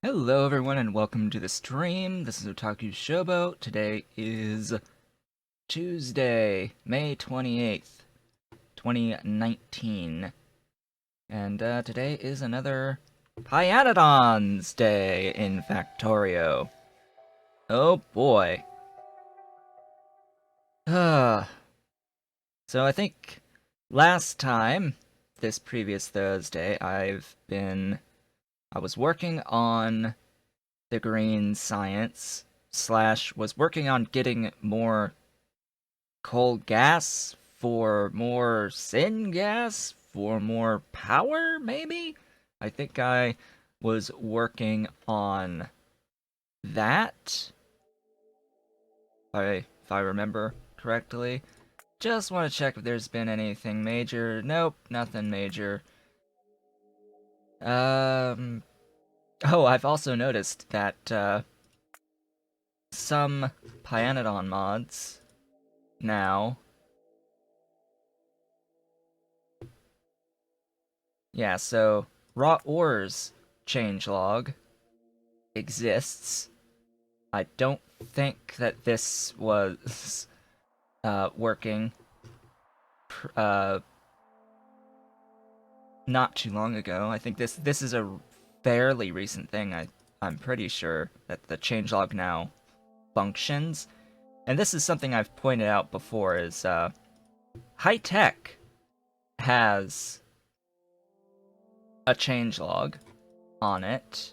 Hello everyone and welcome to the stream. This is Otaku Showboat. Today is Tuesday, May 28th, 2019. And today is another Pyanodon's Day in Factorio. Oh boy. So I think last time, this previous Thursday, I was working on the green science / was working on getting more coal gas for more syngas for more power, maybe? I think I was working on that, if I remember correctly. Just want to check if there's been anything major. Nope, nothing major. Oh, I've also noticed that, some Pyanodon mods now. Yeah, so raw ores changelog exists. I don't think that this was working not too long ago. I think this is a fairly recent thing. I'm pretty sure that the changelog now functions. And this is something I've pointed out before is high tech has a changelog on it.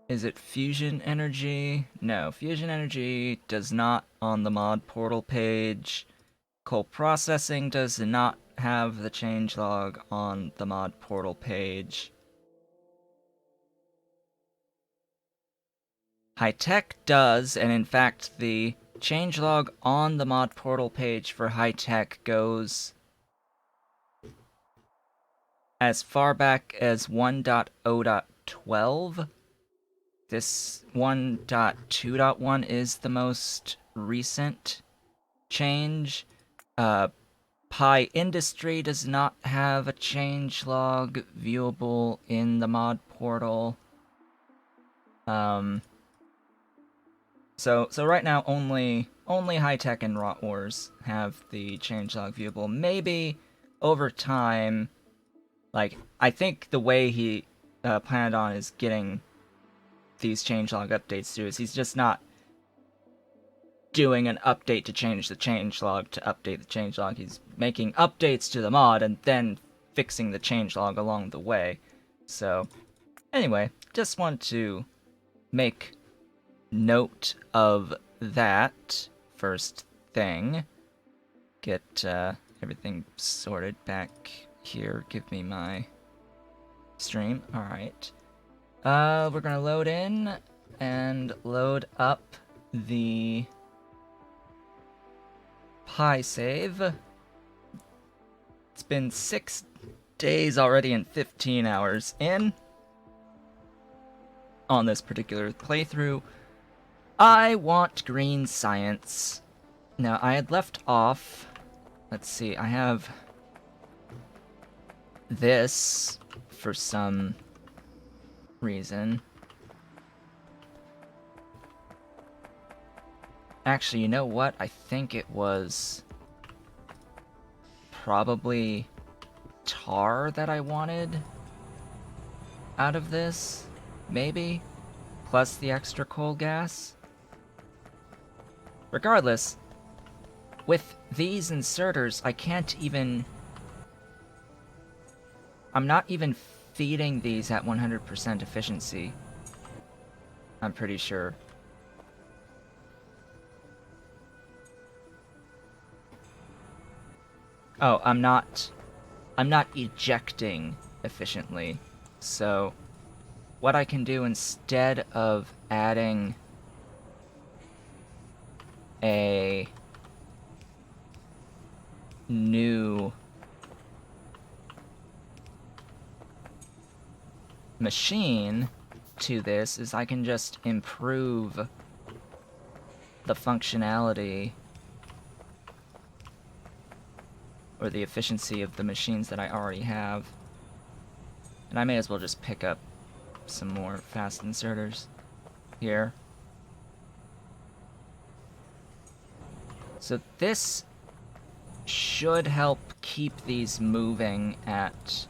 Is it fusion energy? No, fusion energy does not on the mod portal page. Coal processing does not have the changelog on the mod portal page. High tech does, and in fact the changelog on the mod portal page for high tech goes as far back as 1.0.12. This 1.2.1 is the most recent change. Pi Industry does not have a changelog viewable in the mod portal. So right now only high tech and raw ores have the changelog viewable. Maybe over time, like I think the way Pyanodon is getting these changelog updates through is he's just not doing an update to change the changelog to update the changelog. He's making updates to the mod and then fixing the changelog along the way. So anyway, just want to make note of that first thing. Get everything sorted back here. Give me my stream. Alright. We're gonna load in and load up the Pi save. It's been 6 days already and 15 hours in on this particular playthrough. I want green science. Now, I had left off... Let's see, I have this for some reason. Actually, you know what? I think it was probably tar that I wanted out of this, maybe? Plus the extra coal gas? Regardless, with these inserters, I can't even... I'm not even feeding these at 100% efficiency. I'm pretty sure. Oh, I'm not ejecting efficiently. So, what I can do instead of adding a new machine to this is I can just improve the functionality or the efficiency of the machines that I already have. And I may as well just pick up some more fast inserters here. So this should help keep these moving at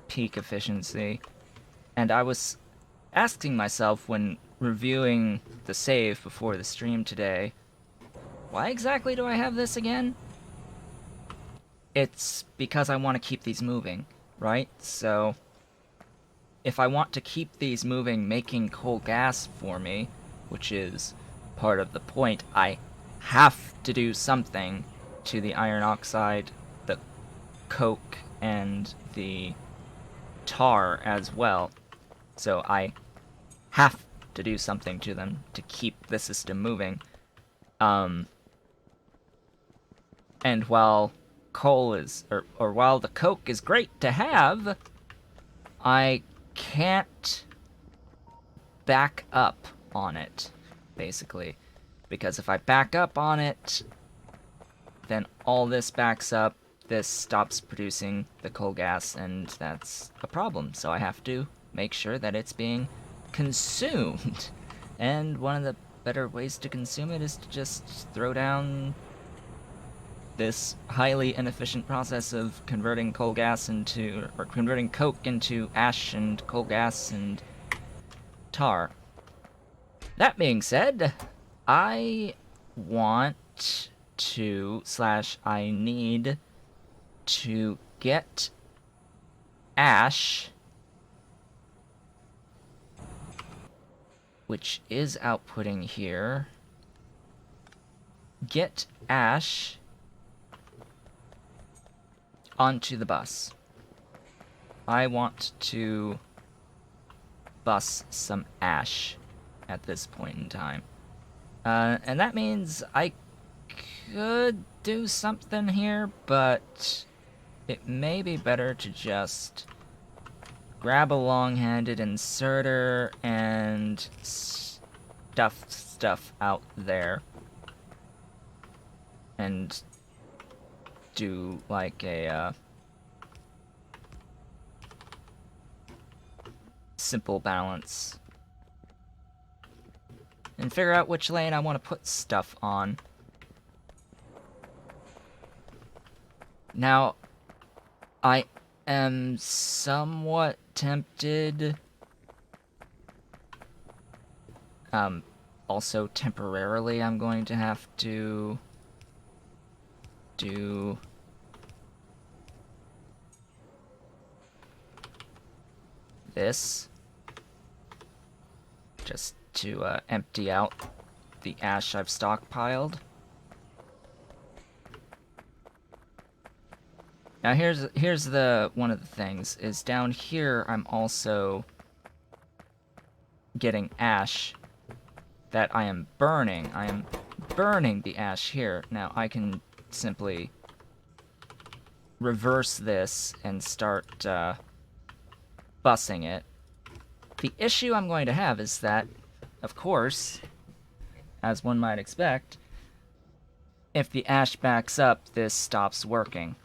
peak efficiency. And I was asking myself when reviewing the save before the stream today, why exactly do I have this again? It's because I want to keep these moving, right? So if I want to keep these moving, making coal gas for me, which is part of the point, I have to do something to the iron oxide, the coke, and the tar as well. So I have to do something to them to keep the system moving. And while coal is, or while the coke is great to have, I can't back up on it, basically. Because if I back up on it, then all this backs up, this stops producing the coal gas, and that's a problem. So I have to make sure that it's being consumed. And one of the better ways to consume it is to just throw down this highly inefficient process of converting coal gas into, or converting coke into ash and coal gas and tar. That being said, I want to, I need to get ash, which is outputting here. Get ash onto the bus. I want to bus some ash at this point in time. And that means I could do something here, but it may be better to just grab a long-handed inserter and stuff stuff out there. And do like a simple balance. And figure out which lane I want to put stuff on. Now, I am somewhat tempted, also temporarily I'm going to have to do this, just to empty out the ash I've stockpiled. Now here's the one of the things is down here I'm also getting ash that I am burning. I am burning the ash here. Now I can simply reverse this and start bussing it. The issue I'm going to have is that, of course, as one might expect, if the ash backs up, this stops working.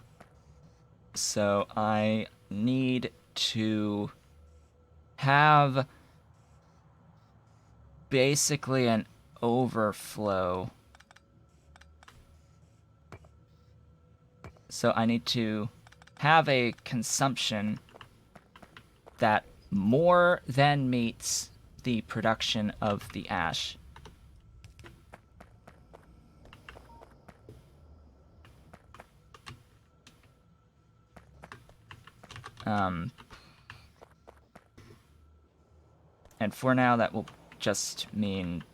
So I need to have basically an overflow. So I need to have a consumption that more than meets the production of the ash. And for now, that will just mean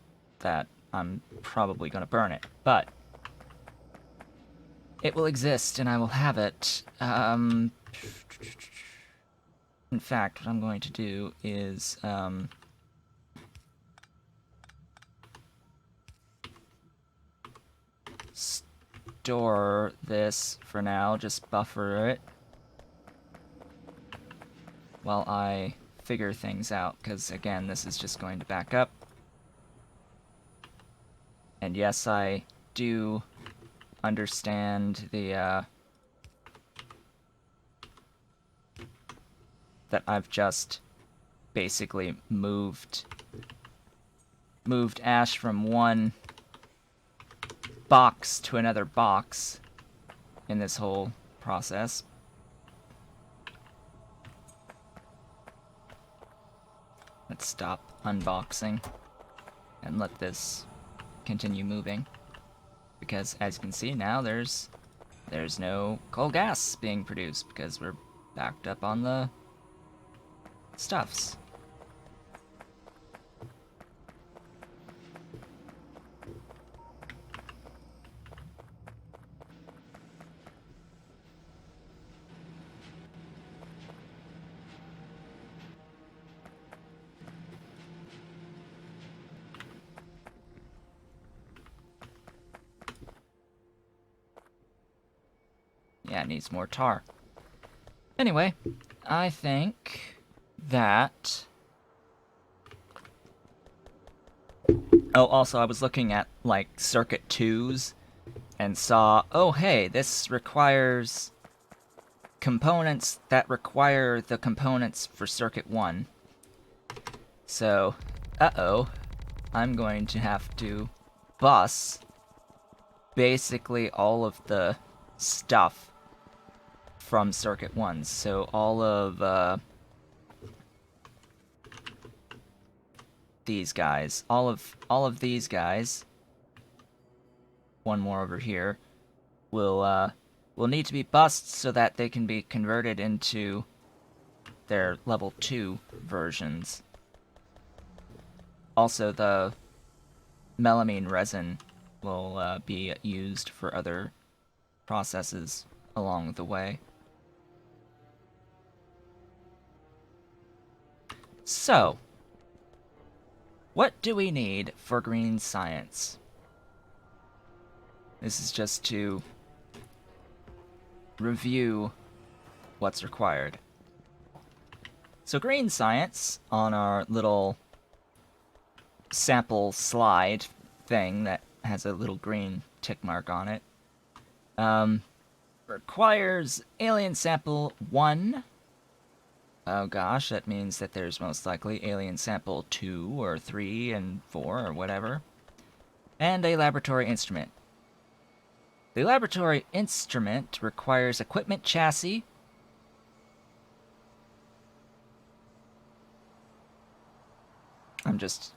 that I'm probably going to burn it. But it will exist, and I will have it. In fact, what I'm going to do is store this for now, just buffer it while I figure things out, because again, this is just going to back up. And yes, I do understand the that I've just basically moved ash from one box to another box in this whole process. Let's stop unboxing and let this continue moving, because as you can see now there's no coal gas being produced because we're backed up on the stuffs. Yeah, it needs more tar. Anyway, I think that... Oh, also, I was looking at, like, Circuit 2s and saw, oh, hey, this requires components that require the components for Circuit 1. So, uh-oh, I'm going to have to bus basically all of the stuff from Circuit 1. So all of these guys, all of these guys, one more over here, will need to be bussed so that they can be converted into their level 2 versions. Also, the melamine resin will be used for other processes along the way. So, what do we need for green science? This is just to review what's required. So green science, on our little sample slide thing that has a little green tick mark on it, requires alien sample 1. Oh gosh, that means that there's most likely alien sample 2 or 3 and 4 or whatever. And a laboratory instrument. The laboratory instrument requires equipment chassis,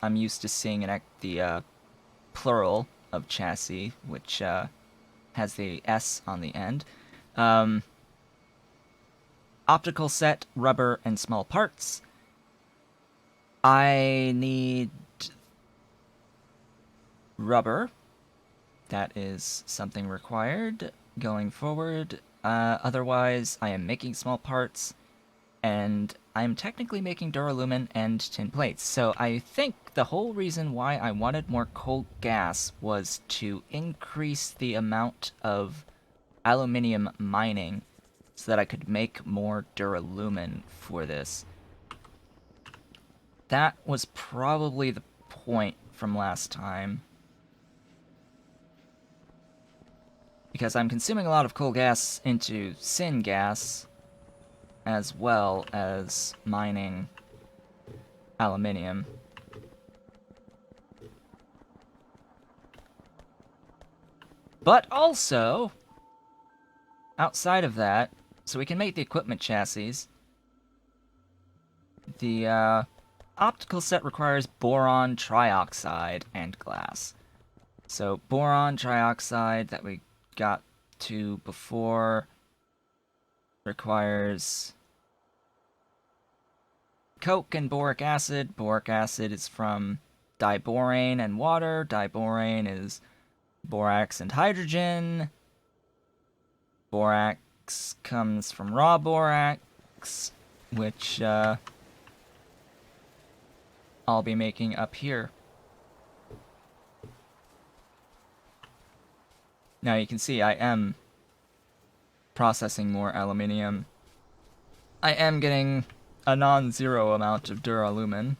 I'm used to seeing the plural of chassis, which has the S on the end. Optical set, rubber, and small parts. I need rubber. That is something required going forward. Otherwise, I am making small parts, and I'm technically making duralumin and tin plates. So I think the whole reason why I wanted more coal gas was to increase the amount of aluminium mining so that I could make more duralumin for this. That was probably the point from last time. Because I'm consuming a lot of coal gas into syngas, as well as mining aluminium. But also, outside of that, so we can make the equipment chassis, the optical set requires boron trioxide and glass. So boron trioxide that we got to before requires coke and boric acid. Boric acid is from diborane and water. Diborane is borax and hydrogen. Borax comes from raw borax, which I'll be making up here. Now you can see I am processing more aluminium. I am getting a non-zero amount of duralumin.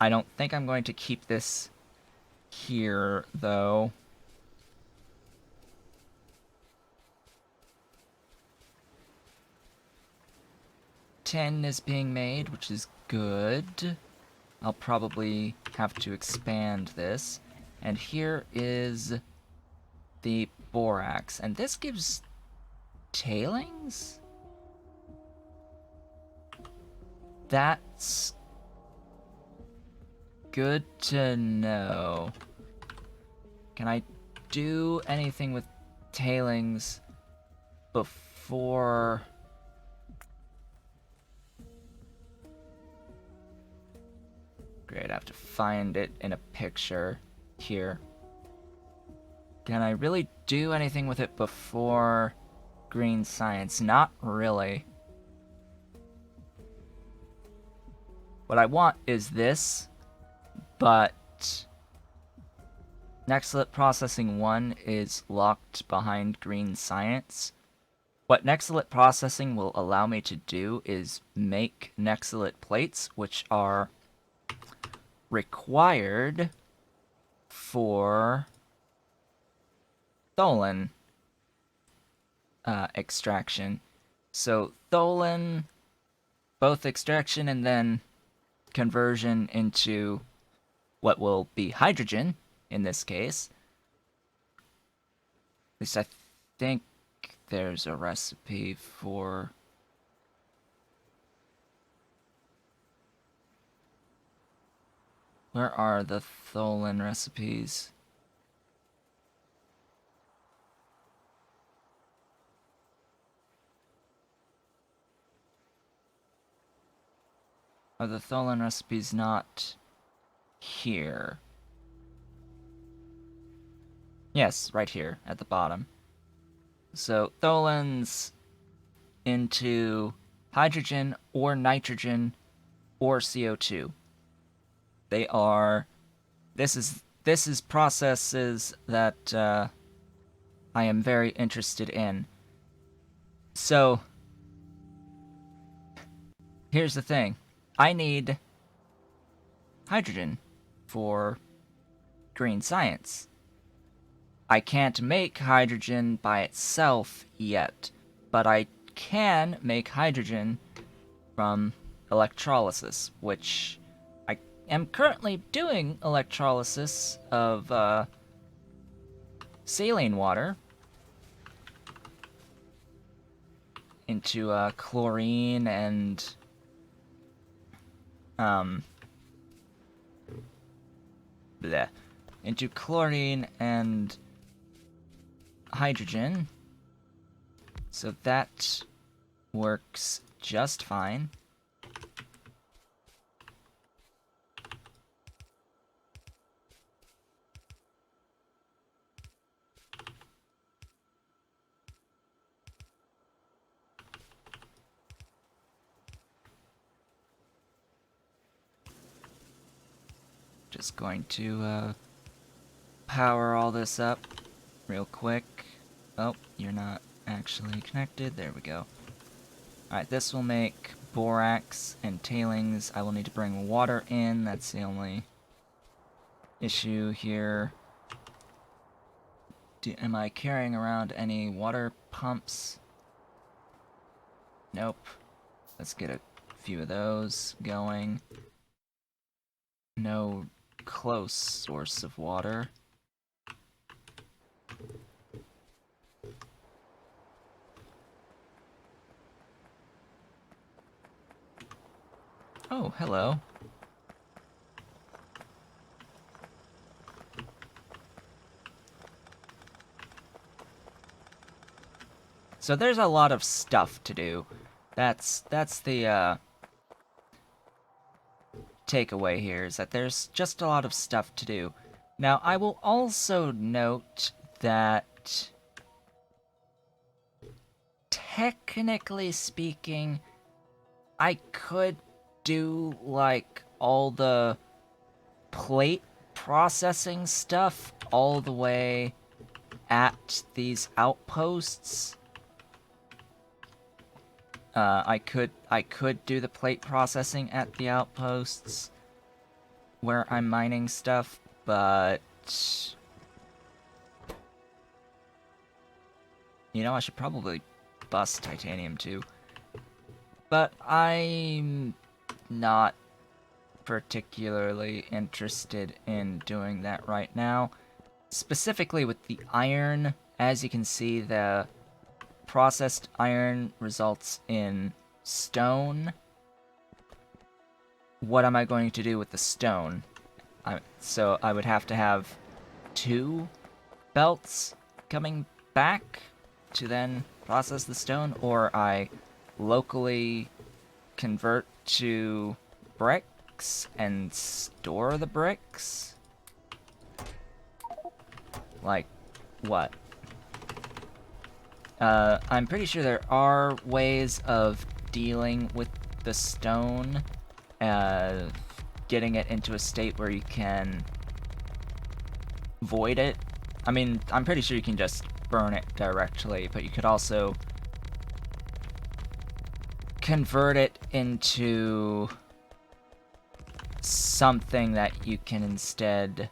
I don't think I'm going to keep this here, though. tin is being made, which is good. I'll probably have to expand this. And here is the borax. And this gives tailings? That's good to know. Can I do anything with tailings before... Great, I have to find it in a picture here. Can I really do anything with it before green science? Not really. What I want is this, but Nextlit Processing 1 is locked behind green science. What Nextlit Processing will allow me to do is make Nextlit plates, which are required for Tholen extraction. So Tholen, both extraction and then conversion into what will be hydrogen in this case. At least I think there's a recipe for... Where are the Tholen recipes? Are the Tholen recipes not here? Yes, right here at the bottom. So Tholen's into hydrogen or nitrogen or CO2. They are... This is processes that I am very interested in. So here's the thing. I need hydrogen for green science. I can't make hydrogen by itself yet, but I can make hydrogen from electrolysis, which I am currently doing electrolysis of saline water into chlorine and into chlorine and hydrogen. So that works just fine. Just going to power all this up real quick. Oh, you're not actually connected. There we go. Alright, this will make borax and tailings. I will need to bring water in. That's the only issue here. Am I carrying around any water pumps? Nope. Let's get a few of those going. No close source of water. Oh, hello. So there's a lot of stuff to do. That's the takeaway here, is that there's just a lot of stuff to do. Now, I will also note that technically speaking, I could do like all the plate processing stuff all the way at these outposts. I could do the plate processing at the outposts where I'm mining stuff, but you know, I should probably bust titanium too. but I'm not particularly interested in doing that right now. Specifically with the iron, as you can see, the processed iron results in stone. What am I going to do with the stone? So I would have to have 2 belts coming back to then process the stone, or I locally convert to bricks and store the bricks? Like, what? I'm pretty sure there are ways of dealing with the stone, getting it into a state where you can void it. I mean, I'm pretty sure you can just burn it directly, but you could also convert it into something that you can instead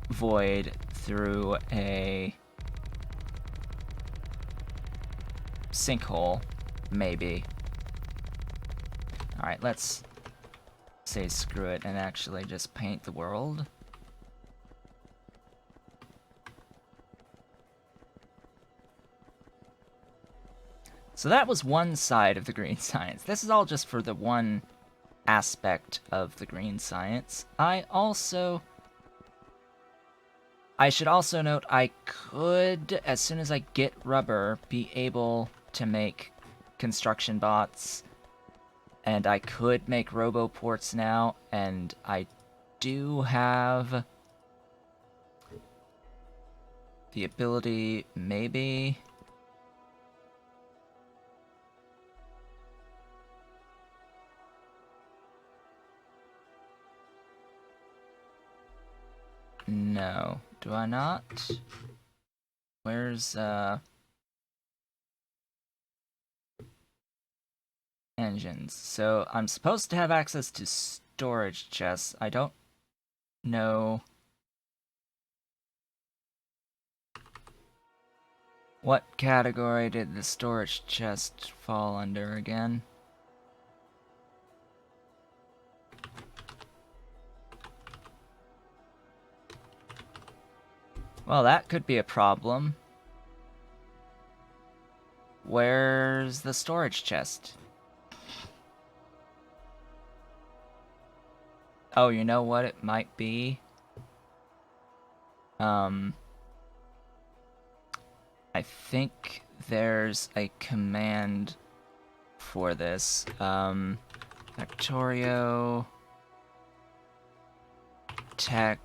void through a sinkhole, maybe. Alright, let's say screw it and actually just paint the world. So that was one side of the green science. This is all just for the one aspect of the green science. I should also note I could, as soon as I get rubber, be able to make construction bots, and I could make roboports now, and I do have the ability, maybe. No, do I not? Where's, engines? So I'm supposed to have access to storage chests. I don't know what category did the storage chest fall under again. Well, that could be a problem. Where's the storage chest? Oh, you know what it might be? I think there's a command for this. Factorio tech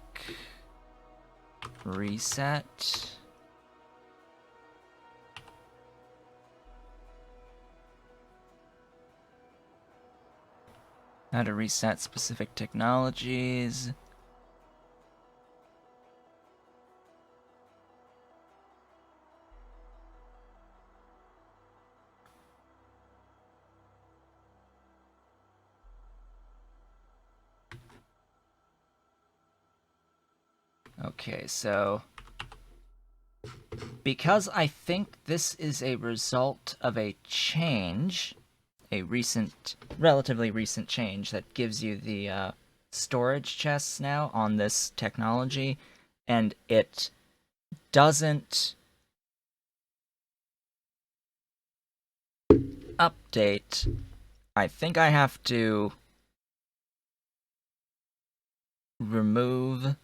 reset. How to reset specific technologies. Okay, so because I think this is a result of a change, a relatively recent change that gives you the storage chests now on this technology, and it doesn't update. I think I have to remove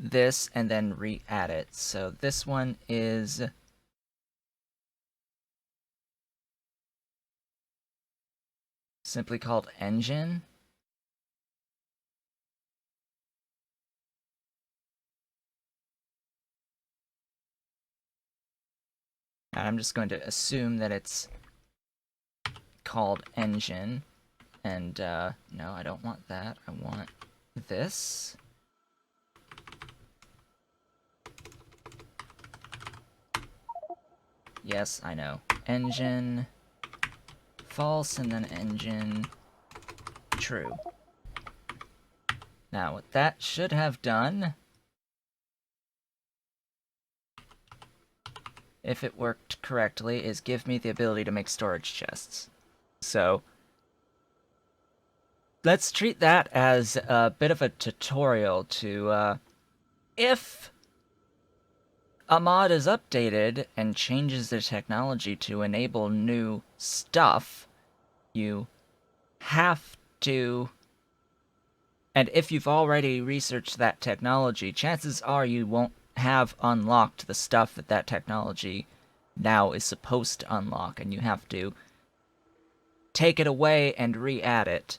this and then re-add it. So this one is simply called engine. And I'm just going to assume that it's called engine. And no, I don't want that. I want this. Yes, I know. Engine false, and then engine true. Now, what that should have done if it worked correctly, is give me the ability to make storage chests. So, let's treat that as a bit of a tutorial to, if a mod is updated and changes the technology to enable new stuff, you have to. And if you've already researched that technology, chances are you won't have unlocked the stuff that that technology now is supposed to unlock, and you have to take it away and re-add it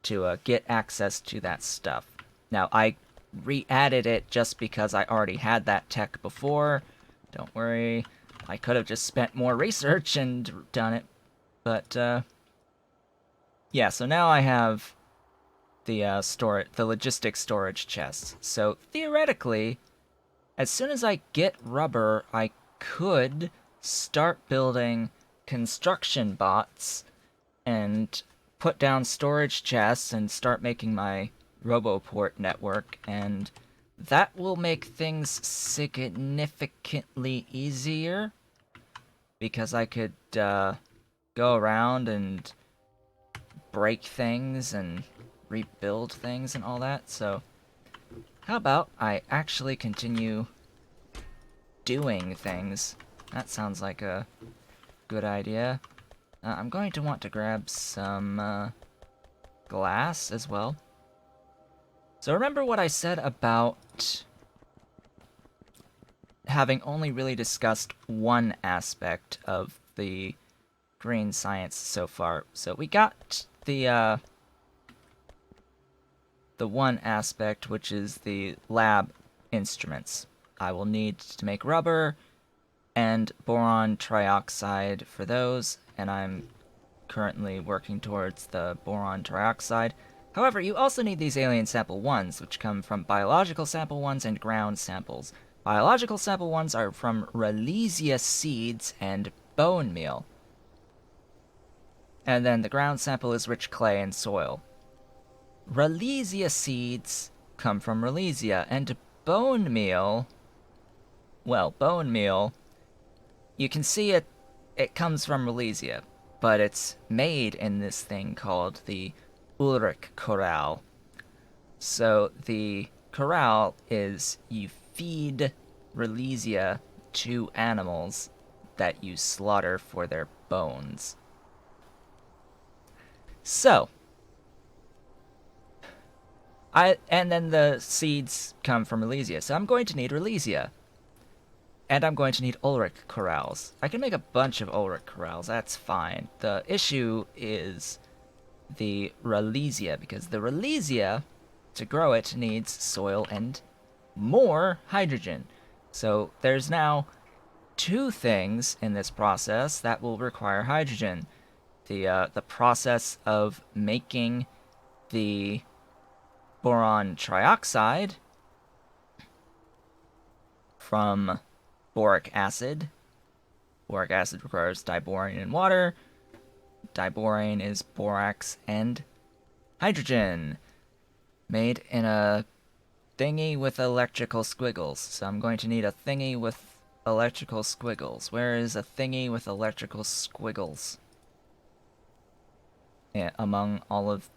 to get access to that stuff. Now, I re-added it just because I already had that tech before. Don't worry, I could have just spent more research and done it, but yeah. So now I have the logistic storage chest. So theoretically, as soon as I get rubber, I could start building construction bots and put down storage chests and start making my RoboPort network, and that will make things significantly easier because I could go around and break things and rebuild things and all that. So how about I actually continue doing things? That sounds like a good idea. I'm going to want to grab some glass as well. So remember what I said about having only really discussed one aspect of the green science so far. So we got the one aspect, which is the lab instruments. I will need to make rubber and boron trioxide for those, and I'm currently working towards the boron trioxide. However, you also need these alien sample 1s, which come from biological sample 1s and ground samples. Biological sample 1s are from Relesia seeds and bone meal. And then the ground sample is rich clay and soil. Relesia seeds come from Relesia, and bone meal, well, bone meal, you can see it comes from Relesia, but it's made in this thing called the Ulrich corral. So the corral is you feed Relesia to animals that you slaughter for their bones. So, and then the seeds come from Relesia, so I'm going to need Relesia. And I'm going to need Ulrich corrals. I can make a bunch of Ulrich corrals, that's fine. The issue is the Relesia, because the Relesia, to grow it, needs soil and more hydrogen. So there's now two things in this process that will require hydrogen. The process of making the boron trioxide from boric acid. Boric acid requires diborane and water. Diborane is borax and hydrogen, made in a thingy with electrical squiggles. So I'm going to need a thingy with electrical squiggles. Where is a thingy with electrical squiggles? Yeah, among all of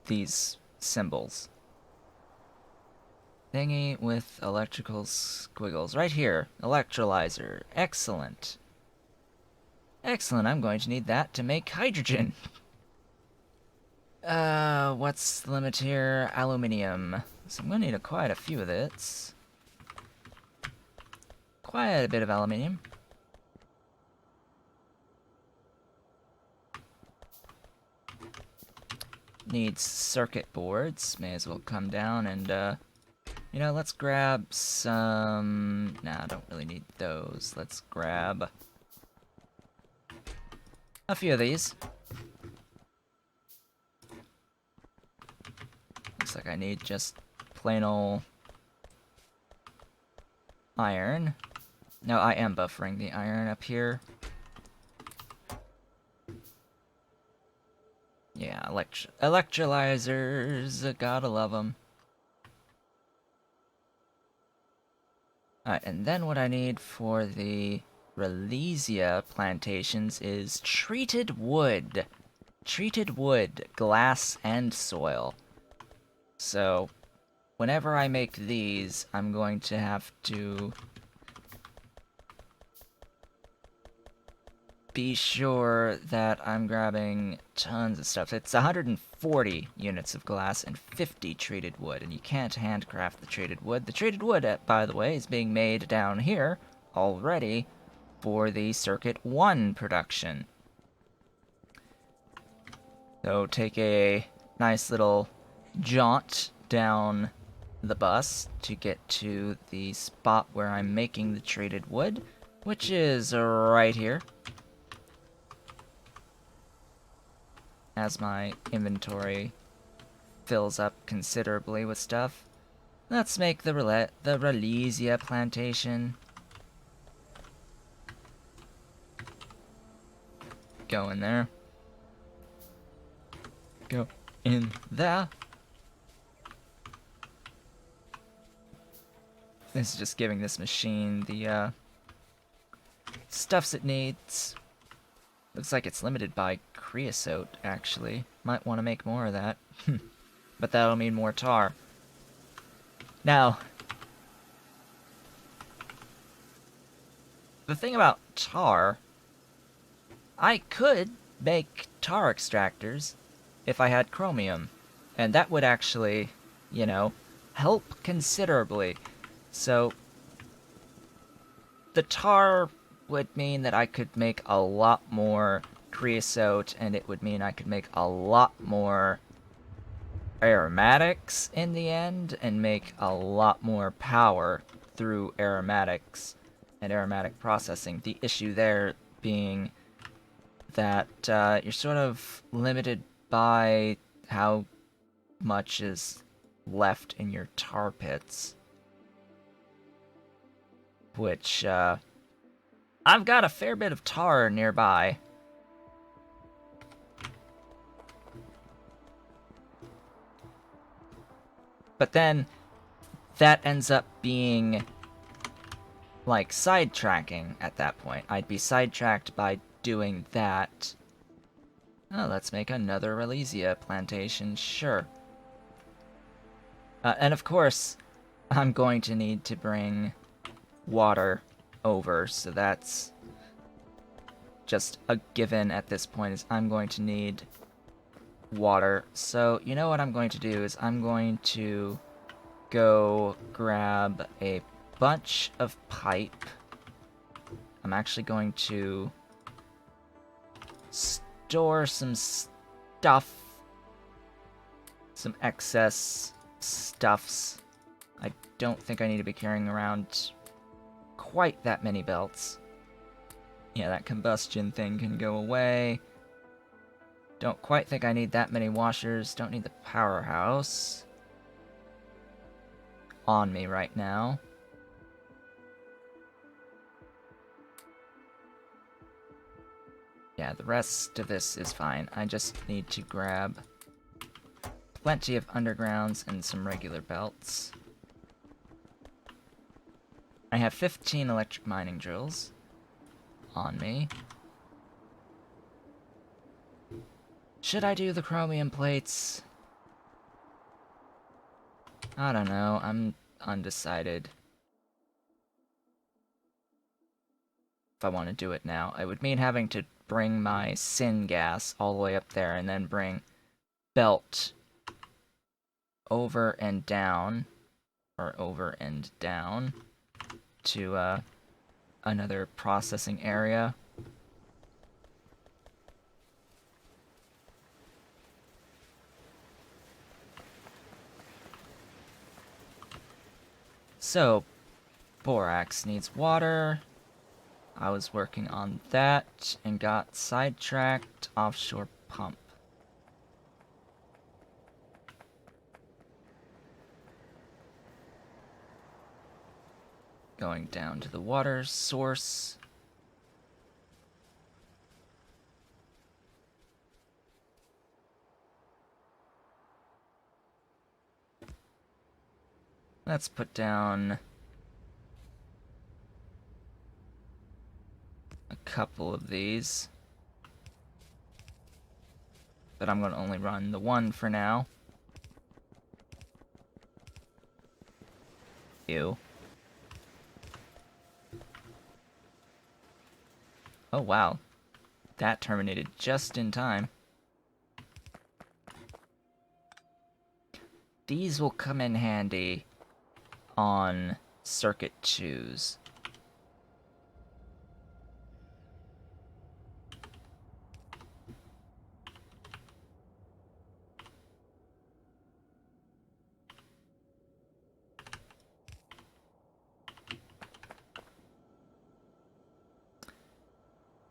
these symbols. Thingy with electrical squiggles. Right here. Electrolyzer. Excellent. Excellent, I'm going to need that to make hydrogen. What's the limit here? Aluminium. So I'm going to need quite a few of this. Quite a bit of aluminium. Needs circuit boards. May as well come down and, you know, let's grab some... Nah, I don't really need those. Let's grab a few of these. Looks like I need just plain ol' iron. No, I am buffering the iron up here. Yeah, electrolyzers, gotta love them. Alright, and then what I need for the Relesia plantations is treated wood. Treated wood, glass, and soil. So, whenever I make these, I'm going to have to be sure that I'm grabbing tons of stuff. It's 140 units of glass and 50 treated wood, and you can't handcraft the treated wood. The treated wood, by the way, is being made down here already for the Circuit 1 production. So take a nice little jaunt down the bus to get to the spot where I'm making the treated wood, which is right here. As my inventory fills up considerably with stuff, let's make the Relesia plantation. Go in there. Go in there. This is just giving this machine the stuffs it needs. Looks like it's limited by creosote, actually. Might want to make more of that. But that'll mean more tar. Now, the thing about tar, I could make tar extractors if I had chromium. And that would actually, you know, help considerably. So, the tar would mean that I could make a lot more creosote, and it would mean I could make a lot more aromatics in the end, and make a lot more power through aromatics and aromatic processing. The issue there being that you're sort of limited by how much is left in your tar pits. Which, I've got a fair bit of tar nearby. But then, that ends up being, like, sidetracking at that point. I'd be sidetracked by doing that. Oh, let's make another Relesia plantation, sure. And of course, I'm going to need to bring water over, so that's just a given at this point, is I'm going to need water. So, you know what I'm going to do is I'm going to go grab a bunch of pipe. I'm actually going to store some stuff, some excess stuffs. I don't think I need to be carrying around quite that many belts. Yeah, that combustion thing can go away. Don't quite think I need that many washers. Don't need the powerhouse on me right now. Yeah, the rest of this is fine. I just need to grab plenty of undergrounds and some regular belts. I have 15 electric mining drills on me. Should I do the chromium plates? I don't know, I'm undecided if I want to do it now. It would mean having to bring my syngas all the way up there and then bring belt over and down, or over and down, to another processing area. So, Borax needs water. I was working on that and got sidetracked. Offshore pump. Going down to the water source. Let's put down couple of these. But I'm going to only run the one for now. Ew. Oh, wow. That terminated just in time. These will come in handy on circuit 2s.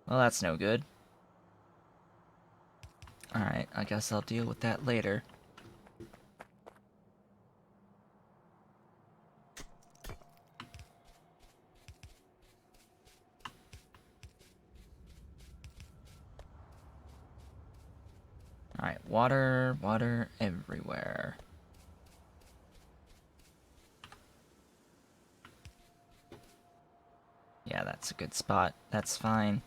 Well, that's no good. Alright, I guess I'll deal with that later. Alright, water, water everywhere. Yeah, that's a good spot. That's fine.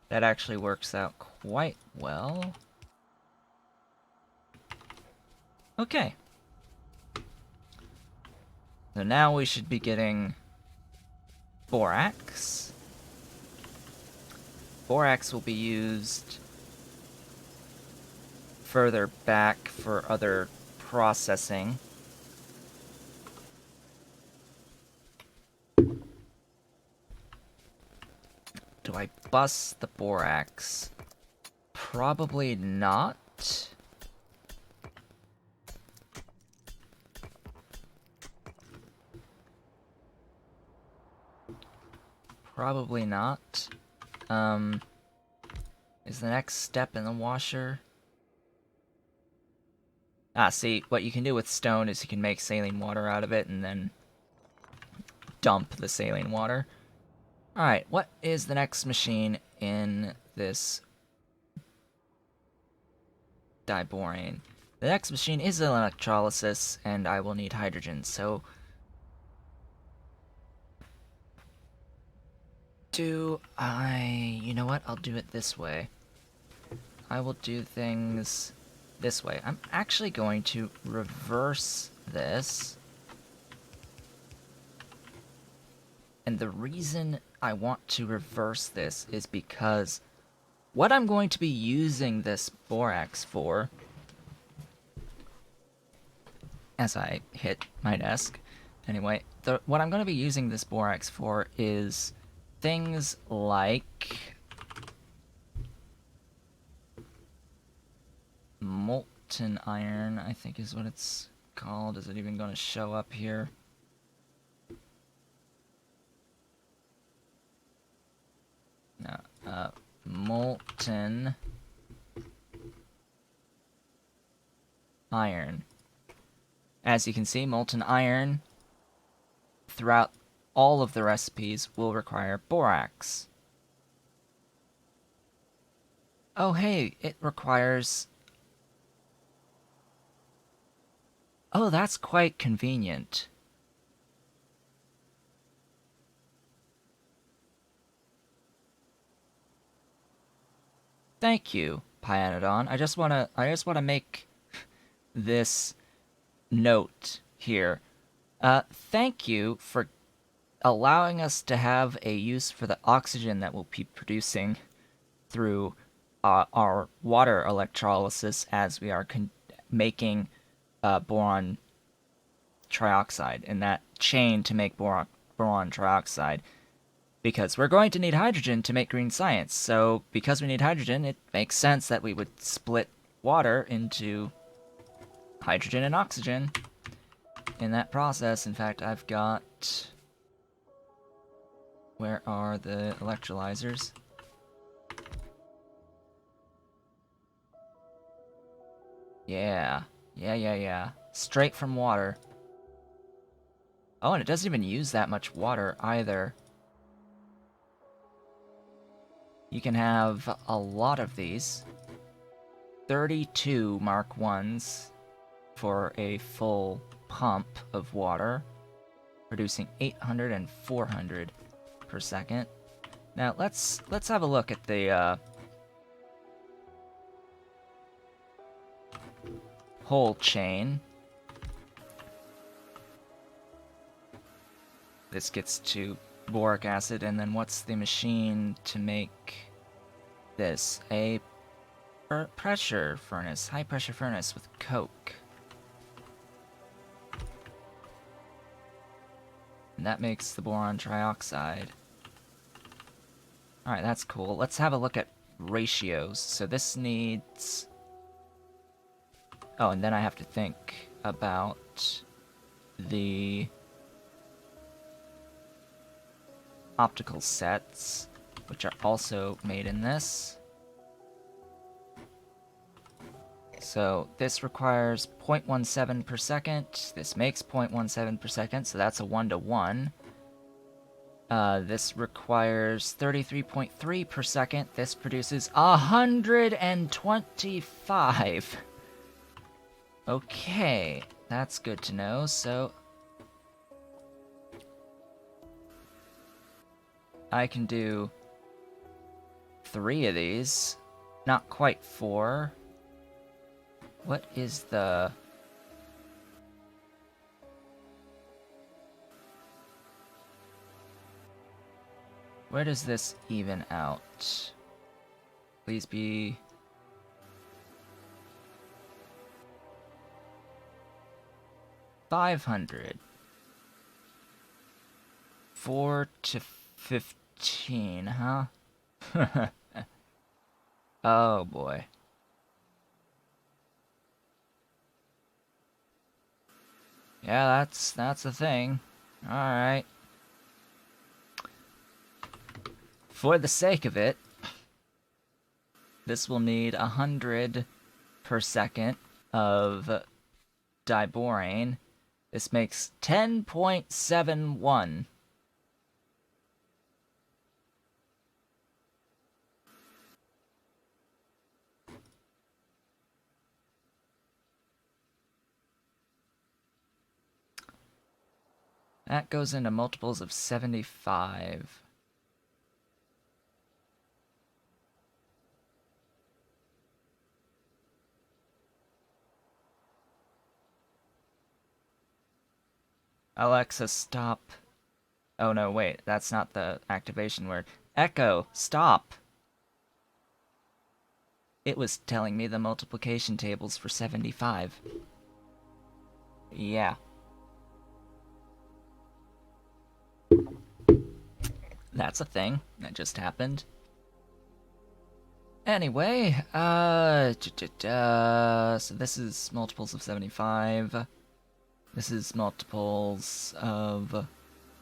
That actually works out quite well. Okay. So now we should be getting Borax. Borax will be used further back for other processing. Do I bust the Borax? Probably not. Probably not. Is the next step in the washer? Ah, see, what you can do with stone is you can make saline water out of it and then dump the saline water. Alright, what is the next machine in this diborane? The next machine is electrolysis, and I will need hydrogen, so... You know what? I'll do it this way. I will do things this way. I'm actually going to reverse this. And the reason I want to reverse this is because what I'm going to be using this borax for, as I hit my desk, anyway, what I'm going to be using this borax for is things like molten iron, I think is what it's called. Is it even going to show up here? No, molten iron. As you can see, molten iron throughout all of the recipes will require borax. Oh hey, it requires... Oh, that's quite convenient. Thank you, Pyanodon. I just wanna make this note here. Thank you for allowing us to have a use for the oxygen that we'll be producing through our water electrolysis as we are making boron trioxide, and that chain to make boron trioxide. Because we're going to need hydrogen to make green science, so because we need hydrogen, it makes sense that we would split water into hydrogen and oxygen in that process. In fact, I've got... Where are the electrolyzers? Yeah. Yeah. Straight from water. Oh, and it doesn't even use that much water either. You can have a lot of these. 32 Mark 1s for a full pump of water. producing 800 and 400 per second. Now let's have a look at the whole chain. This gets to boric acid, and then what's the machine to make this? A pressure furnace, high pressure furnace with coke. And that makes the boron trioxide. Alright, that's cool. Let's have a look at ratios. So this needs... Oh, and then I have to think about the optical sets, which are also made in this. So this requires 0.17 per second. This makes 0.17 per second, so that's a 1-to-1. This requires 33.3 per second. This produces 125. Okay, that's good to know. So I can do 3 of these. Not quite 4. What is the... Where does this even out? Please be... 500. 4 to 15, huh? Oh boy. Yeah, that's a thing. Alright. For the sake of it, this will need 100 per second of diborane. This makes 10.71. That goes into multiples of 75. Alexa, stop. Oh no, wait, that's not the activation word. Echo, stop! It was telling me the multiplication tables for 75. Yeah. That's a thing that just happened. Anyway, so this is multiples of 75. This is multiples of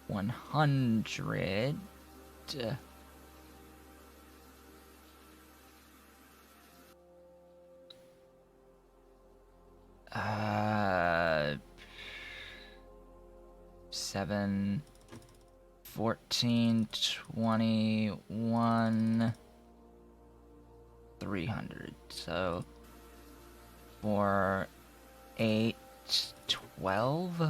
100. 7, 14, 21, 300. So, 4, 8, 12?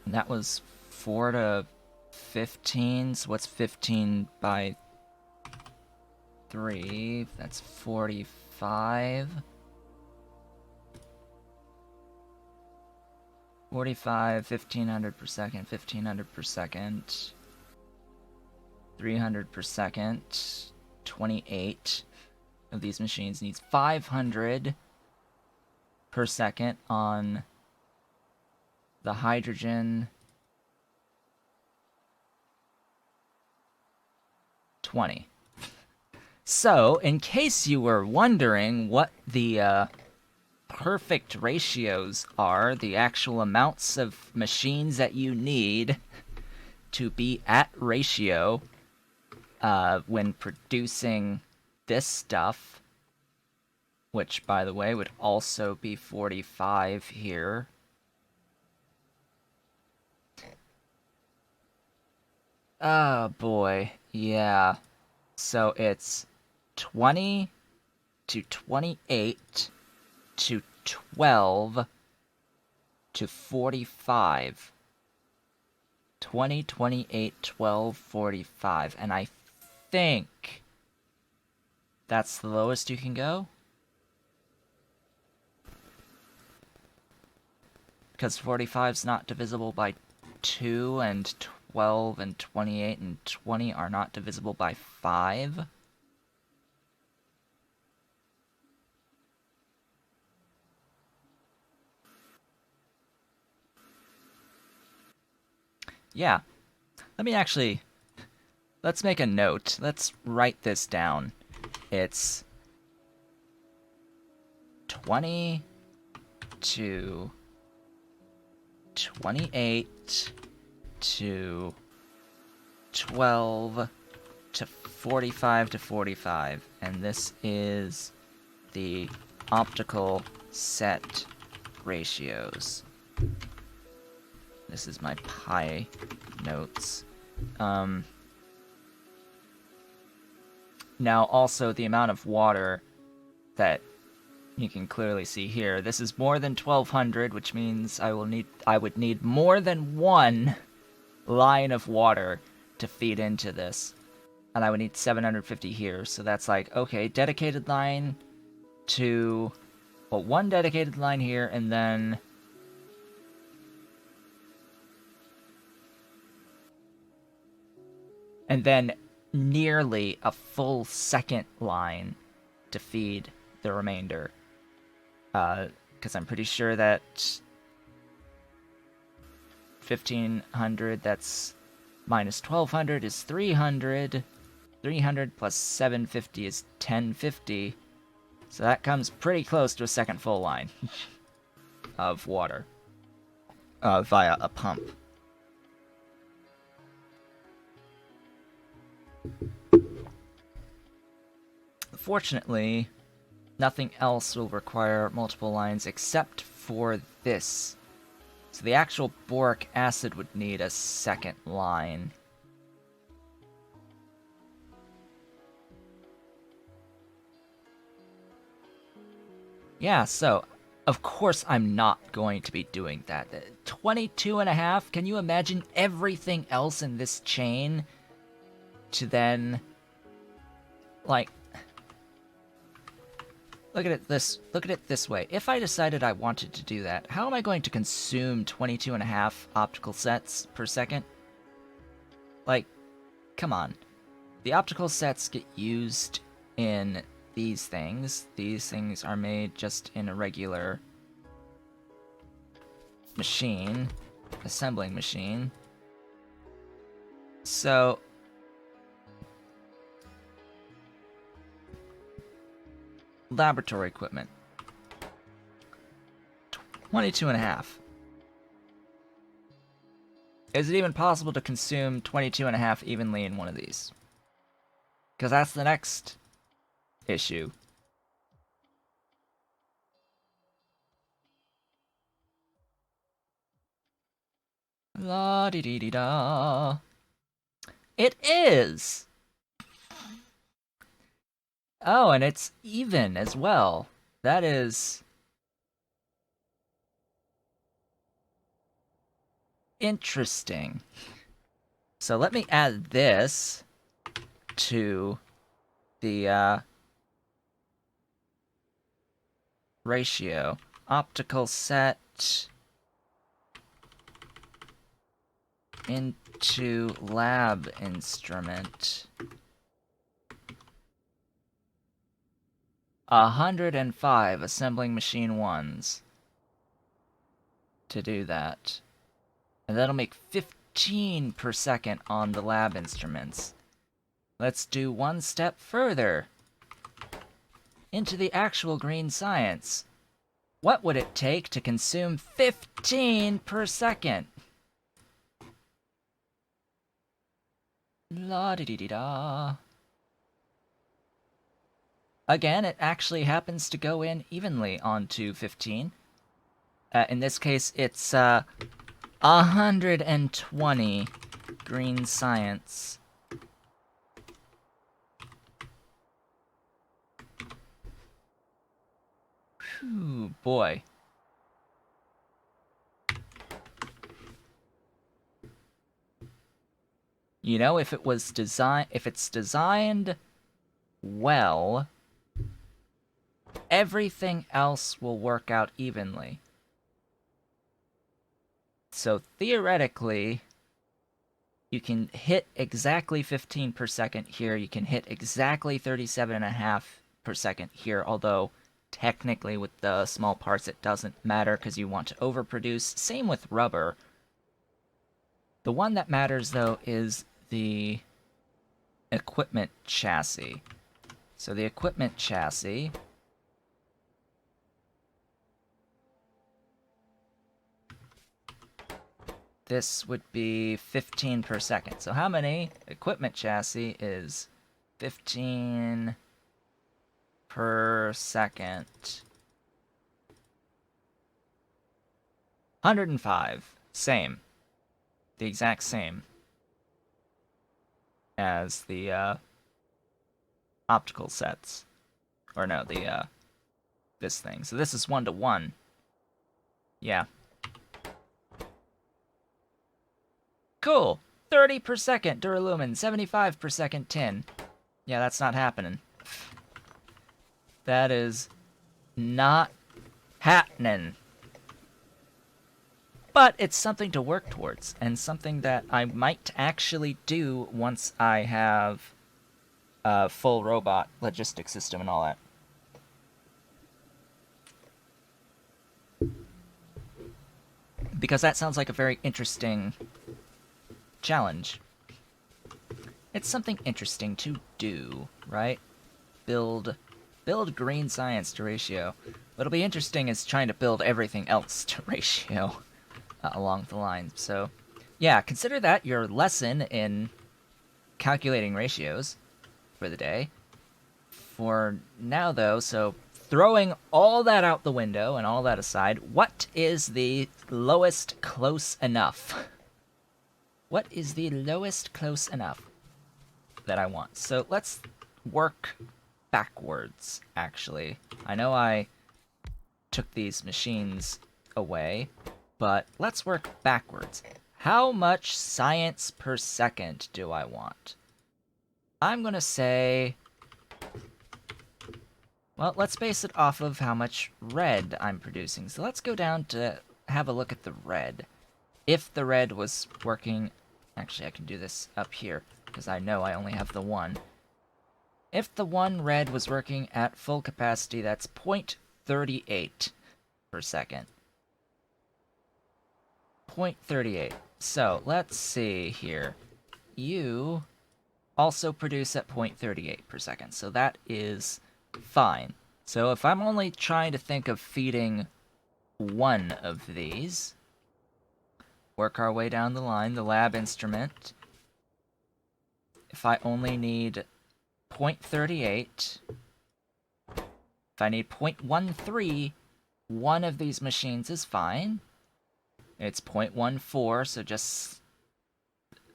And that was 4 to 15, so what's 15 by 3? That's 45. 45, 1500 per second, 1500 per second. 300 per second. 28 of these machines needs 500 per second on the hydrogen 20. So, in case you were wondering what the perfect ratios are, the actual amounts of machines that you need to be at ratio when producing this stuff, which, by the way, would also be 45 here. Oh boy, yeah. So it's 20 to 28 to 12 to 45. 20, 28, 12, 45. And I think that's the lowest you can go? Because 45's not divisible by 2, and 12 and 28 and 20 are not divisible by 5. Yeah. Let's make a note. Let's write this down. It's 20 to 28 to 12 to 45 to 45. And this is the optical set ratios. This is my pi notes. Now, also, the amount of water that you can clearly see here. This is more than 1200, which means I would need more than one line of water to feed into this. And I would need 750 here, so that's like, okay, dedicated line to... well, one dedicated line here, and then... nearly a full second line to feed the remainder. Because I'm pretty sure that 1500, that's minus 1200 is 300. 300 plus 750 is 1050. So that comes pretty close to a second full line of water via a pump. Fortunately, nothing else will require multiple lines except for this. So the actual boric acid would need a second line. Yeah, so, of course I'm not going to be doing that. 22.5, can you imagine everything else in this chain to then, like... Look at it this way. If I decided I wanted to do that, how am I going to consume 22.5 optical sets per second? Like, come on. The optical sets get used in these things. These things are made just in a regular machine, assembling machine. So... laboratory equipment. 22.5. Is it even possible to consume 22.5 evenly in one of these? Because that's the next issue. La dee dee dee da. It is! Oh, and it's even as well. That is... interesting. So let me add this to the ratio. Optical set into lab instrument. 105 assembling machine 1s to do that. And that'll make 15 per second on the lab instruments. Let's do one step further into the actual green science. What would it take to consume 15 per second? La-di-di-di-da. Again, it actually happens to go in evenly onto 15. In this case, it's 120 green science. Whew, boy. You know, if it's designed well, everything else will work out evenly. So theoretically, you can hit exactly 15 per second here. You can hit exactly 37.5 per second here, although technically with the small parts it doesn't matter because you want to overproduce. Same with rubber. The one that matters, though, is the equipment chassis. So the equipment chassis... this would be 15 per second. So how many? Equipment chassis is 15 per second. 105. Same. The exact same as the optical sets. Or no, this thing. So this is 1-to-1. Yeah. Cool. 30 per second duralumin, 75 per second tin. Yeah, that's not happening. That is not happening. But it's something to work towards, and something that I might actually do once I have a full robot logistics system and all that. Because that sounds like a very interesting challenge. It's something interesting to do, right? Build green science to ratio. What'll be interesting is trying to build everything else to ratio along the line. So, yeah, consider that your lesson in calculating ratios for the day. For now, though, so throwing all that out the window and all that aside, what is the lowest close enough? What is the lowest close enough that I want? So let's work backwards, actually. I know I took these machines away, but let's work backwards. How much science per second do I want? I'm gonna say... well, let's base it off of how much red I'm producing. So let's go down to have a look at the red. If the red was working... actually, I can do this up here, because I know I only have the one. If the one red was working at full capacity, that's 0.38 per second. 0.38. So, let's see here. You also produce at 0.38 per second, so that is fine. So if I'm only trying to think of feeding one of these... work our way down the line, the lab instrument. If I only need 0.38, if I need 0.13, one of these machines is fine. It's 0.14, so just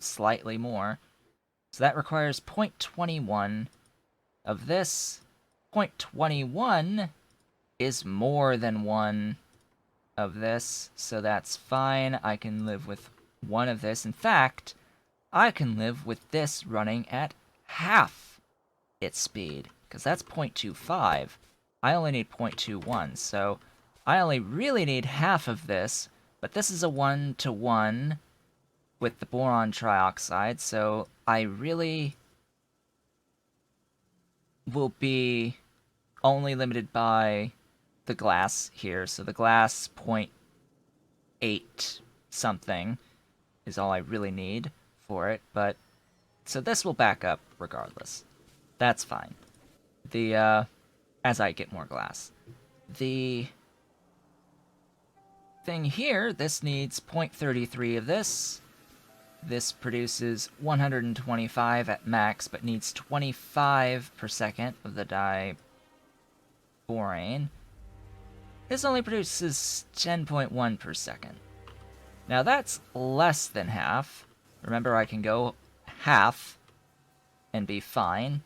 slightly more. So that requires 0.21 of this. 0.21 is more than one of this, so that's fine. I can live with one of this. In fact, I can live with this running at half its speed, because that's 0.25. I only need 0.21, so I only really need half of this, but this is a 1-to-1 with the boron trioxide, so I really will be only limited by the glass here. So the glass 0.8 something is all I really need for it, but so this will back up regardless. That's fine. The as I get more glass. The thing here, this needs 0.33 of this. This produces 125 at max, but needs 25 per second of the diborane. This only produces 10.1 per second. Now that's less than half. Remember, I can go half and be fine.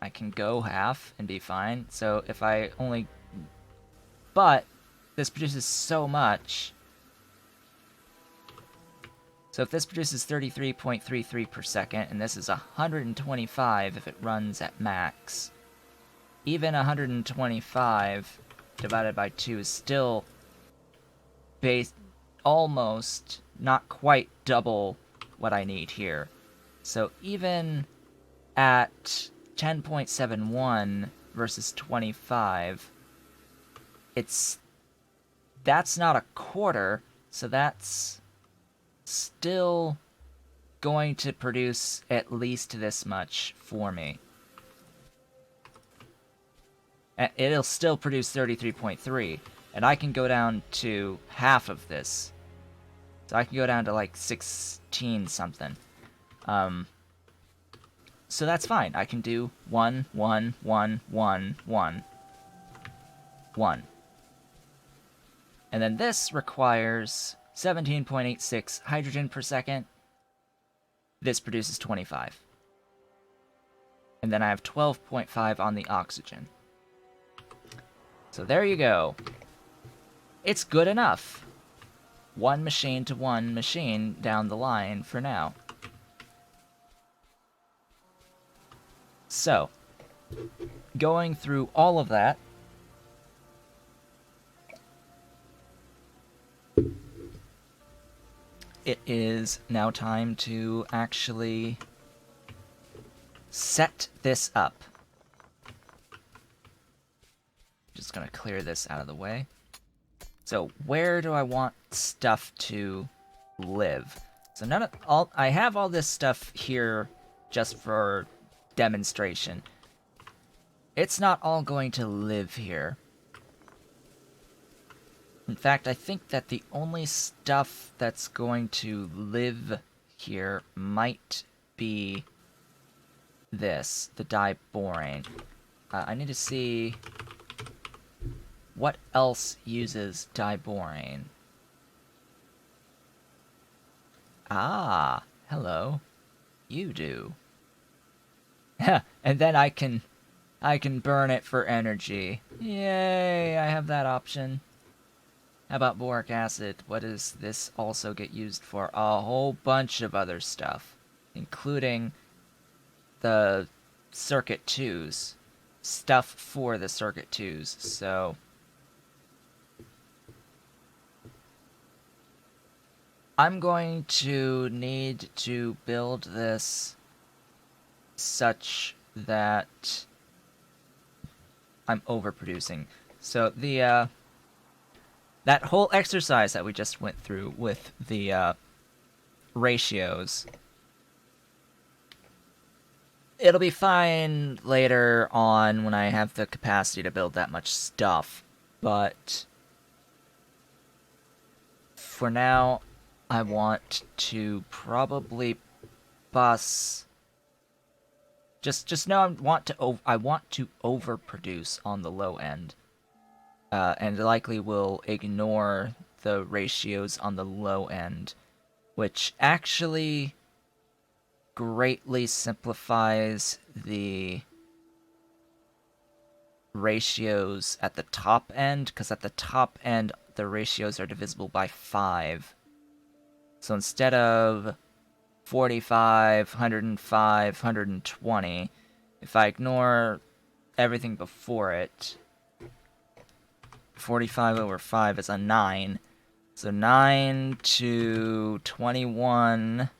I can go half and be fine. So if I only but this produces so much. So if this produces 33.33 per second, and this is 125 if it runs at max, even 125 divided by 2 is still almost, not quite double what I need here. So even at 10.71 versus 25, that's not a quarter, so that's still going to produce at least this much for me. It'll still produce 33.3, and I can go down to half of this. So I can go down to like 16 something. So that's fine. I can do 1, 1, 1, 1, 1, 1. And then this requires 17.86 hydrogen per second. This produces 25. And then I have 12.5 on the oxygen. So there you go. It's good enough. One machine to one machine down the line for now. So, going through all of that, it is now time to actually set this up. Just gonna clear this out of the way. So where do I want stuff to live? So I have all this stuff here just for demonstration. It's not all going to live here. In fact, I think that the only stuff that's going to live here might be this, the diborane. I need to see what else uses diborane. Ah, hello. You do. And then I can burn it for energy. Yay, I have that option. How about boric acid? What does this also get used for? A whole bunch of other stuff, including the circuit 2s. Stuff for the circuit 2s, so I'm going to need to build this such that I'm overproducing. So the that whole exercise that we just went through with the ratios, it'll be fine later on when I have the capacity to build that much stuff, but for now I want to probably bus. Just know I want to overproduce on the low end, and likely will ignore the ratios on the low end, which actually greatly simplifies the ratios at the top end, because at the top end the ratios are divisible by 5. So instead of 45, 105, 120, if I ignore everything before it, 45 over 5 is a 9. So 9 to 21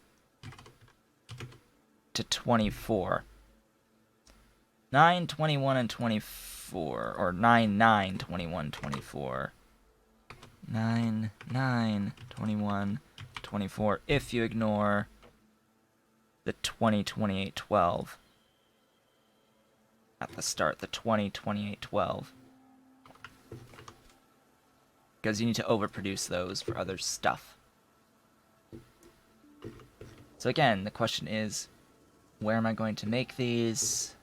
to 24. 9, 21, and 24. Or 9, 9, 21, 24. 9, 9, 21, 24. If you ignore the 20, 28, 12. At the start, the 20, 28, 12. Because you need to overproduce those for other stuff. So again, the question is, where am I going to make these?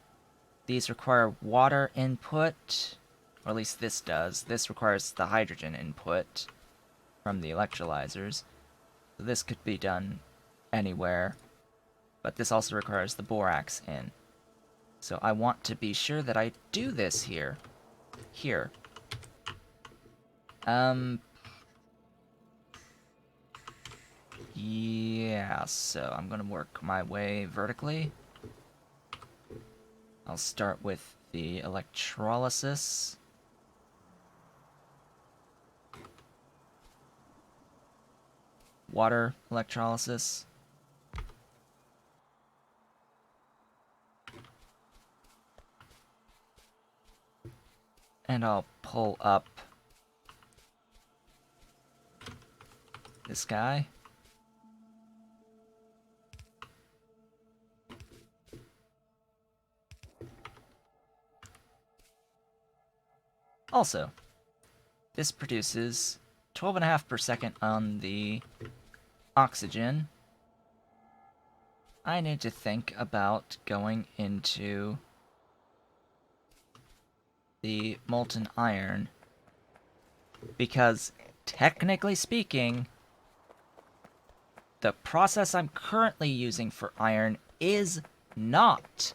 These require water input, or at least this does. This requires the hydrogen input from the electrolyzers. So this could be done anywhere, but this also requires the borax in. So I want to be sure that I do this here. Here. Um, yeah, so I'm gonna work my way vertically. I'll start with the electrolysis. Water electrolysis. And I'll pull up this guy. Also, this produces 12.5 per second on the oxygen. I need to think about going into the molten iron, because technically speaking, the process I'm currently using for iron is not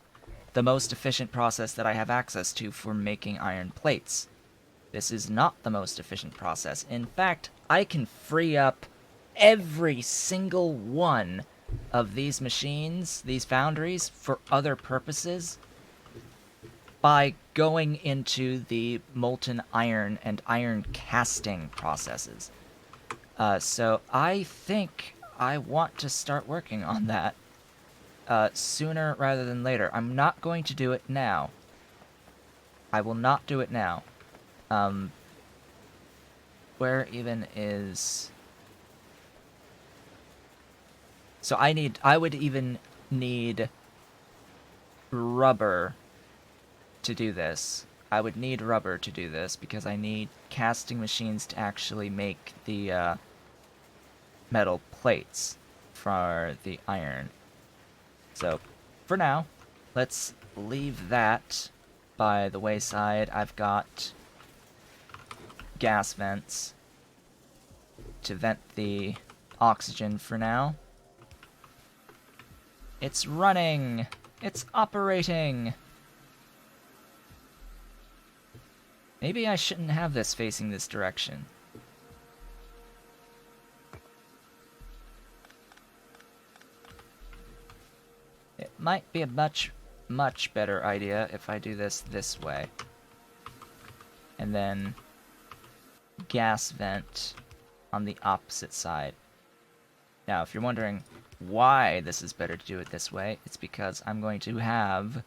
the most efficient process that I have access to for making iron plates. This is not the most efficient process. In fact, I can free up every single one of these machines, these foundries, for other purposes by going into the molten iron and iron casting processes. So I think I want to start working on that sooner rather than later. I'm not going to do it now. I will not do it now. Where even is... So I would even need rubber to do this. I would need rubber to do this because I need casting machines to actually make the metal plates for the iron. So, for now, let's leave that by the wayside. I've got gas vents to vent the oxygen for now. It's running! It's operating! Maybe I shouldn't have this facing this direction. It might be a much, much better idea if I do this way. And then gas vent on the opposite side. Now, if you're wondering why this is better to do it this way, it's because I'm going to have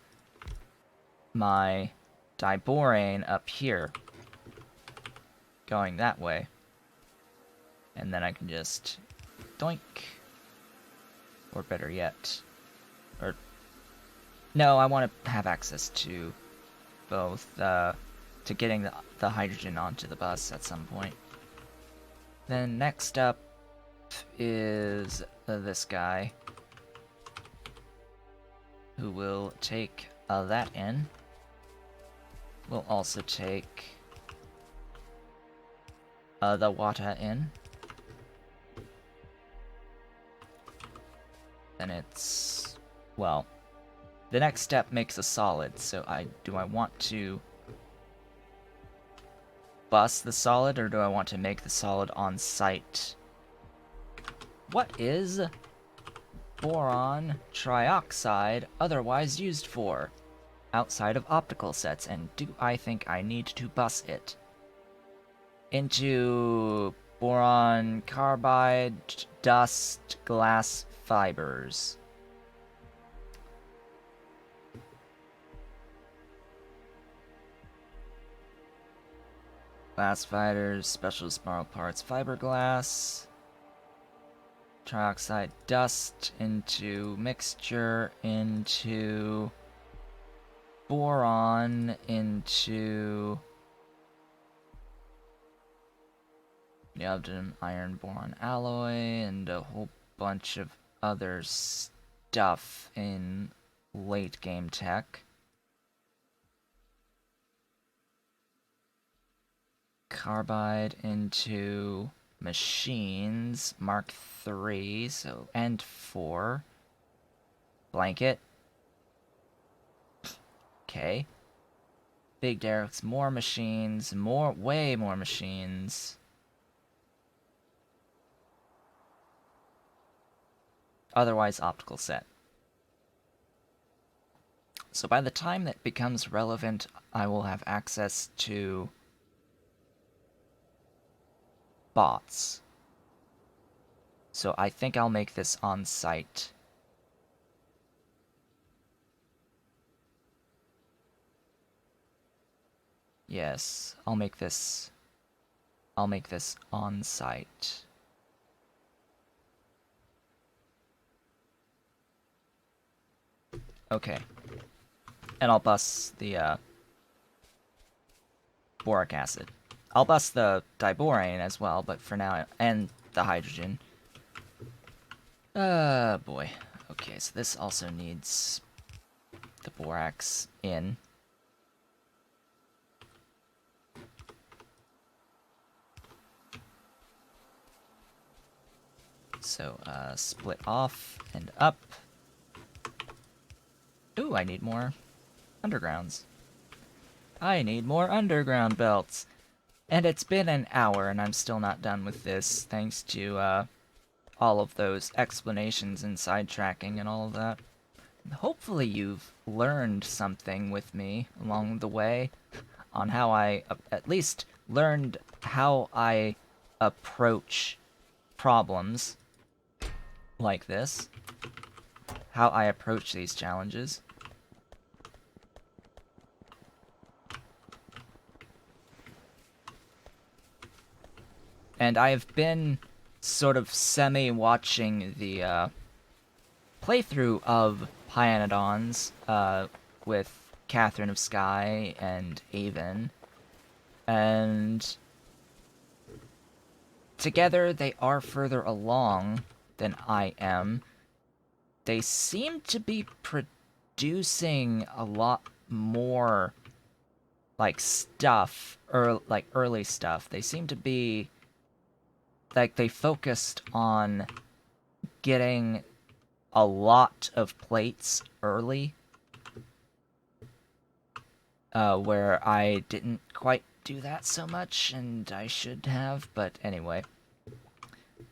my diborane up here going that way. And then I can just doink. Or better yet, or no, I want to have access to both, to getting the hydrogen onto the bus at some point. Then next up is this guy, who will take that in. We'll also take the water in. Then it's, well, the next step makes a solid, so do I want to bus the solid, or do I want to make the solid on site? What is boron trioxide otherwise used for outside of optical sets, and do I think I need to bus it into boron carbide, dust, glass fibers? Glass fibers, special small parts, fiberglass, trioxide dust into mixture, into boron, into neodymium iron boron alloy, and a whole bunch of other stuff in late game tech. Carbide into machines, Mark III, so, and 4. Blanket. Okay. big derricks, more machines, way more machines. Otherwise optical set. So by the time that becomes relevant, I will have access to bots. So I think I'll make this on site. Yes, I'll make this on site. Okay. And I'll bust the boric acid. I'll bust the diborane as well, but for now, and the hydrogen. Boy. Okay, so this also needs the borax in. So, split off and up. Ooh, I need more undergrounds. I need more underground belts. And it's been an hour and I'm still not done with this, thanks to, all of those explanations and sidetracking and all of that. Hopefully you've learned something with me along the way on how I, at least learned how I approach problems like this. How I approach these challenges. And I've been sort of semi-watching the playthrough of Pyanodons with Catherine of Sky and Avon. And together they are further along than I am. They seem to be producing a lot more like stuff, or like early stuff. They seem to be like they focused on getting a lot of plates early, where I didn't quite do that so much, and I should have, but anyway.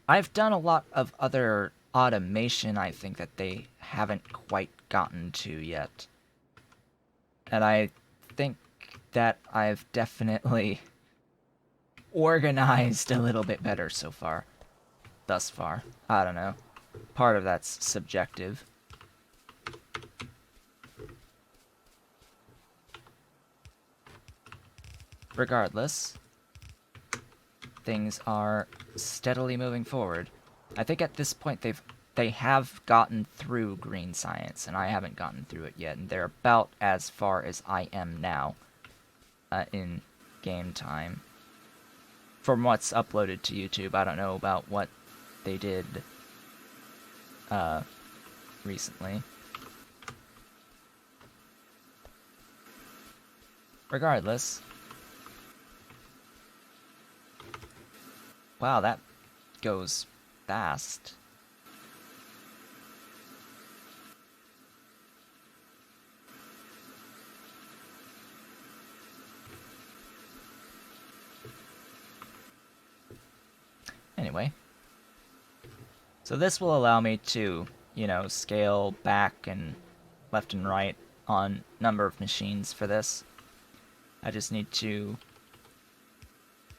I've done a lot of other automation, I think, that they haven't quite gotten to yet. And I think that I've definitely organized a little bit better so far. Thus far. I don't know. Part of that's subjective. Regardless, things are steadily moving forward. I think at this point they have gotten through green science, and I haven't gotten through it yet, and they're about as far as I am now in game time. From what's uploaded to YouTube, I don't know about what they did recently. Regardless. Wow, that goes fast. Anyway. So this will allow me to, you know, scale back and left and right on number of machines for this. I just need to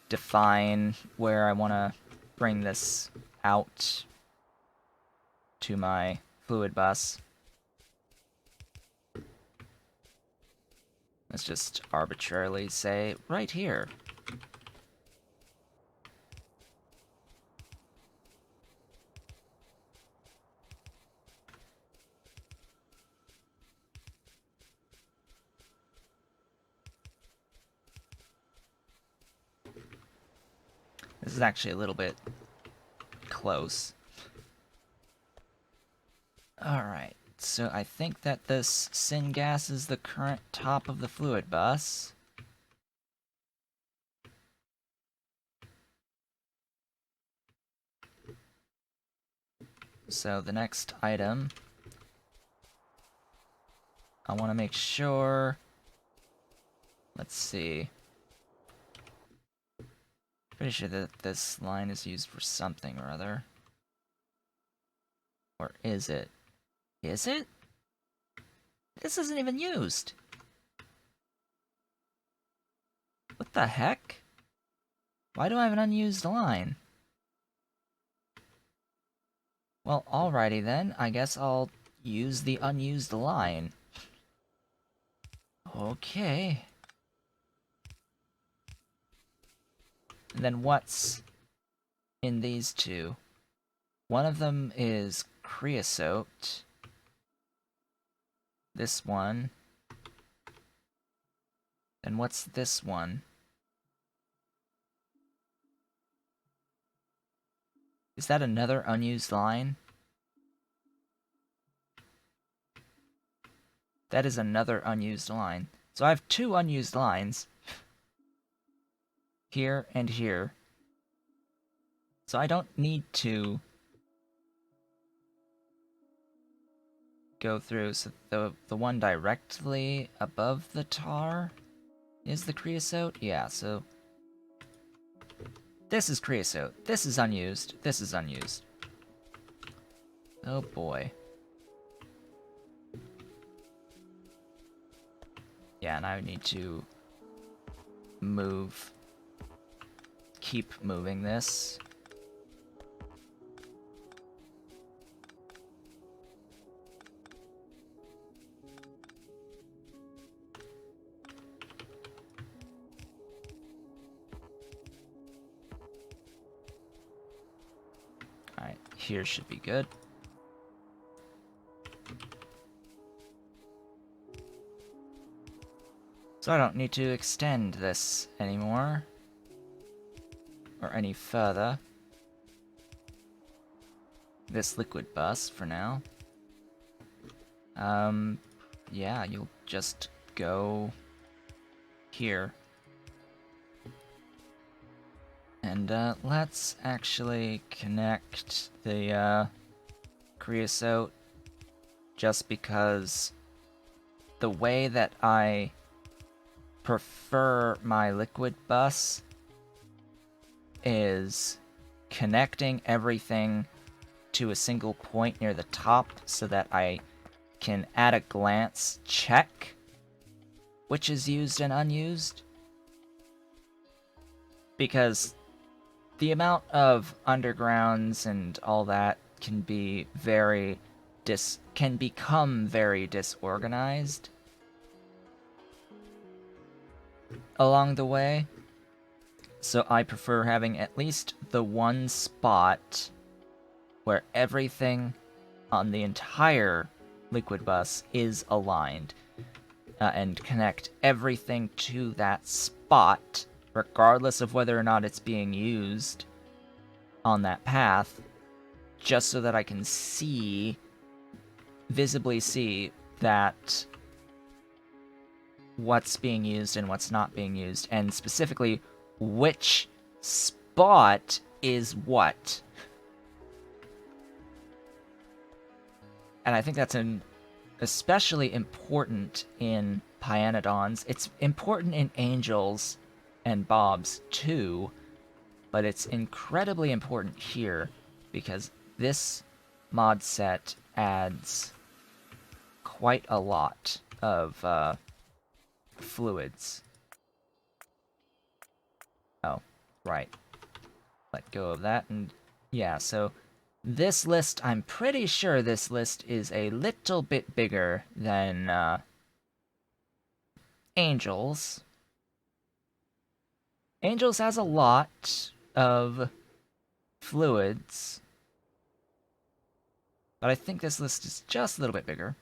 define where I want to bring this out to my fluid bus. Let's just arbitrarily say right here. This is actually a little bit close. Alright, so I think that this syngas is the current top of the fluid bus. So the next item, I want to make sure Let's see. Pretty sure that this line is used for something or other. Or is it? Is it? This isn't even used. What the heck? Why do I have an unused line? Well, alrighty then. I guess I'll use the unused line. Okay. And then what's in these two? One of them is creosote. This one. And what's this one? Is that another unused line? That is another unused line. So I have two unused lines. Here and here. So I don't need to go through. So the one directly above the tar is the creosote? Yeah, so this is creosote. This is unused. This is unused. Oh boy. Yeah, and I need to keep moving this. Alright, here should be good. So I don't need to extend this anymore. Or any further. This liquid bus for now. Yeah, you'll just go here. And, let's actually connect the, creosote, just because the way that I prefer my liquid bus is connecting everything to a single point near the top so that I can at a glance check which is used and unused. Because the amount of undergrounds and all that can be become very disorganized along the way. So I prefer having at least the one spot where everything on the entire liquid bus is aligned, and connect everything to that spot, regardless of whether or not it's being used on that path, just so that I can visibly see that what's being used and what's not being used, and specifically which spot is what. And I think that's especially important in Pyanodons. It's important in Angels and Bobs too, but it's incredibly important here because this mod set adds quite a lot of fluids. Oh, right. Let go of that, and yeah, so this list, I'm pretty sure this list is a little bit bigger than Angels. Angels has a lot of fluids, but I think this list is just a little bit bigger.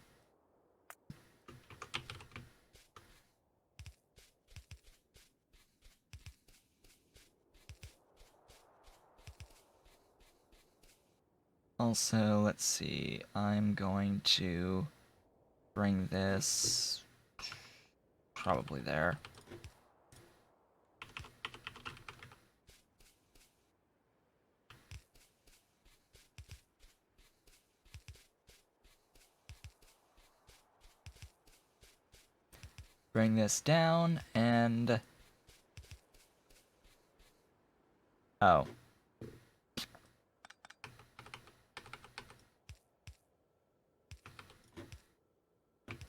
Also, let's see, I'm going to bring this probably there. bring this down, and... Oh.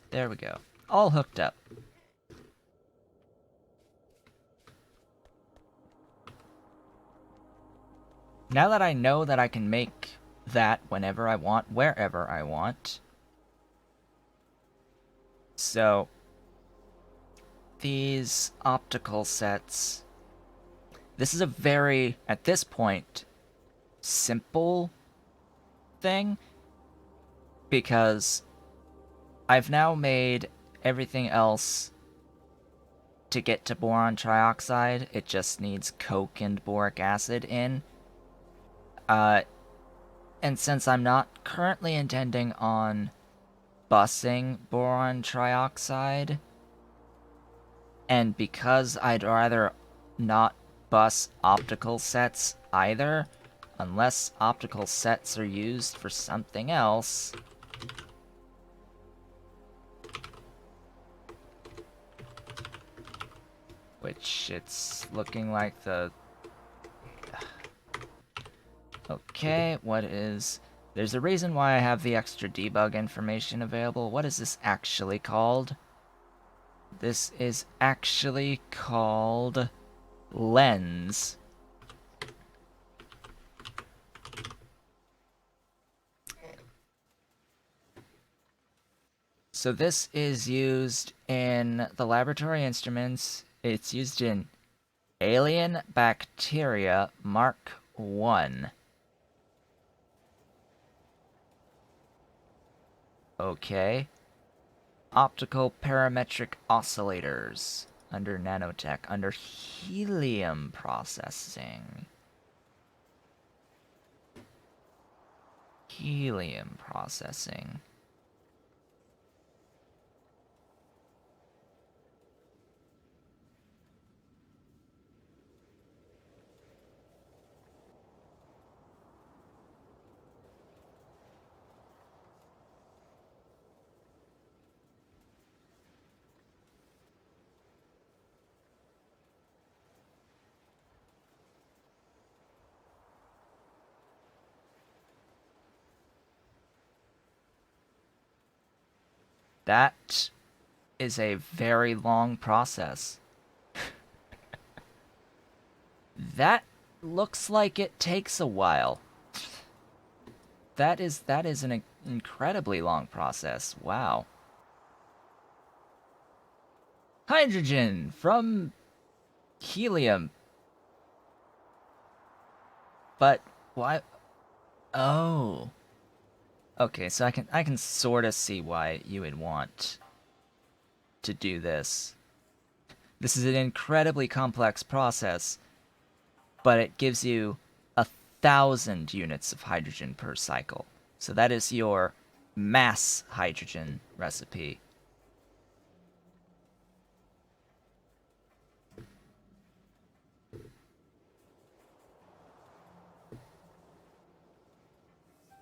There we go. All hooked up. Now that I know that I can make that whenever I want, wherever I want. So, these optical sets... This is a very, at this point, simple thing, because I've now made everything else to get to boron trioxide. It just needs coke and boric acid in. And since I'm not currently intending on busing boron trioxide, and because I'd rather not bus optical sets either, unless optical sets are used for something else... Which it's looking like the... Okay, what is... There's a reason why I have the extra debug information available. What is this actually called? This is actually called... lens. So this is used in the laboratory instruments. It's used in alien bacteria Mark 1. Okay. Optical parametric oscillators. Under nanotech. Under helium processing. Helium processing. That is a very long process. That looks like it takes a while. That is an incredibly long process. Wow. Hydrogen from helium. But why? Oh. Okay, so I can sort of see why you would want to do this. This is an incredibly complex process, but it gives you 1,000 units of hydrogen per cycle. So that is your mass hydrogen recipe.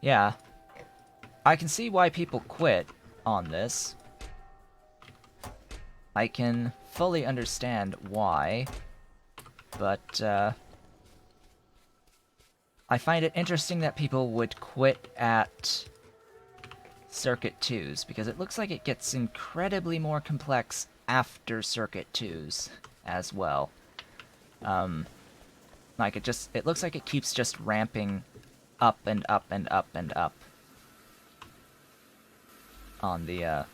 Yeah. I can see why people quit on this. I can fully understand why, but I find it interesting that people would quit at Circuit 2s, because it looks like it gets incredibly more complex after Circuit 2s as well. Like it looks like it keeps just ramping up and up and up and up on the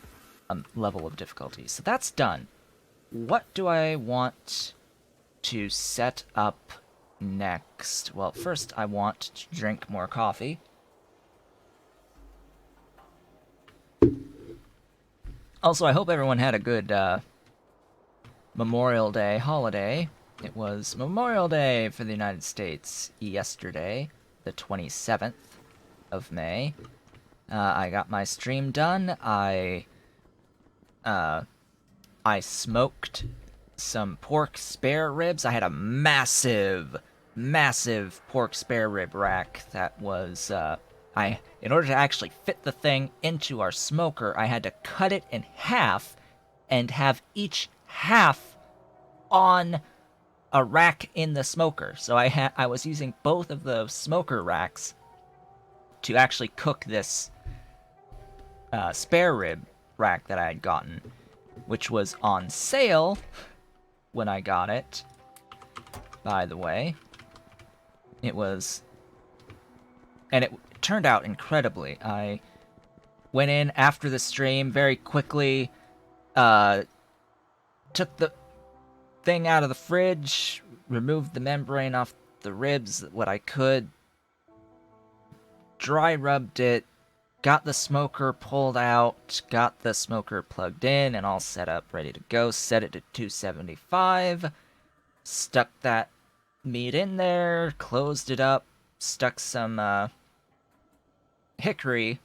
level of difficulty. So that's done. What do I want to set up next? Well, first I want to drink more coffee. Also, I hope everyone had a good Memorial Day holiday. It was Memorial Day for the United States yesterday, the 27th of May. I got my stream done. I smoked some pork spare ribs. I had a massive pork spare rib rack that was, in order to actually fit the thing into our smoker, I had to cut it in half and have each half on a rack in the smoker. So I was using both of the smoker racks to actually cook this spare rib rack that I had gotten, which was on sale when I got it. By the way, it was, and it turned out incredibly. I went in after the stream very quickly, took the thing out of the fridge, removed the membrane off the ribs, what I could, dry rubbed it, got the smoker pulled out, got the smoker plugged in and all set up, ready to go, set it to 275, stuck that meat in there, closed it up, stuck some hickory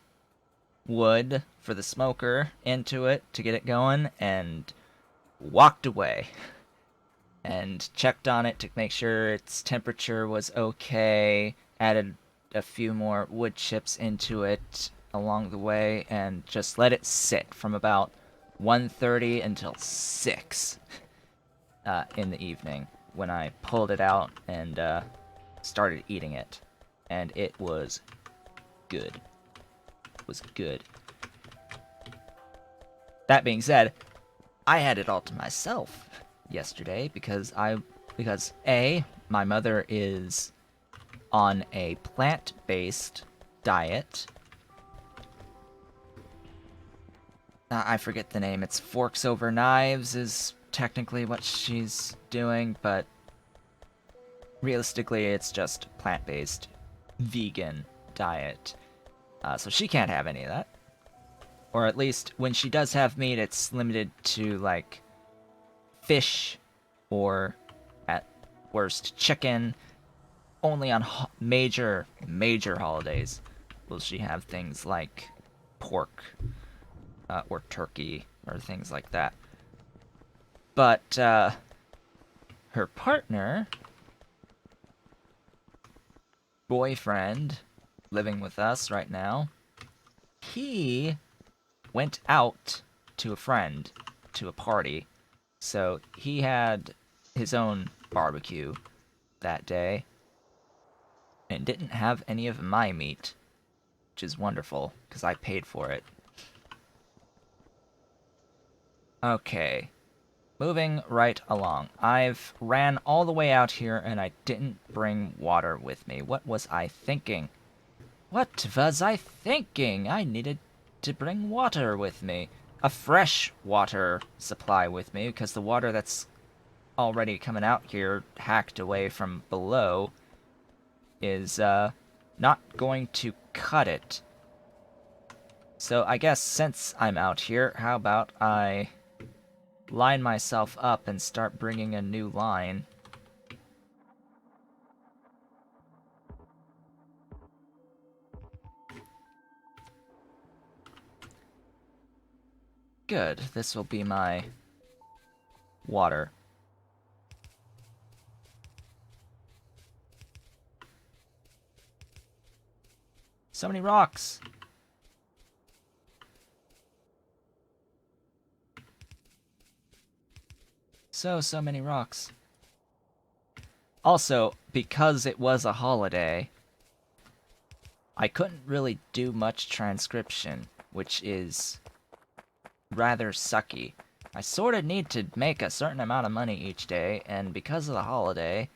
wood for the smoker into it to get it going, and walked away. And checked on it to make sure its temperature was okay, added a few more wood chips into it along the way, and just let it sit from about 1:30 until 6 in the evening, when I pulled it out and started eating it. And it was good. It was good. That being said, I had it all to myself yesterday because A, my mother is on a plant-based diet. I forget the name. It's Forks Over Knives is technically what she's doing, but realistically it's just plant-based vegan diet. So she can't have any of that. Or at least when she does have meat, it's limited to like fish, or at worst chicken. Only on major holidays will she have things like pork or turkey or things like that. But her partner, boyfriend, living with us right now, he went out to a friend, to a party. So he had his own barbecue that day and didn't have any of my meat, which is wonderful because I paid for it. Okay, moving right along. I've ran all the way out here and I didn't bring water with me. What was I thinking? What was I thinking? I needed to bring water with me. A fresh water supply with me, because the water that's already coming out here, hacked away from below, is not going to cut it. So I guess since I'm out here, how about I line myself up and start bringing a new line. Good, this will be my water. So many rocks! So many rocks. Also, because it was a holiday, I couldn't really do much transcription, which is rather sucky. I sort of need to make a certain amount of money each day, and because of the holiday,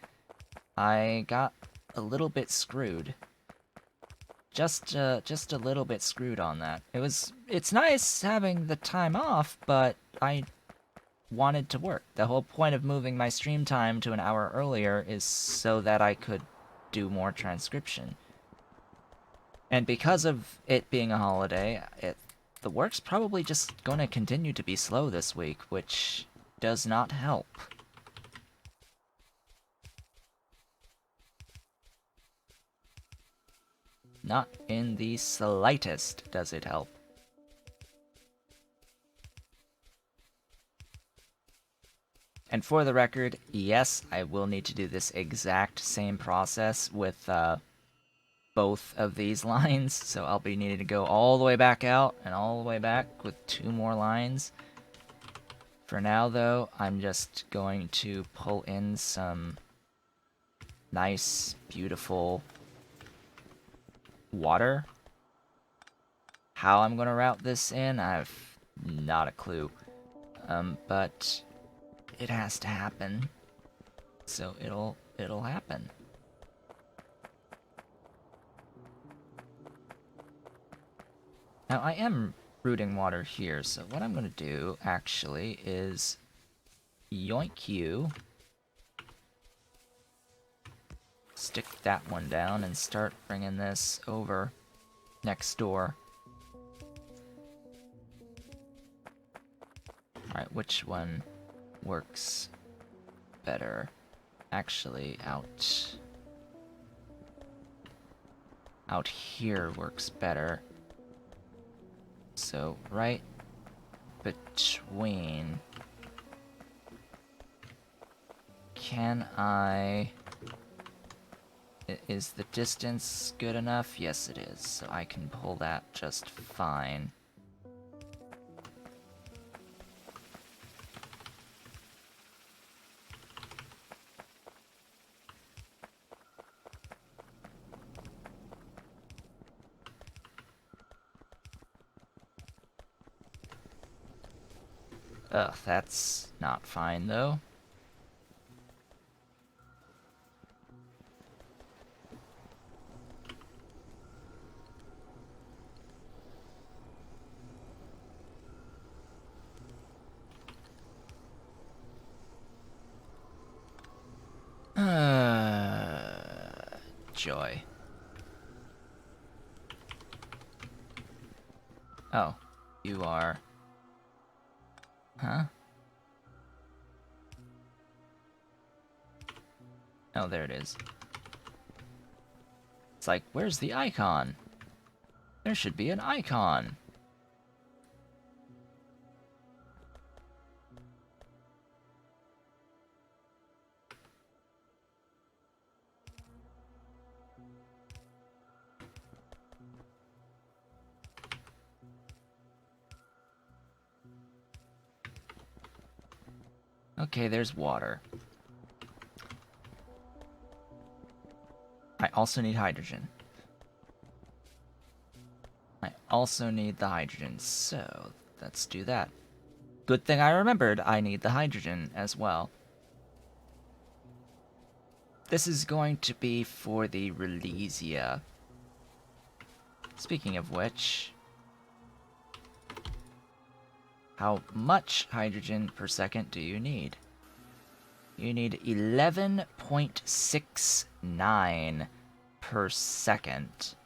I got a little bit screwed. Just a little bit screwed on that. It's nice having the time off, but I wanted to work. The whole point of moving my stream time to an hour earlier is so that I could do more transcription. And because of it being a holiday, the work's probably just going to continue to be slow this week, which does not help. Not in the slightest does it help. And for the record, yes, I will need to do this exact same process with both of these lines, so I'll be needing to go all the way back out and all the way back with 2 more lines. For now, though, I'm just going to pull in some nice, beautiful water. How I'm gonna route this in, I've not a clue. But it has to happen. So it'll happen. Now I am routing water here, so what I'm gonna do actually is yoink you, stick that one down, and start bringing this over next door. Alright, which one works better? Actually, out here works better. So, right between... Can I... Is the distance good enough? Yes, it is. So I can pull that just fine. Ugh, that's not fine, though. Joy. Oh, you are... Huh? Oh, there it is. It's like, where's the icon? There should be an icon. Okay, there's water. I also need hydrogen. I also need the hydrogen, so let's do that. Good thing I remembered I need the hydrogen as well. This is going to be for the Relesia. Speaking of which... How much hydrogen per second do you need? You need 11.69 per second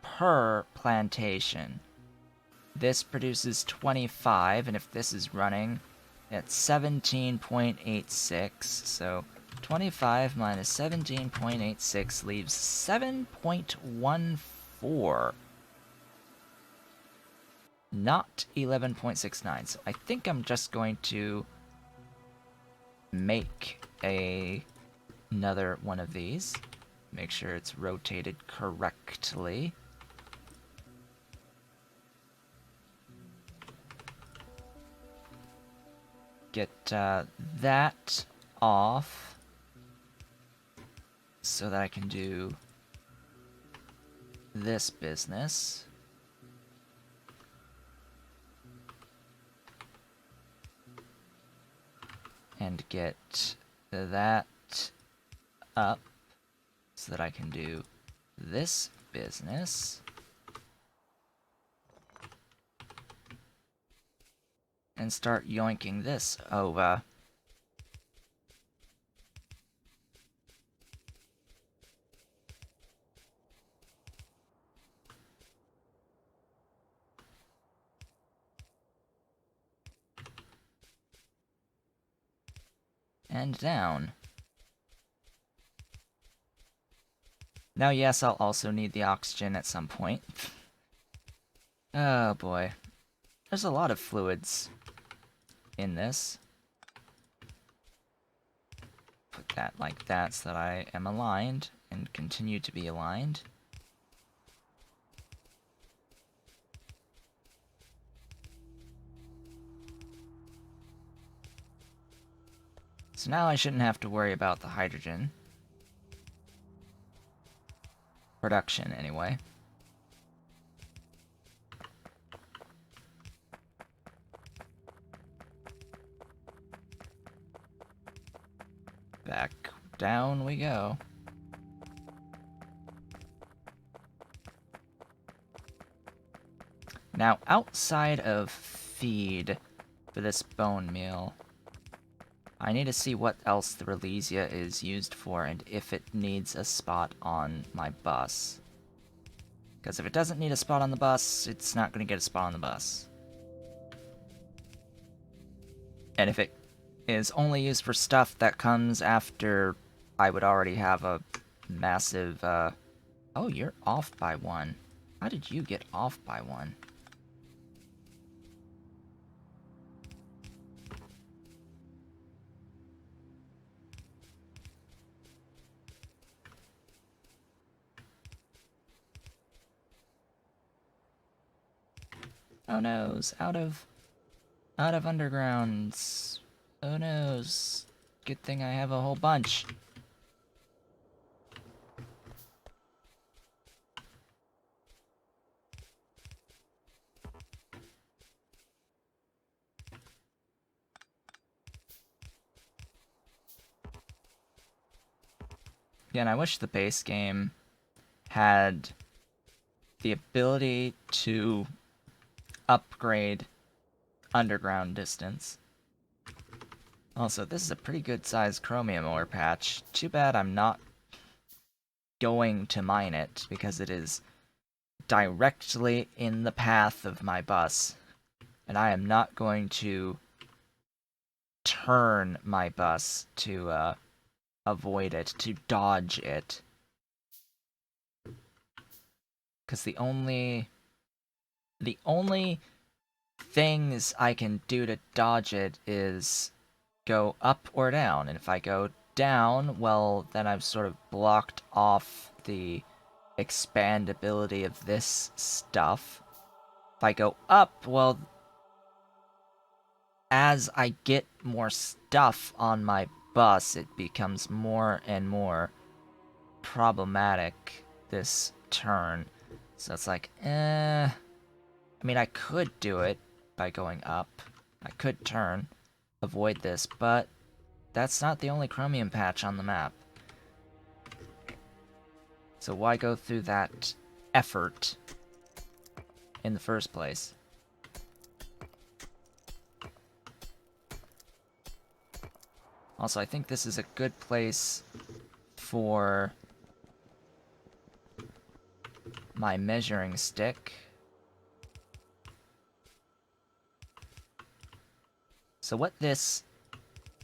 per plantation. This produces 25, and if this is running, it's 17.86. So 25 minus 17.86 leaves 7.14. Not 11.69. So I think I'm just going to make another one of these. Make sure it's rotated correctly. Get that off so that I can do this business. And get that up so that I can do this business. And start yoinking this over. And down. Now, yes, I'll also need the oxygen at some point. Oh boy. There's a lot of fluids in this. Put that like that so that I am aligned and continue to be aligned. So now I shouldn't have to worry about the hydrogen. Production, anyway. Back down we go. Now, outside of feed for this bone meal, I need to see what else the Relesia is used for and if it needs a spot on my bus. Because if it doesn't need a spot on the bus, it's not going to get a spot on the bus. And if it is only used for stuff that comes after I would already have a massive, Oh, you're off by one. How did you get off by one? Oh noes, out of undergrounds. Oh noes. Good thing I have a whole bunch. Again, I wish the base game had the ability to upgrade underground distance. Also, this is a pretty good sized chromium ore patch. Too bad I'm not going to mine it, because it is directly in the path of my bus. And I am not going to turn my bus to avoid it, to dodge it. Because the only things I can do to dodge it is go up or down. And if I go down, well, then I've sort of blocked off the expandability of this stuff. If I go up, well, as I get more stuff on my bus, it becomes more and more problematic this turn. So it's like, I mean, I could do it by going up. I could turn, avoid this, but that's not the only chromium patch on the map. So why go through that effort in the first place? Also, I think this is a good place for my measuring stick. So what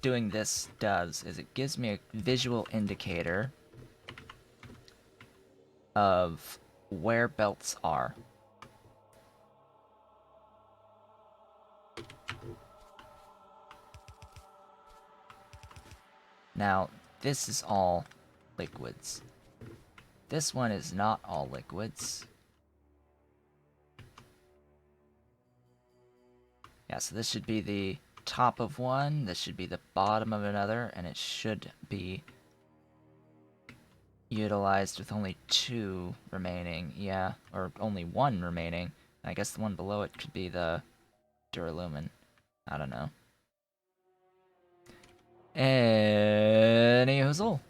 doing this does is it gives me a visual indicator of where belts are. Now, this is all liquids. This one is not all liquids. Yeah, so this should be the top of one, this should be the bottom of another, and it should be utilized with only 2 remaining. Yeah, or only 1 remaining. I guess the one below it could be the Duralumin. I don't know. Anyhoozle.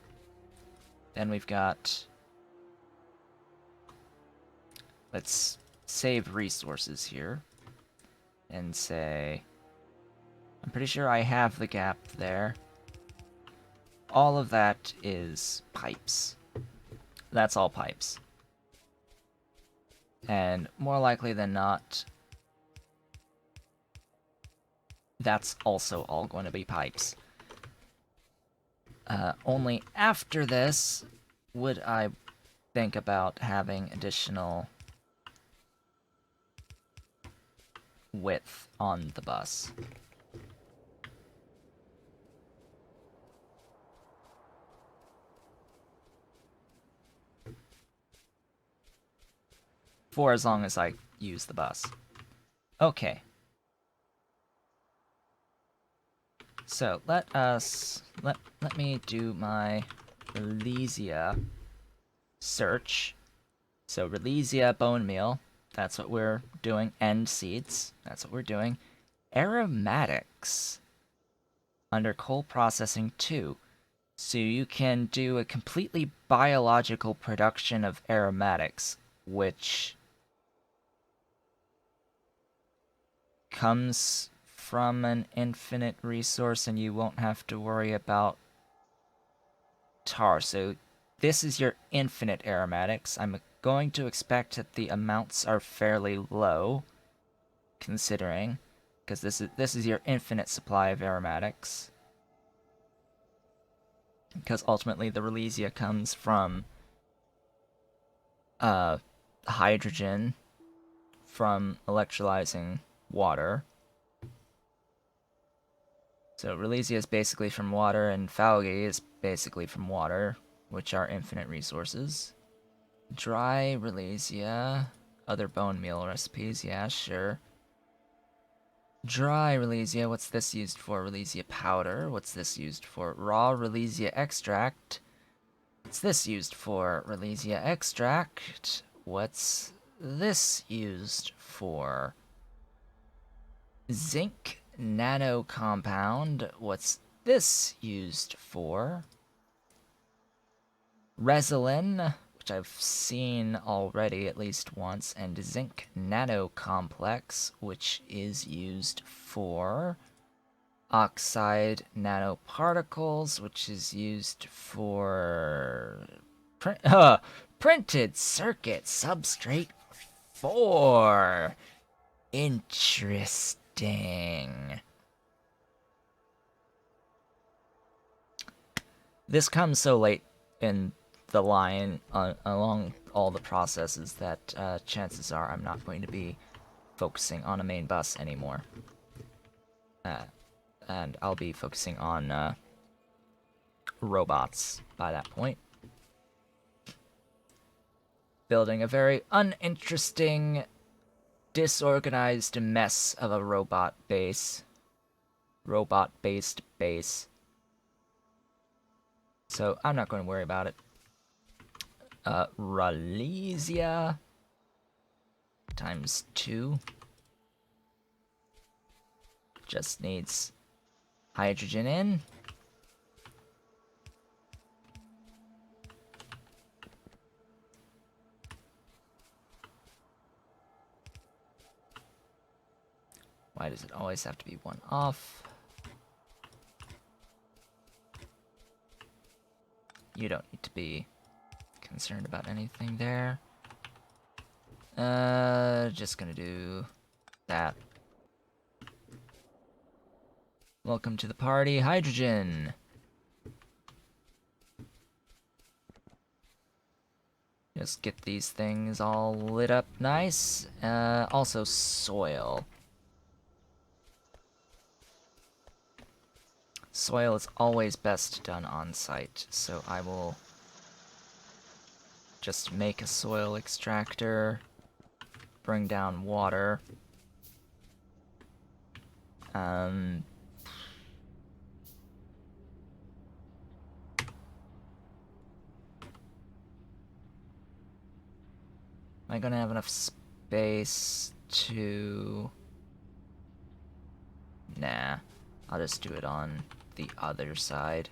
Then we've got... Let's save resources here. And say... I'm pretty sure I have the gap there. All of that is pipes. That's all pipes. And more likely than not, that's also all going to be pipes. Only after this would I think about having additional width on the bus. For as long as I use the bus. Okay. So let me do my Relesia search. So Relesia bone meal, that's what we're doing. End seeds, that's what we're doing. Aromatics under coal processing 2. So you can do a completely biological production of aromatics, which comes from an infinite resource and you won't have to worry about tar. So this is your infinite aromatics. I'm going to expect that the amounts are fairly low, considering, because this is your infinite supply of aromatics. Because ultimately the Relesia comes from hydrogen from electrolyzing water. So Relesia is basically from water, and Falgi is basically from water, which are infinite resources. Dry Relesia, other bone meal recipes, yeah, sure. Dry Relesia, what's this used for? Relesia powder, what's this used for? Raw Relesia extract. What's this used for? Relesia extract. What's this used for? Zinc nano compound. What's this used for? Resilin, which I've seen already at least once, and zinc nano complex, which is used for oxide nanoparticles, which is used for printed circuit substrate 4. Interesting. This comes so late in the line along all the processes that chances are I'm not going to be focusing on a main bus anymore. And I'll be focusing on robots by that point. Building a very uninteresting, disorganized mess of a robot-based base. So I'm not going to worry about it. Relesia times 2 just needs hydrogen in. Why does it always have to be 1 off? You don't need to be concerned about anything there. Just gonna do that. Welcome to the party, hydrogen! Just get these things all lit up nice. Also soil. Soil is always best done on site, so I will just make a soil extractor, bring down water. Am I gonna have enough space to... Nah, I'll just do it on the other side.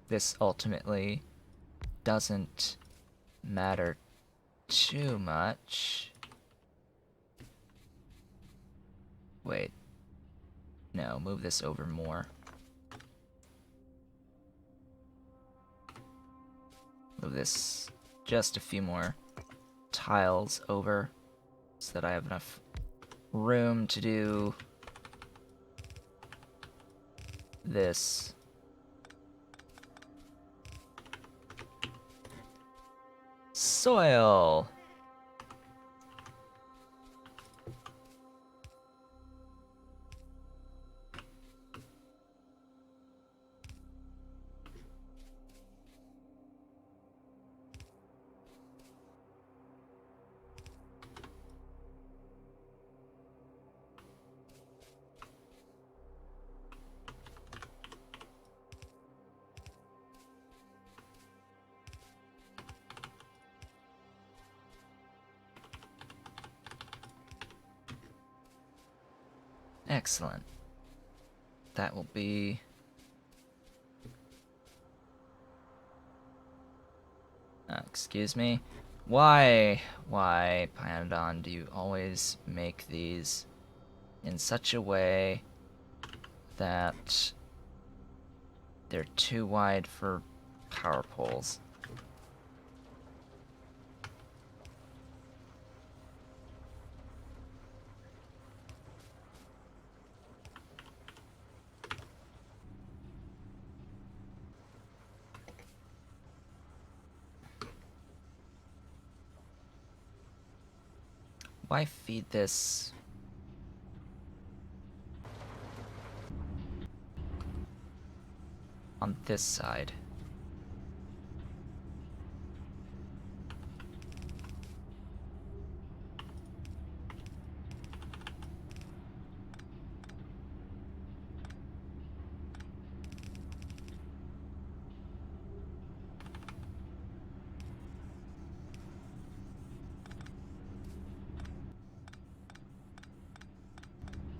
This ultimately doesn't matter too much. Wait. No, move this over more. Move this just a few more tiles over so that I have enough room to do this. Soil. Excellent. That will be... excuse me. Why, Pyanodon, do you always make these in such a way that they're too wide for power poles? Why feed this? On this side.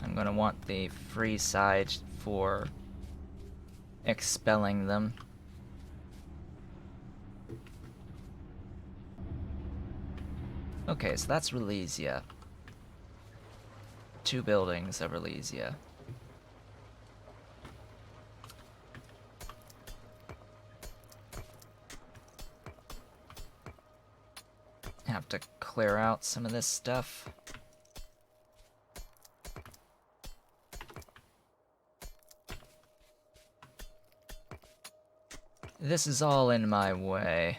I'm gonna want the free side for expelling them. Okay, so that's Relesia. 2 buildings of Relesia. Have to clear out some of this stuff. This is all in my way.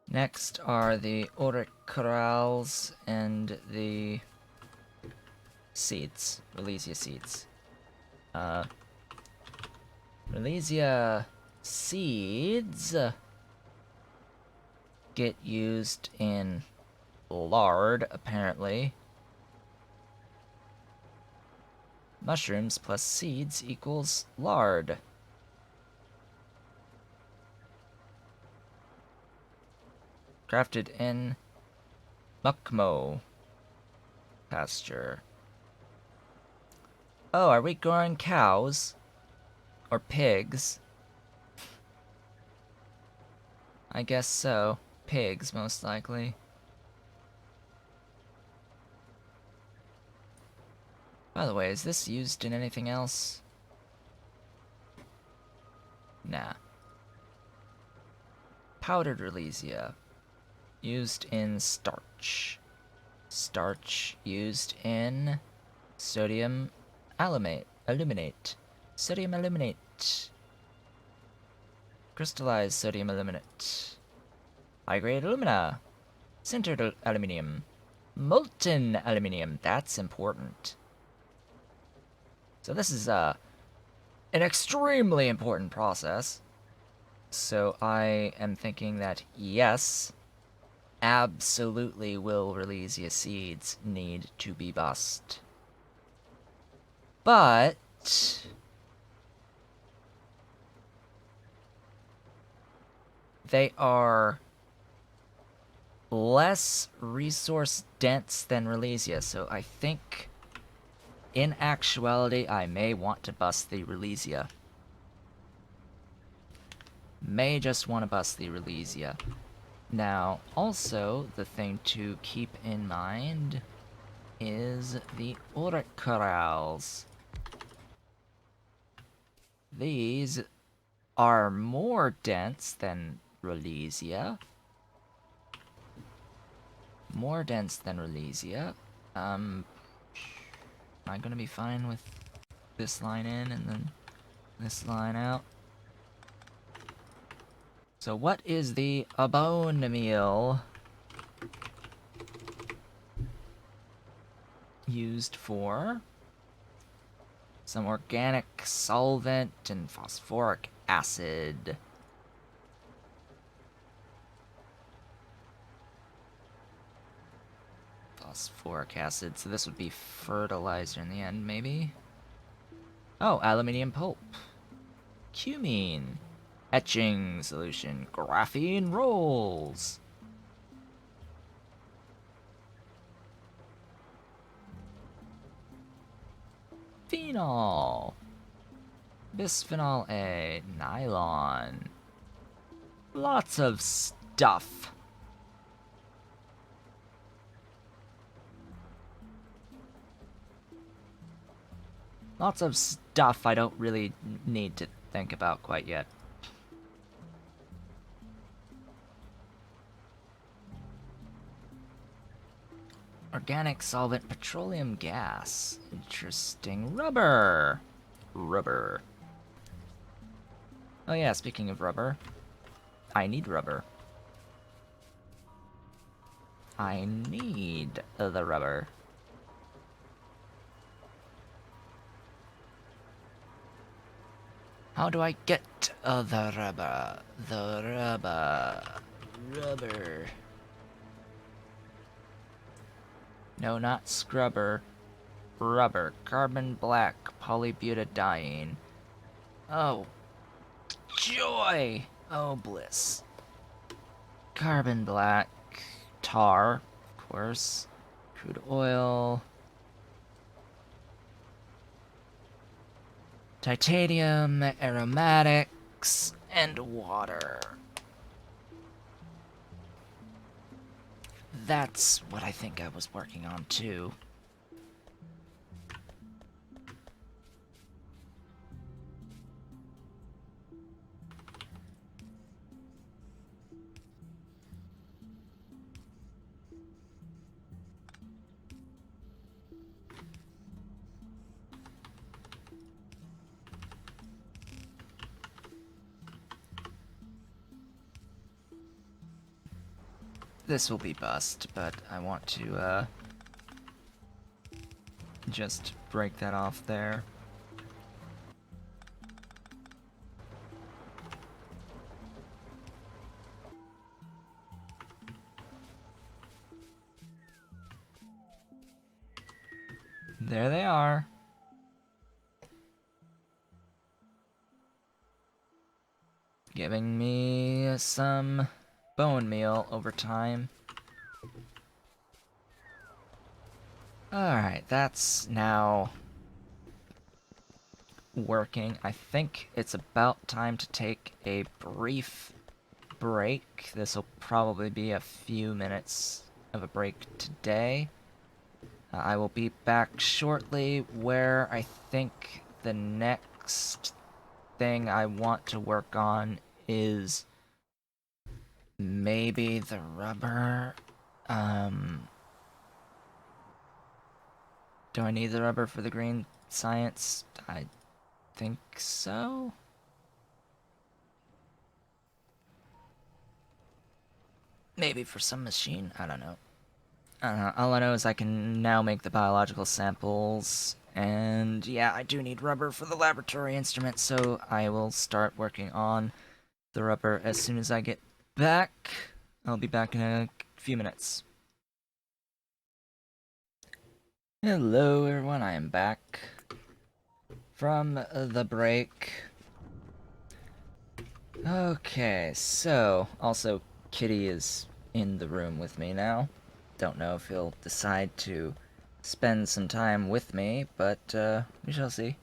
Next are the Oricrals and the seeds, Relesia seeds. Relesia seeds get used in lard, apparently. Mushrooms plus seeds equals lard. Crafted in Mukmo pasture. Oh, are we growing cows? Or pigs? I guess so. Pigs, most likely. By the way, is this used in anything else? Nah. Powdered Relesia. Used in starch. Starch used in sodium aluminate. Sodium aluminate. Crystallized sodium aluminate. High-grade alumina. Sintered aluminium. Molten aluminium. That's important. So this is an extremely important process. So I am thinking that yes, absolutely will Relesia seeds need to be bussed. But they are less resource dense than Relesia, so I think in actuality I may want to bust the Relesia. May just want to bust the Relesia. Now, also, the thing to keep in mind is the Oricrals. These are more dense than Relesia. More dense than Relesia. Am I gonna be fine with this line in and then this line out? So what is the bone meal used for? Some organic solvent and phosphoric acid. boric acid, so this would be fertilizer in the end, maybe? Oh, aluminium pulp. Cumene. Etching solution. Graphene rolls. Phenol. Bisphenol A. Nylon. Lots of stuff. Lots of stuff I don't really need to think about quite yet. Organic solvent petroleum gas. Interesting. Rubber. Rubber. Oh yeah, speaking of rubber. I need rubber. I need the rubber. How do I get the rubber? The rubber. Rubber. No, not scrubber. Rubber. Carbon black. Polybutadiene. Oh. Joy! Oh, bliss. Carbon black. Tar, of course. Crude oil. Titanium, aromatics, and water. That's what I think I was working on too. This will be bust, but I want to, just break that off there. There they are. Giving me some bone meal over time. Alright, that's now working. I think it's about time to take a brief break. This will probably be a few minutes of a break today. I will be back shortly, where I think the next thing I want to work on is maybe the rubber. Do I need the rubber for the green science? I think so. Maybe for some machine, I don't know. All I know is I can now make the biological samples, and yeah, I do need rubber for the laboratory instrument, so I will start working on the rubber as soon as I get back. I'll be back in a few minutes. Hello everyone, I am back from the break. Okay, so, also, Kitty is in the room with me now. Don't know if he'll decide to spend some time with me, but we shall see.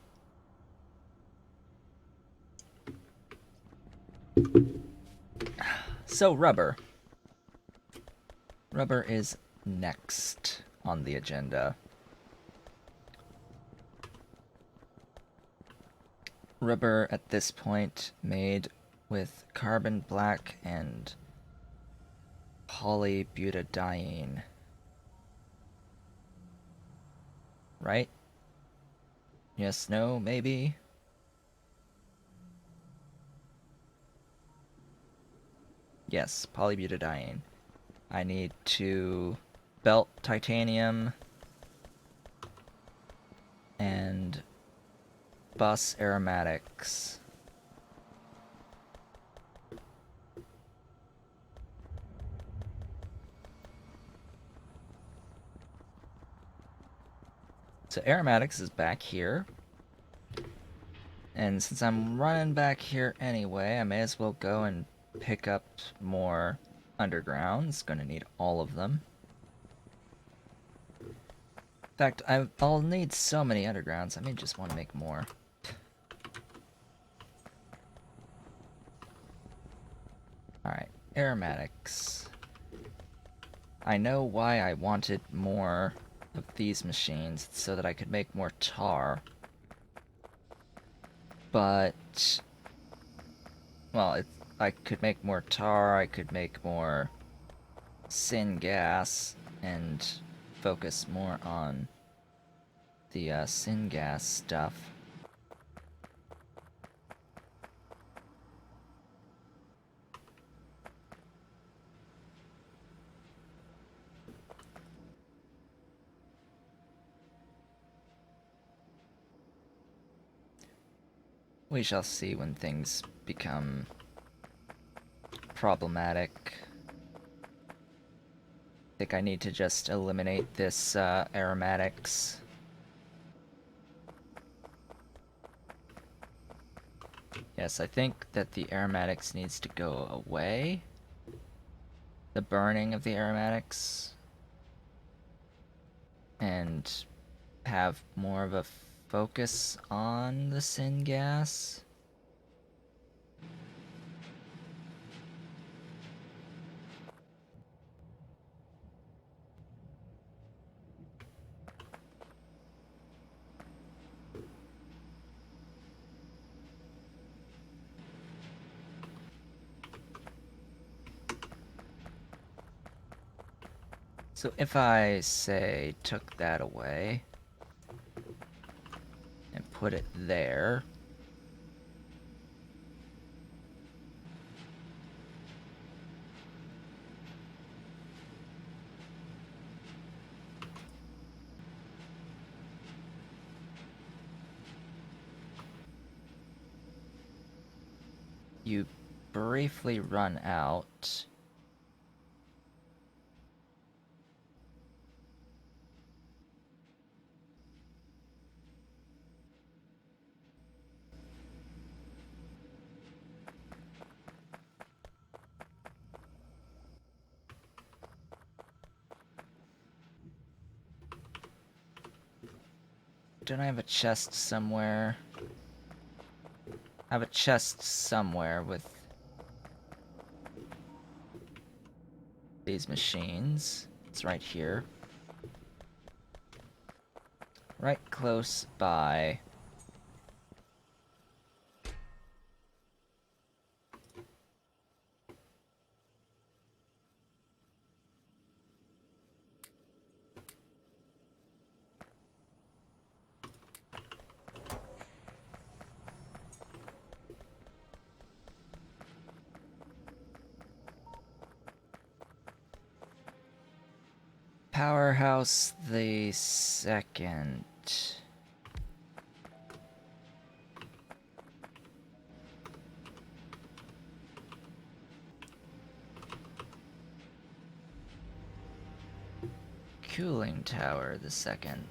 So, rubber. Rubber is next on the agenda. Rubber at this point made with carbon black and polybutadiene. Right? Yes, no, maybe? Yes, polybutadiene. I need to belt titanium and bus aromatics. So aromatics is back here. And since I'm running back here anyway, I may as well go and pick up more undergrounds. Gonna need all of them. In fact, I'll need so many undergrounds. I may just want to make more. Alright, aromatics. I know why I wanted more of these machines, so that I could make more tar. But, well, I could make more tar, I could make more syngas, and focus more on the syngas stuff. We shall see when things become problematic. I think I need to just eliminate this aromatics. Yes, I think that the aromatics needs to go away. The burning of the aromatics. And have more of a focus on the syngas. So if I, say, took that away and put it there, you briefly run out. Don't I have a chest somewhere? I have a chest somewhere with these machines. It's right here. Right close by. Powerhouse the second. Cooling tower the second.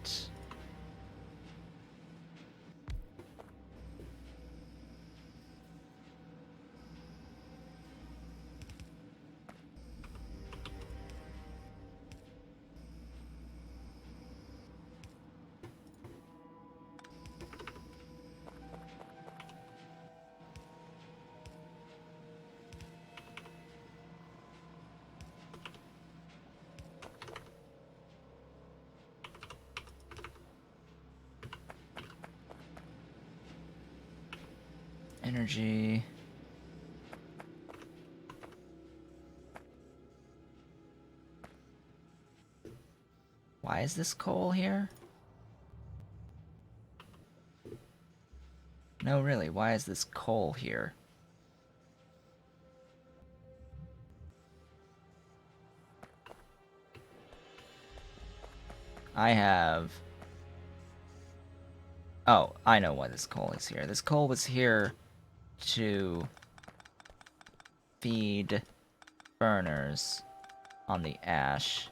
Energy. Why is this coal here? No, really, why is this coal here? I have... Oh, I know why this coal is here. This coal was here to feed burners on the ash.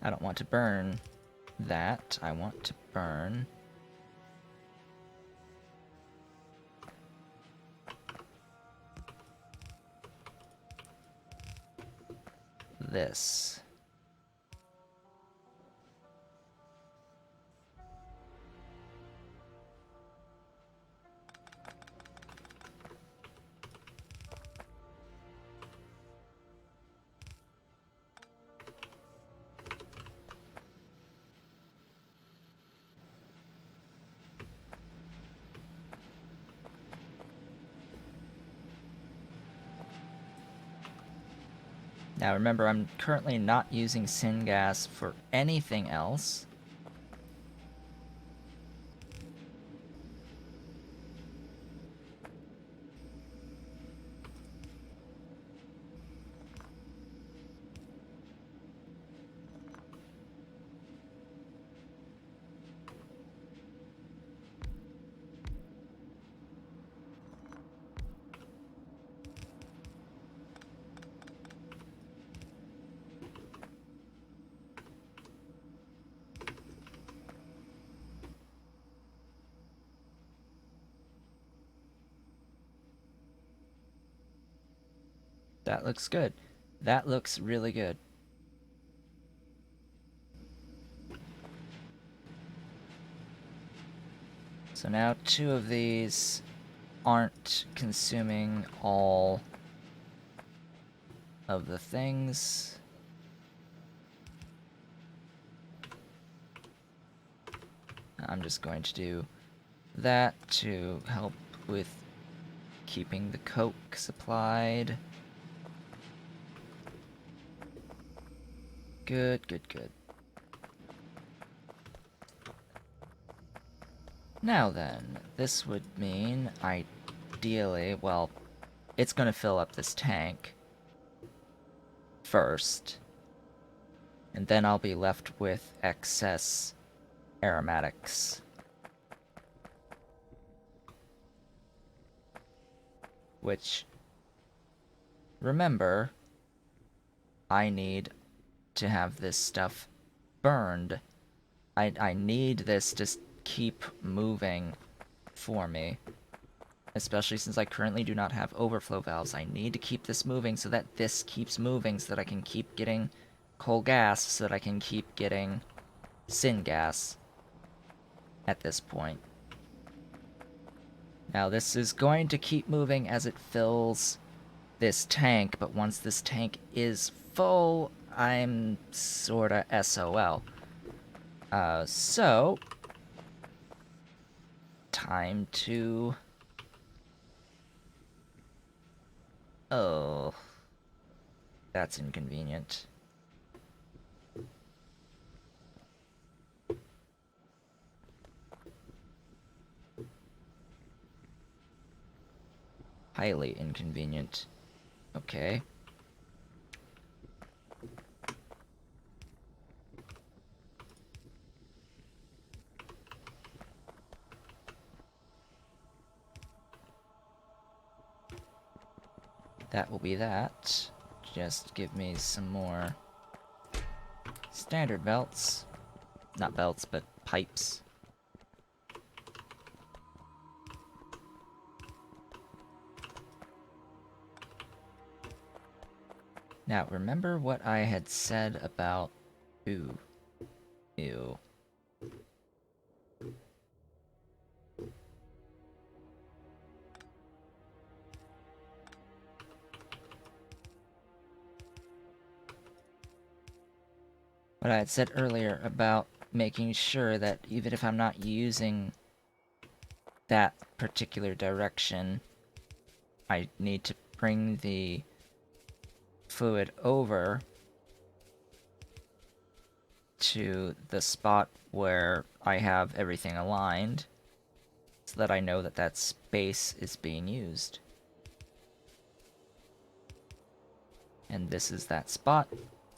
I don't want to burn that. I want to burn this. Now remember, I'm currently not using syngas for anything else. That looks good. That looks really good. So now 2 of these aren't consuming all of the things. I'm just going to do that to help with keeping the coke supplied. Good, good, good. Now then, this would mean, ideally, well, it's gonna fill up this tank first, and then I'll be left with excess aromatics. Which, remember, I need to have this stuff burned. I need this to keep moving for me. Especially since I currently do not have overflow valves. I need to keep this moving so that this keeps moving so that I can keep getting coal gas, so that I can keep getting syngas at this point. Now this is going to keep moving as it fills this tank, but once this tank is full, I'm sorta SOL. So, time to... Oh, that's inconvenient. Highly inconvenient. Okay. That will be that. Just give me some more standard belts. Not belts, but pipes. Now, remember what I had said about... Ooh. Ew. What I had said earlier about making sure that even if I'm not using that particular direction, I need to bring the fluid over to the spot where I have everything aligned, so that I know that that space is being used. And this is that spot,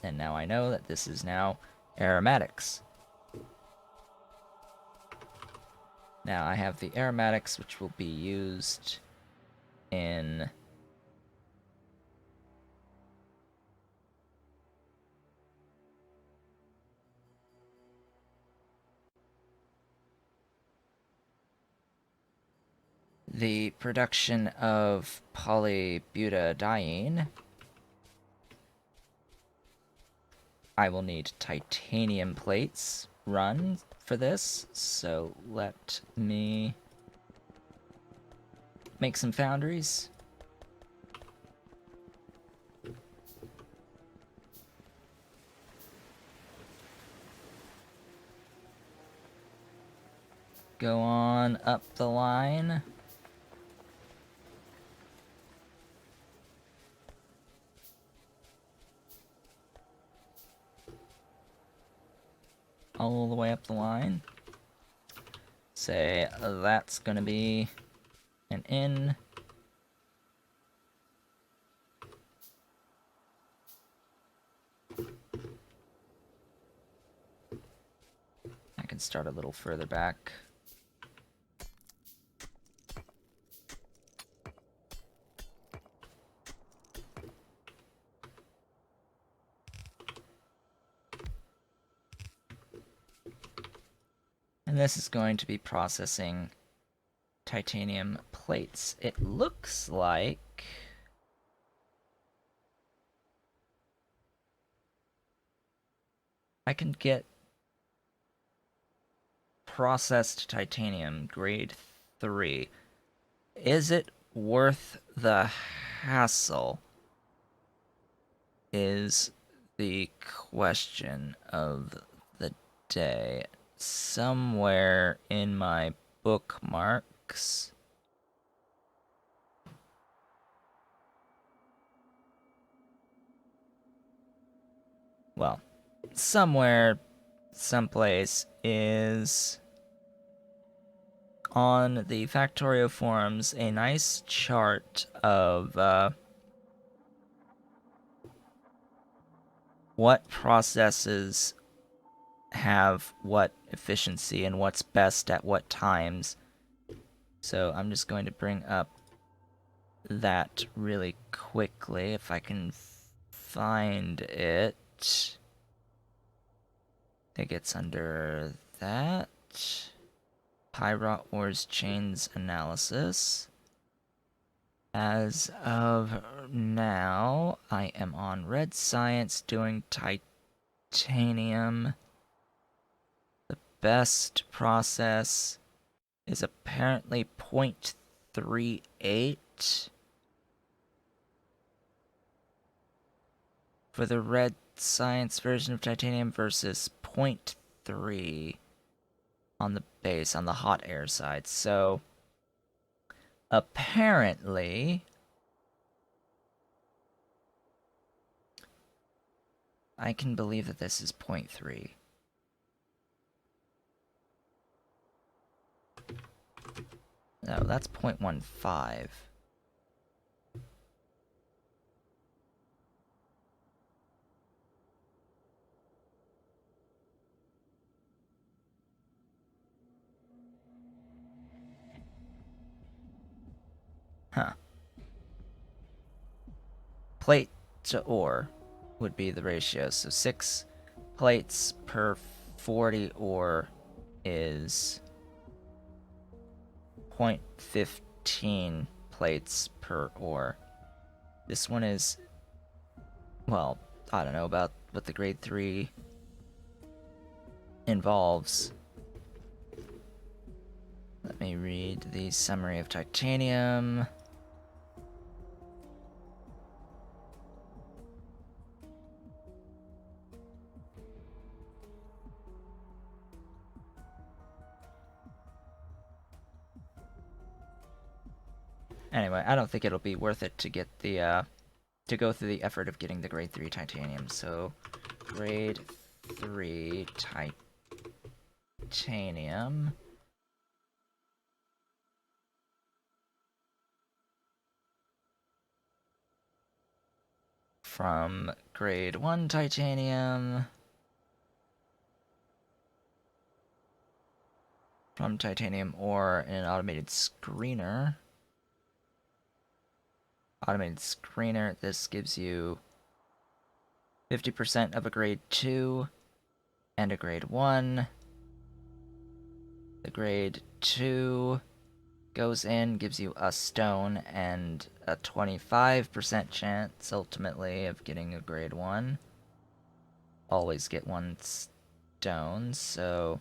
and now I know that this is now aromatics. Now I have the aromatics, which will be used in the production of polybutadiene, I will need titanium plates run for this, so let me make some foundries. Go on up the line. All the way up the line. Say that's gonna be an in. I can start a little further back. And this is going to be processing titanium plates. It looks like I can get processed titanium grade 3. Is it worth the hassle? Is the question of the day. Somewhere in my bookmarks, well, somewhere, someplace is on the Factorio forums a nice chart of what processes have what efficiency and what's best at what times. So I'm just going to bring up that really quickly if I can find it. I think it's under that. Pyrot ores chains analysis. As of now, I am on Red Science doing titanium. The best process is apparently 0.38 for the Red Science version of titanium versus 0.3 on the base, on the hot air side. So apparently I can believe that this is 0.3. No, that's 0.15. Huh. Plate to ore would be the ratio. So 6 plates per 40 ore is 0.15 plates per ore. This one is, well, I don't know about what the grade 3 involves. Let me read the summary of titanium. Anyway, I don't think it'll be worth it to get the, to go through the effort of getting the grade 3 titanium. So, grade 3 titanium. From grade 1 titanium. From titanium ore in an automated screener. Automated screener, this gives you 50% of a grade 2 and a grade 1. The grade 2 goes in, gives you a stone and a 25% chance ultimately of getting a grade 1. Always get 1 stone, so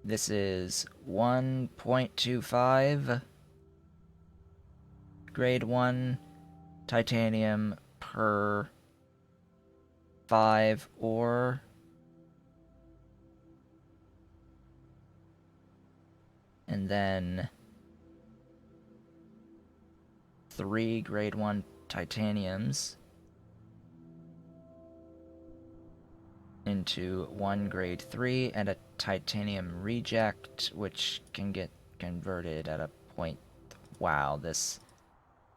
this is 1.25 grade 1 titanium per 5 ore. And then 3 grade 1 titaniums into 1 grade 3 and a titanium reject, which can get converted at a point. Wow, this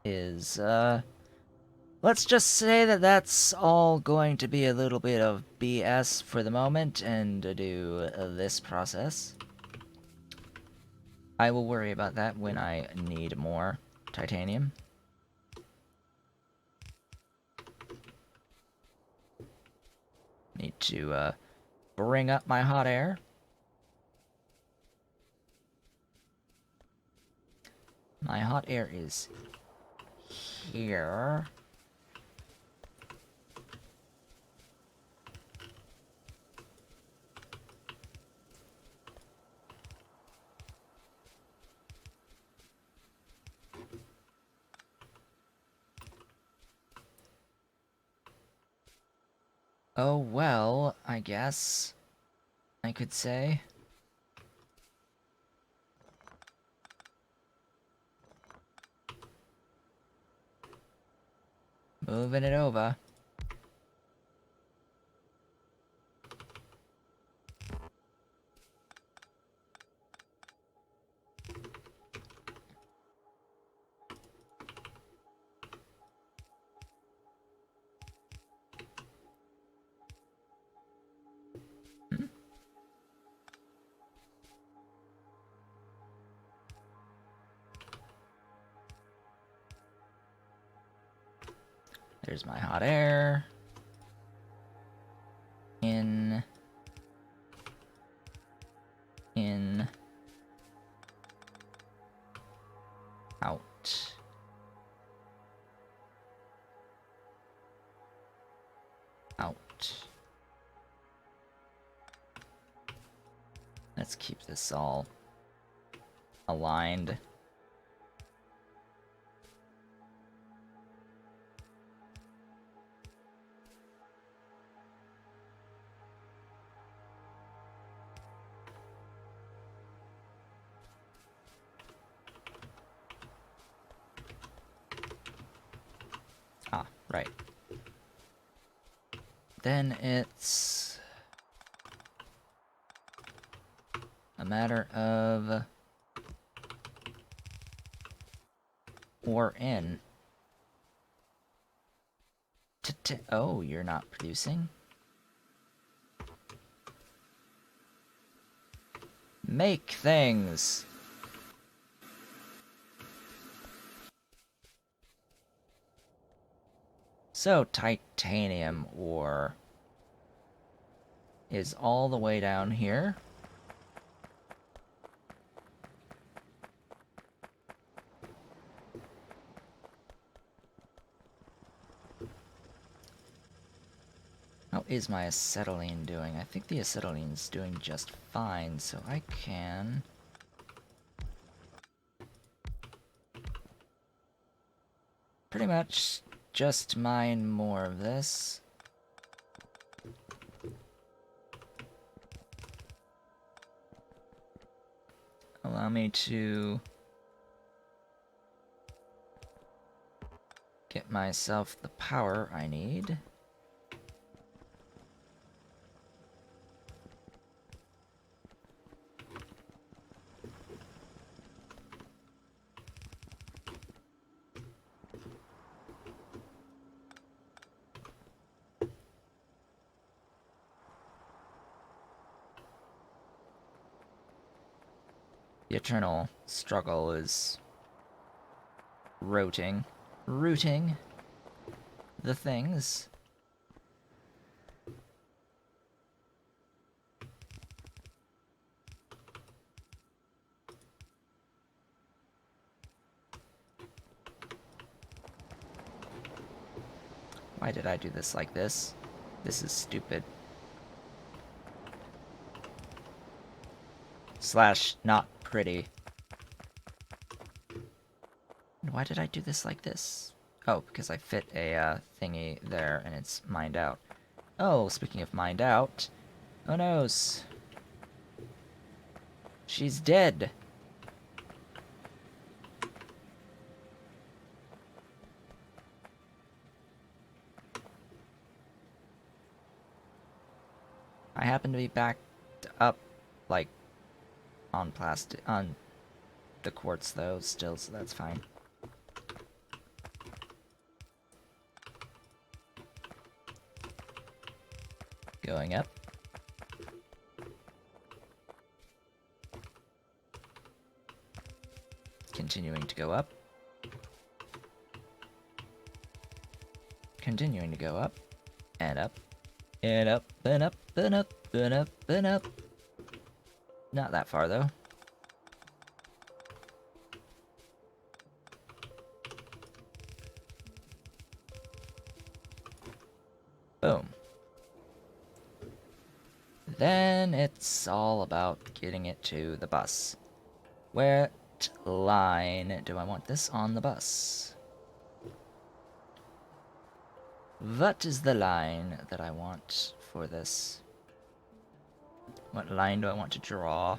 is, let's just say that that's all going to be a little bit of BS for the moment and do this process. I will worry about that when I need more titanium. Need to bring up my hot air. My hot air is here. Oh well, I guess I could say. Moving it over. There's my hot air. In. Out. Out. Let's keep this all aligned. Ah, right. Then it's a matter of or in. Oh, you're not producing? Make things! So, titanium ore is all the way down here. How is my acetylene doing? I think the acetylene's doing just fine, so I can pretty much just mine more of this. Allow me to get myself the power I need. The eternal struggle is rooting the things. Why did I do this like this? This is stupid. Slash not pretty. And why did I do this like this? Oh, because I fit a thingy there and it's mined out. Oh, speaking of mined out. Oh noes. She's dead. I happen to be backed up, like, on the quartz though, still, so that's fine. Going up. Continuing to go up. Continuing to go up. And up. And up, and up, and up, and up, and up. Not that far, though. Boom. Then it's all about getting it to the bus. What line do I want this on the bus? What is the line that I want for this? What line do I want to draw?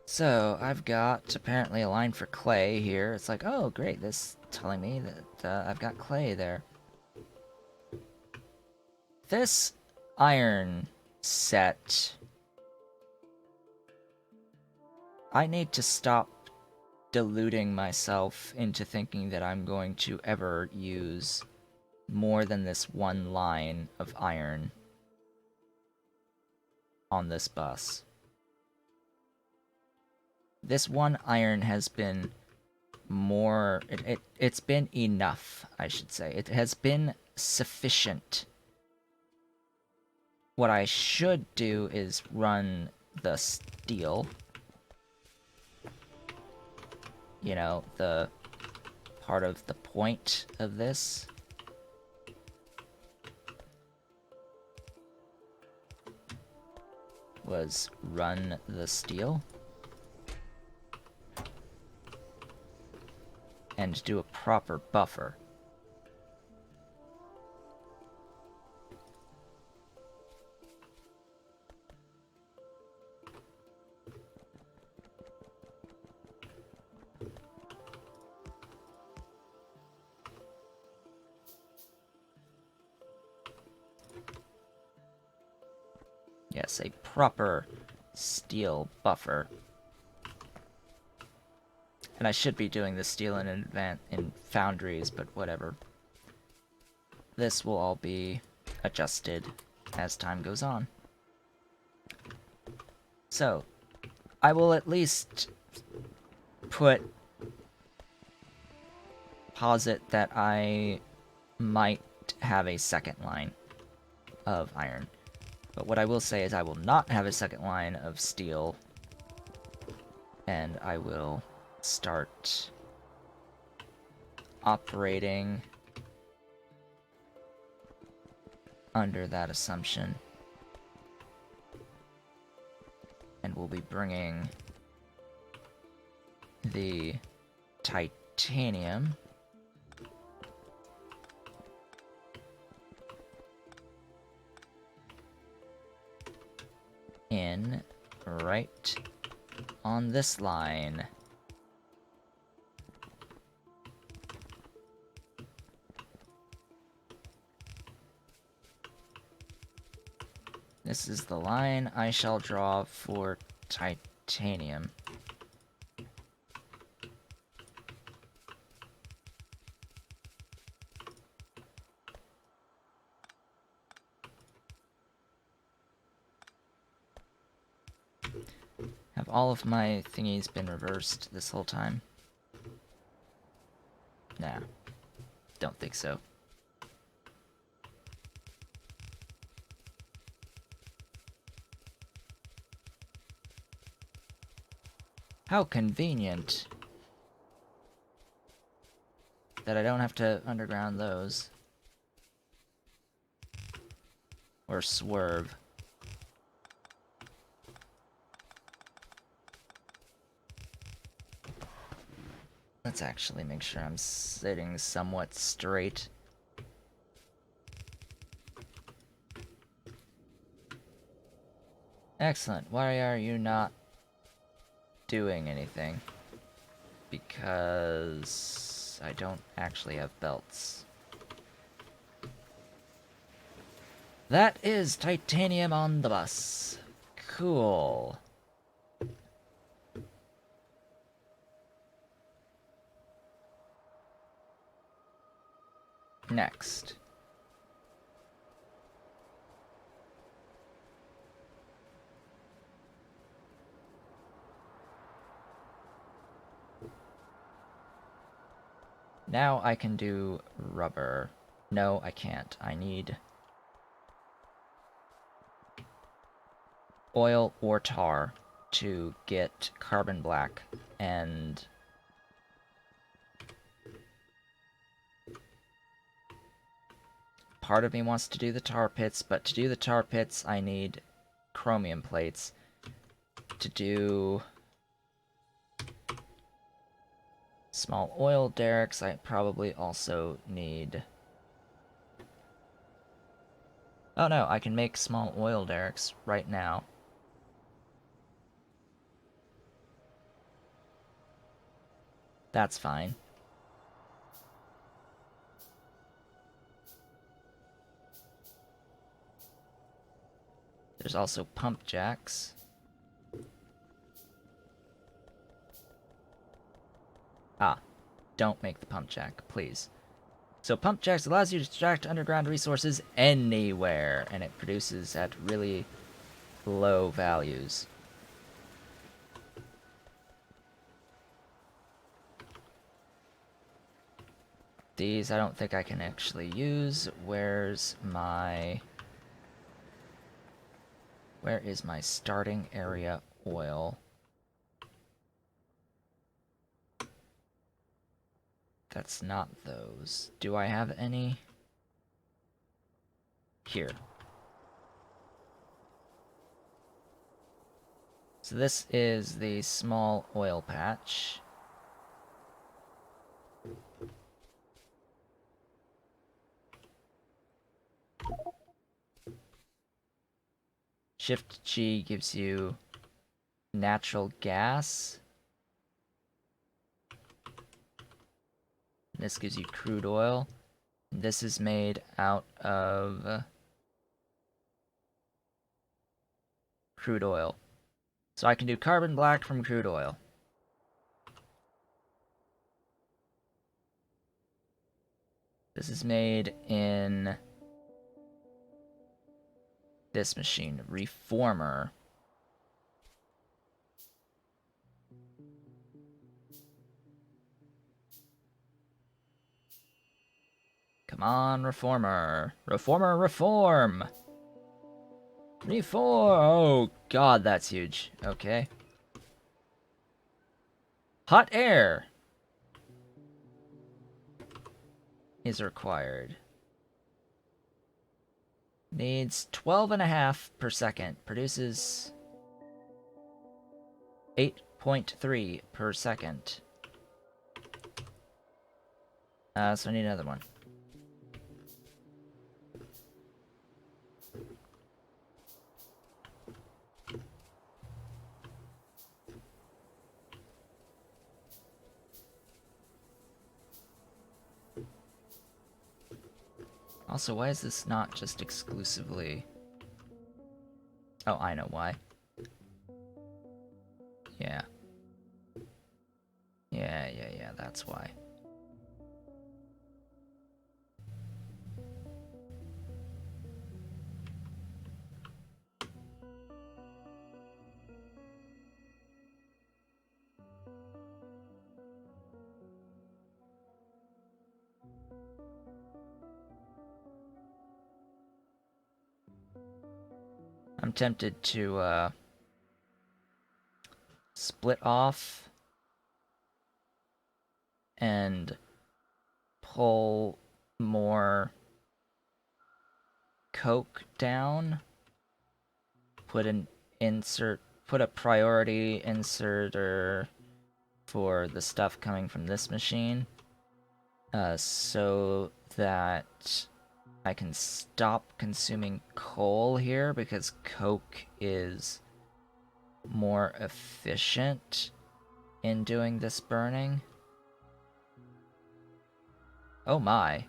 So, I've got apparently a line for clay here. It's like, oh great, this is telling me that I've got clay there. This iron set, I need to stop deluding myself into thinking that I'm going to ever use more than this one line of iron on this bus. This one iron has been more... It's been enough, I should say. It has been sufficient. What I should do is run the steel. You know, the part of the point of this. Was run the steel. And do a proper buffer. Yes, a proper steel buffer. And I should be doing the steel in foundries, but whatever. This will all be adjusted as time goes on. So, I will at least posit that I might have a second line of iron. But what I will say is I will not have a second line of steel, and I will start operating under that assumption. And we'll be bringing the titanium in right on this line. This is the line I shall draw for titanium. Have all of my thingies been reversed this whole time? Nah, don't think so. How convenient. that I don't have to underground those. Or swerve. Let's actually make sure I'm sitting somewhat straight. Excellent. Why are you not doing anything? Because I don't actually have belts. That is titanium on the bus. Cool. Next. Now I can do rubber. No, I can't. I need oil or tar to get carbon black, and part of me wants to do the tar pits, but to do the tar pits I need chromium plates. To do small oil derricks, I probably also need... Oh no, I can make small oil derricks right now. That's fine. There's also pump jacks. Ah, don't make the pump jack, please. So pump jacks allows you to extract underground resources anywhere, and it produces at really low values. These I don't think I can actually use. Where is my starting area oil? That's not those. Do I have any? Here. So this is the small oil patch. Shift G gives you natural gas. This gives you crude oil. This is made out of crude oil. So I can do carbon black from crude oil. This is made in this machine, Reformer. Come on, Reformer. Reformer, reform! Reform! Oh, God, that's huge. Okay. Hot air is required. Needs 12.5 per second. Produces 8.3 per second. So I need another one. Also, why is this not just exclusively... Oh, I know why. Yeah. Yeah, that's why. I'm tempted to, split off and pull more coke down, put a priority inserter for the stuff coming from this machine, so that I can stop consuming coal here, because coke is more efficient in doing this burning. Oh my.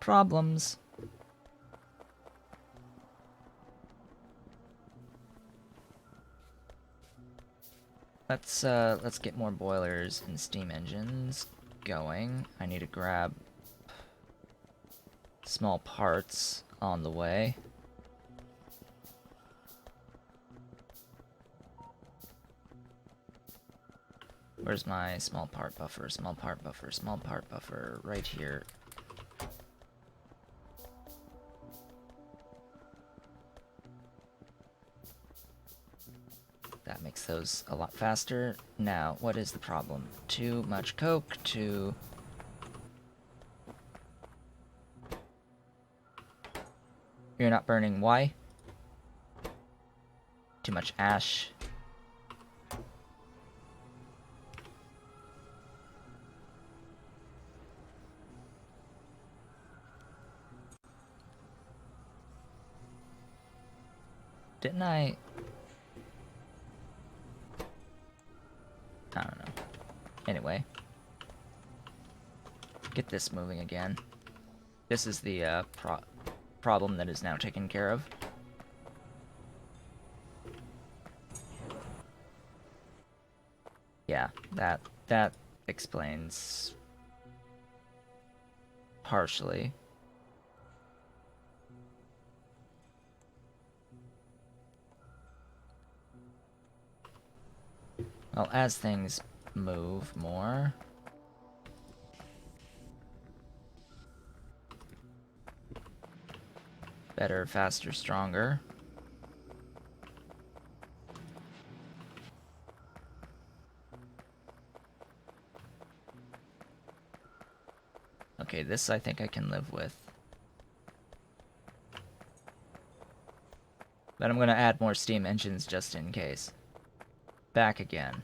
Problems. Let's get more boilers and steam engines going. I need to grab small parts on the way. Where's my small part buffer? Small part buffer, small part buffer, right here. That makes those a lot faster. Now, what is the problem? Too much coke, too... You're not burning, why? Too much ash. Didn't I don't know. Anyway. Get this moving again. This is the problem that is now taken care of. Yeah, that explains partially. Well, as things move more... Better, faster, stronger. Okay, this I think I can live with. But I'm gonna add more steam engines just in case. Back again.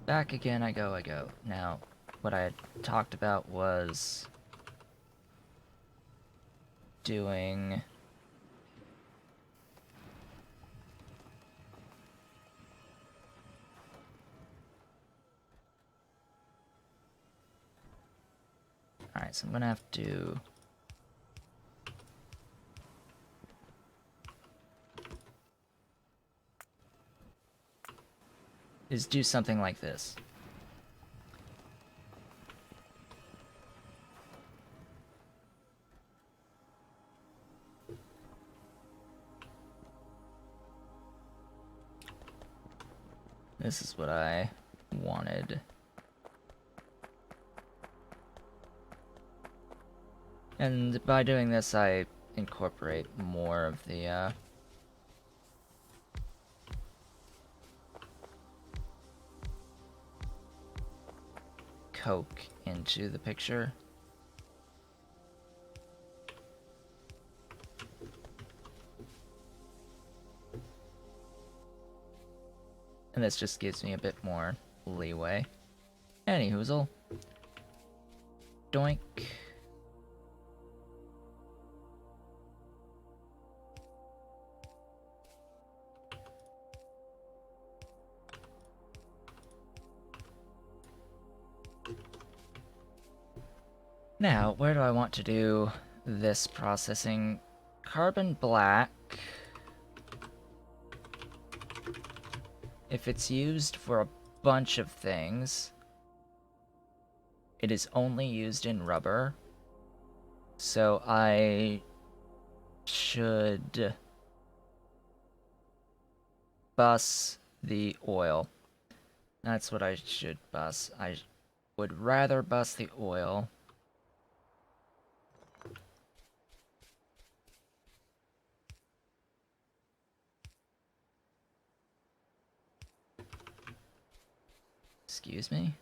Back again, I go. Now, what I had talked about was doing... Alright, so I'm gonna have to... is do something like this. This is what I wanted. And by doing this, I incorporate more of the, coke into the picture. And this just gives me a bit more leeway. Anyhoozle. Doink. Now, where do I want to do this processing? Carbon black. If it's used for a bunch of things, it is only used in rubber. So I should bus the oil. That's what I should bus. I would rather bus the oil. Excuse me?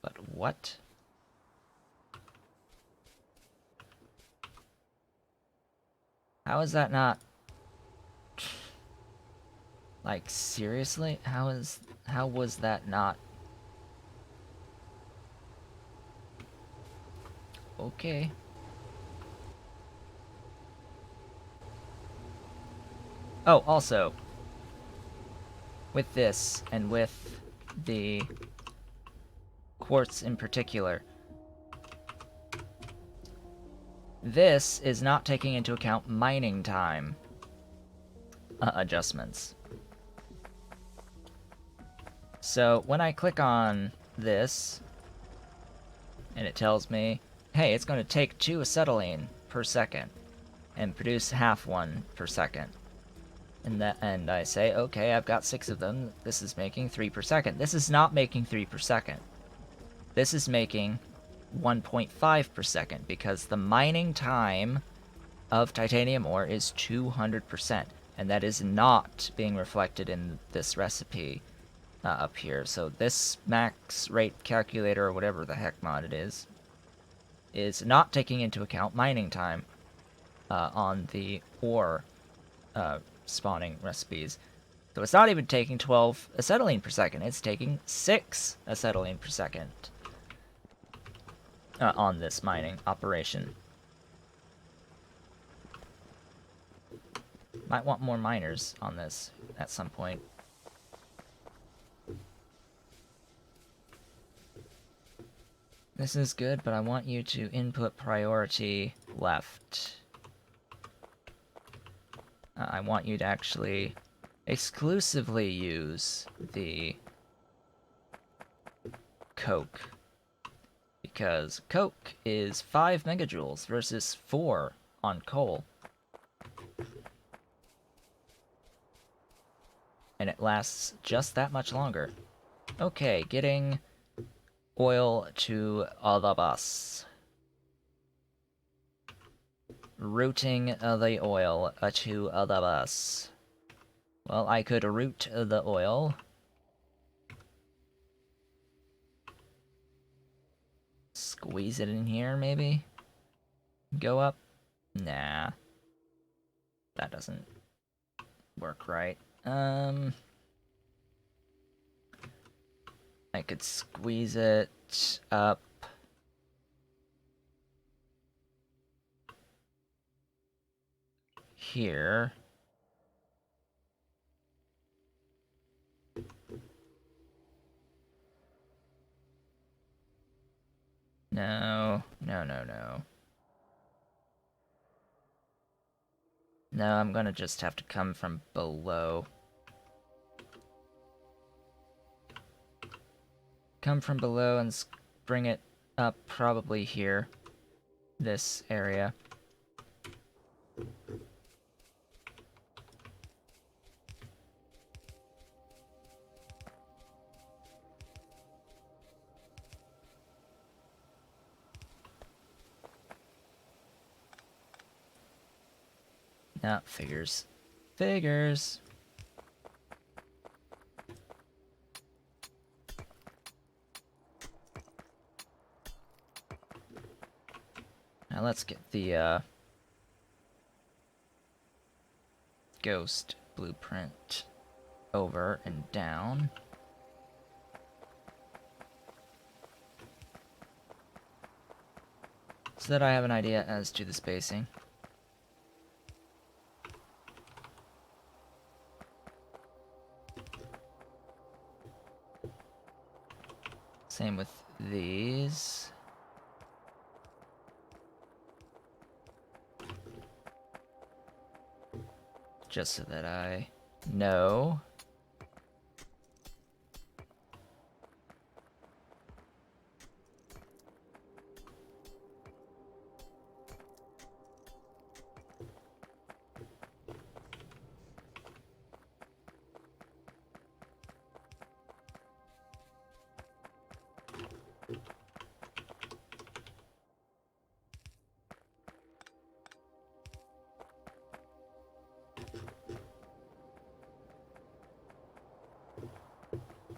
But what? How is that not... Like, seriously? How was that not... Okay. Oh, also, with this, and with the quartz in particular, this is not taking into account mining time adjustments. So when I click on this, and it tells me, hey, it's going to take 2 acetylene per second, and produce half one per second. And I say, okay, I've got 6 of them. This is making 3 per second. This is not making 3 per second. This is making 1.5 per second because the mining time of titanium ore is 200%, and that is not being reflected in this recipe up here. So this max rate calculator, or whatever the heck mod it is not taking into account mining time on the ore spawning recipes. So it's not even taking 12 acetylene per second, it's taking 6 acetylene per second on this mining operation. Might want more miners on this at some point. This is good, but I want you to input priority left. I want you to actually exclusively use the coke, because coke is 5 megajoules versus 4 on coal. And it lasts just that much longer. Okay, getting oil to the bus. Routing the oil to the bus. Well, I could route the oil. Squeeze it in here, maybe? Go up? Nah. That doesn't work right. I could squeeze it up. Here. No, no, no, no. No, I'm gonna just have to come from below. Come from below and bring it up probably here. This area. Nah, figures. Figures! Now let's get the, ghost blueprint over and down. So that I have an idea as to the spacing. Same with these. Just so that I know.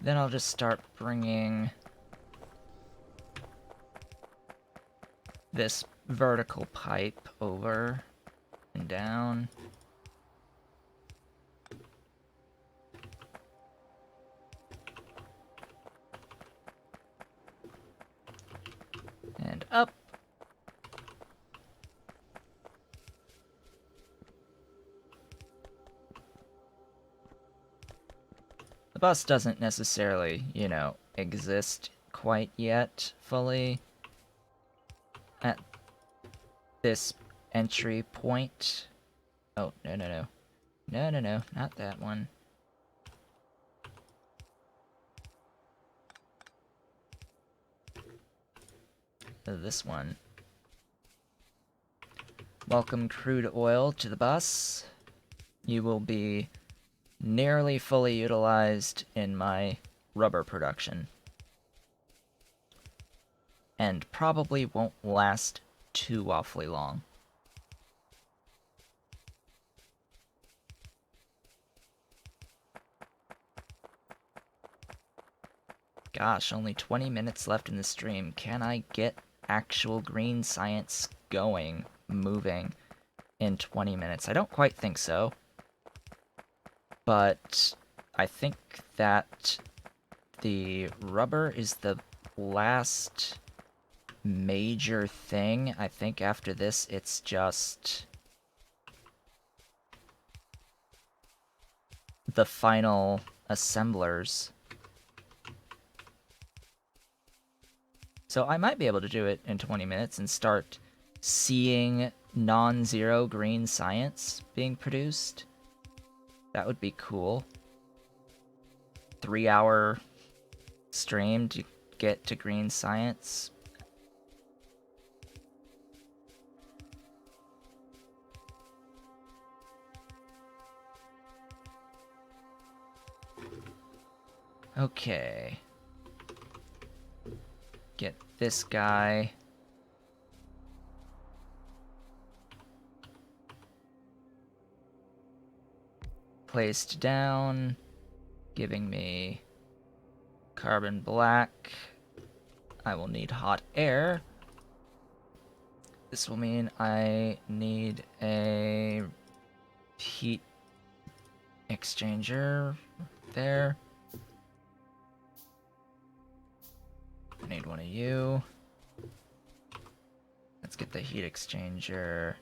Then I'll just start bringing this vertical pipe over and down. And up. The bus doesn't necessarily, you know, exist quite yet fully at this entry point. Oh, no, no, no. No, no, no, not that one. This one. Welcome crude oil to the bus. You will be nearly fully utilized in my rubber production. And probably won't last too awfully long. Gosh, only 20 minutes left in the stream. Can I get actual green science going, moving in 20 minutes? I don't quite think so. But I think that the rubber is the last major thing. I think after this, it's just the final assemblers. So I might be able to do it in 20 minutes and start seeing non-zero green science being produced. That would be cool. 3-hour stream to get to green science. Okay. Get this guy. Placed down, giving me carbon black. I will need hot air. This will mean I need a heat exchanger there. I need one of you. Let's get the heat exchanger.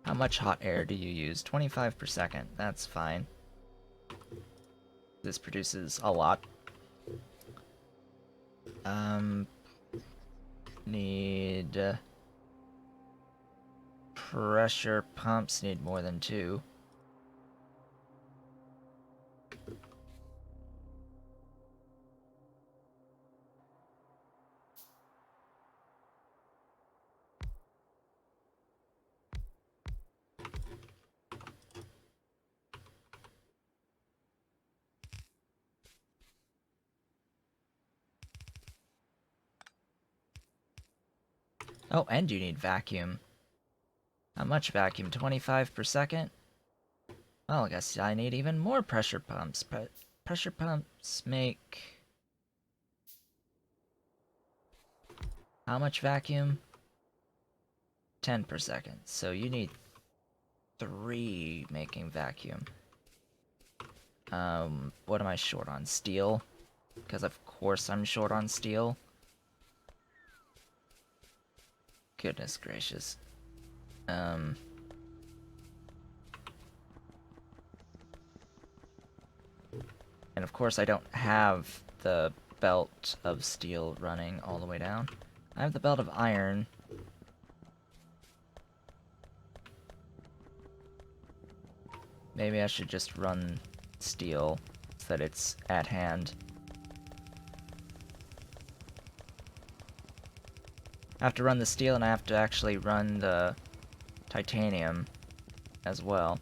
How much hot air do you use? 25 per second. That's fine. This produces a lot. Need pressure pumps. Need more than 2. Oh, and you need vacuum. How much vacuum? 25 per second? Well, I guess I need even more pressure pumps. Pressure pumps make... How much vacuum? 10 per second. So you need 3 making vacuum. What am I short on? Steel? Because of course I'm short on steel. Goodness gracious. And of course I don't have the belt of steel running all the way down. I have the belt of iron. Maybe I should just run steel so that it's at hand. I have to run the steel and I have to actually run the titanium as well.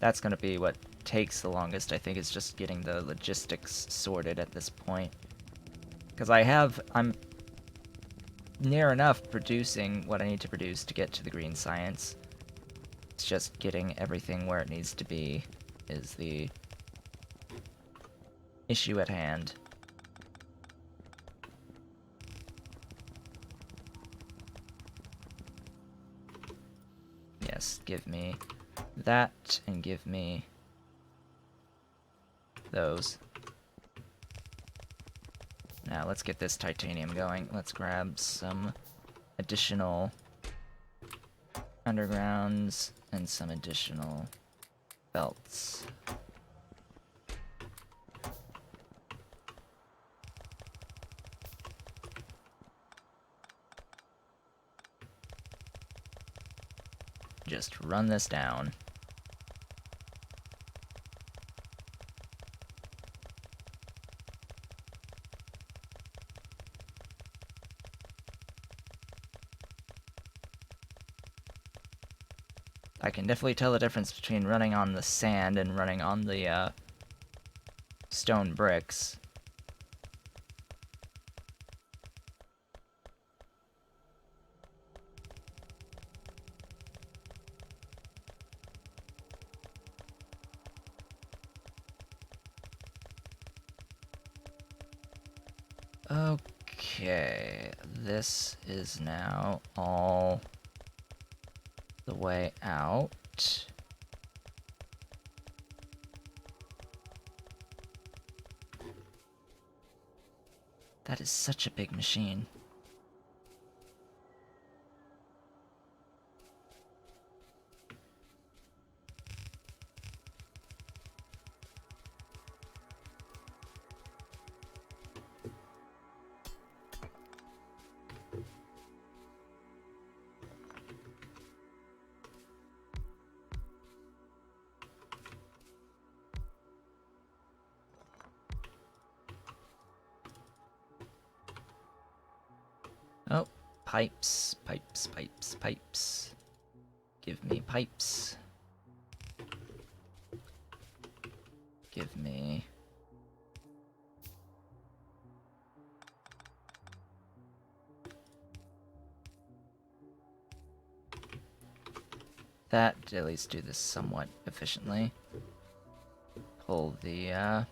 That's gonna be what takes the longest, I think, is just getting the logistics sorted at this point. Because I'm near enough producing what I need to produce to get to the green science. It's just getting everything where it needs to be is the issue at hand. Yes, give me that, and give me those. Now, let's get this titanium going. Let's grab some additional undergrounds and some additional belts. Just run this down. I can definitely tell the difference between running on the sand and running on the stone bricks. Okay, this is now all the way out. That is such a big machine. Oh, pipes, pipes, pipes, pipes. Give me pipes. Give me... that, at least do this somewhat efficiently. Pull the,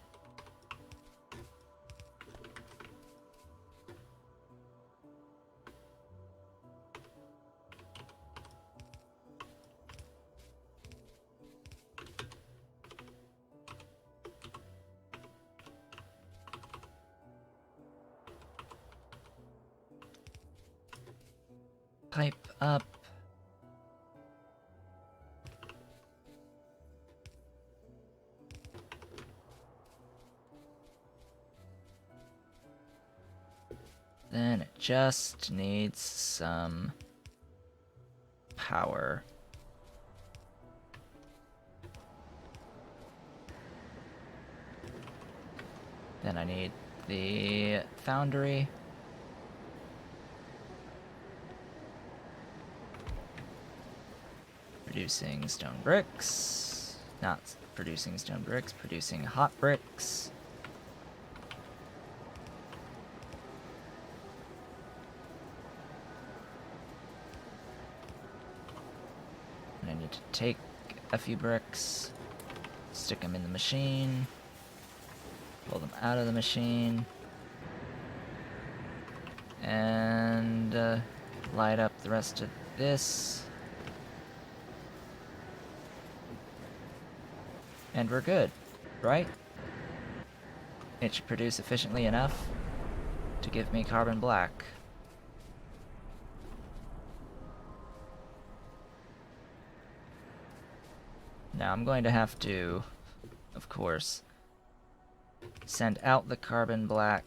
pipe up. Then it just needs some power. Then I need the foundry. Producing stone bricks. Not producing stone bricks, producing hot bricks. And I need to take a few bricks, stick them in the machine, pull them out of the machine, and light up the rest of this. And we're good, right? It should produce efficiently enough to give me carbon black. Now I'm going to have to, of course, send out the carbon black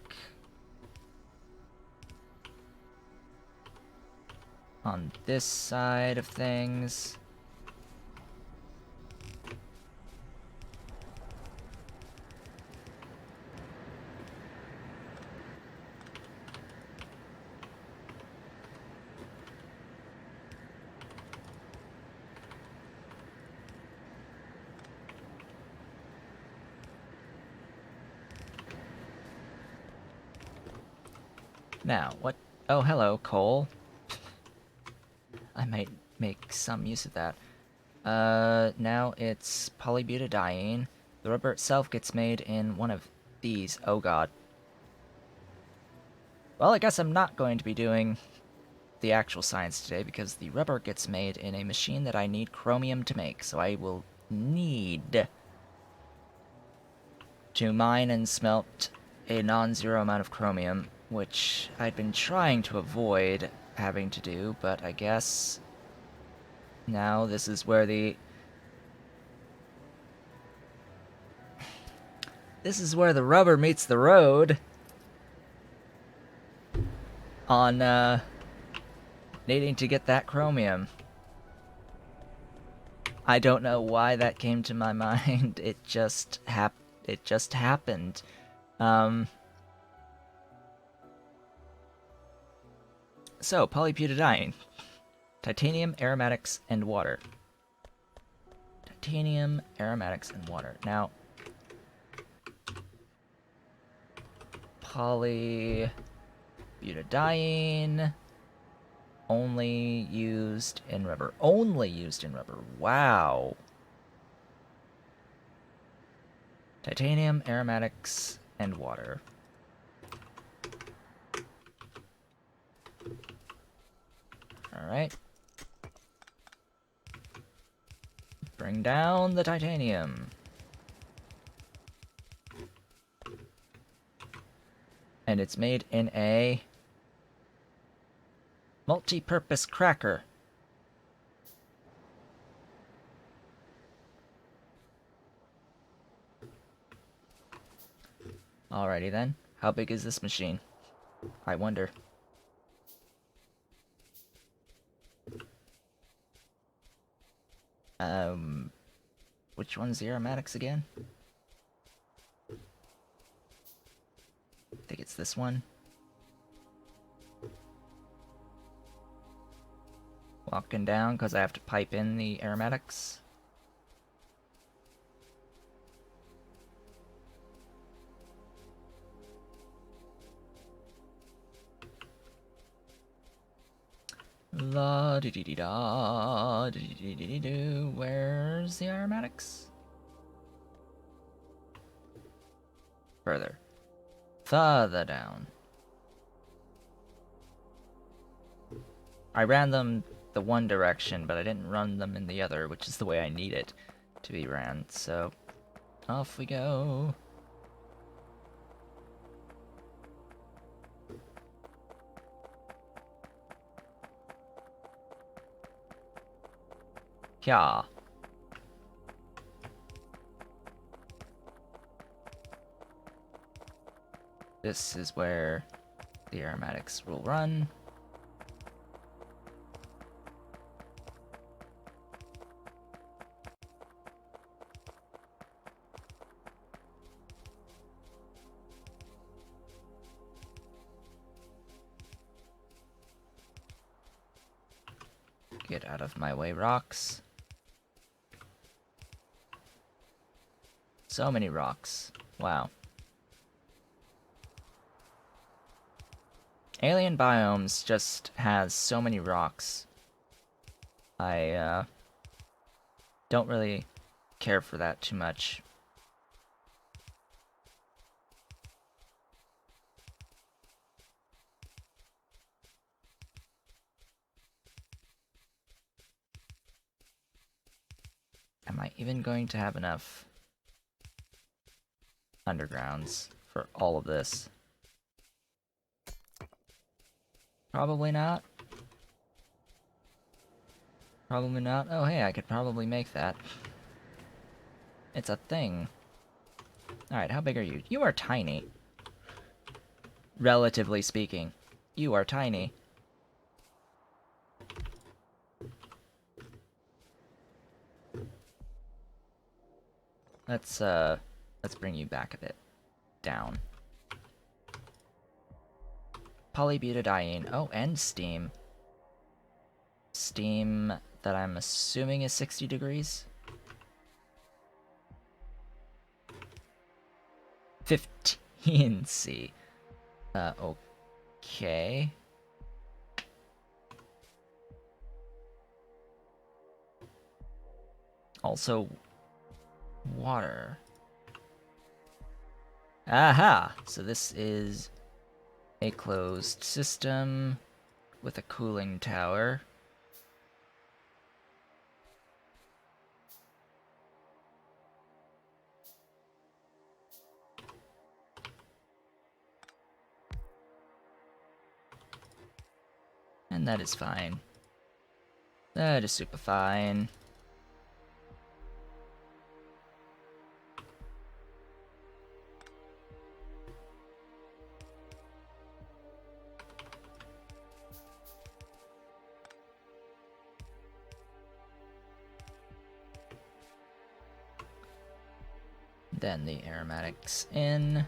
on this side of things. Now, what? Oh, hello, coal. I might make some use of that. Now it's polybutadiene. The rubber itself gets made in one of these. Oh god. Well, I guess I'm not going to be doing the actual science today because the rubber gets made in a machine that I need chromium to make, so I will need to mine and smelt a non-zero amount of chromium, which I'd been trying to avoid having to do, but I guess now this is where the rubber meets the road on needing to get that chromium. I don't know why that came to my mind. It just happened. So, polybutadiene. Titanium, aromatics, and water. Titanium, aromatics, and water. Now, polybutadiene only used in rubber. Only used in rubber. Wow. Titanium, aromatics, and water. Alright. Bring down the titanium. And it's made in a multi-purpose cracker. Alrighty then. How big is this machine? I wonder. Which one's the aromatics again? I think it's this one. Walking down because I have to pipe in the aromatics. La dee dee dee da dee dee dee dee doo. Where's the aromatics? Further. Further down. I ran them the one direction, but I didn't run them in the other, which is the way I need it to be ran. So, off we go. Yeah. This is where the aromatics will run. Get out of my way, rocks. So many rocks. Wow. Alien Biomes just has so many rocks. I don't really care for that too much. Am I even going to have enough undergrounds for all of this? Probably not. Probably not. Oh, hey, I could probably make that. It's a thing. Alright, how big are you? You are tiny. Relatively speaking. You are tiny. Let's bring you back a bit. Down. Polybutadiene. Oh, and steam. Steam that I'm assuming is 60 degrees? 15C. Okay. Also, water. Aha! So this is a closed system with a cooling tower. And that is fine. That is super fine. Then the aromatics in.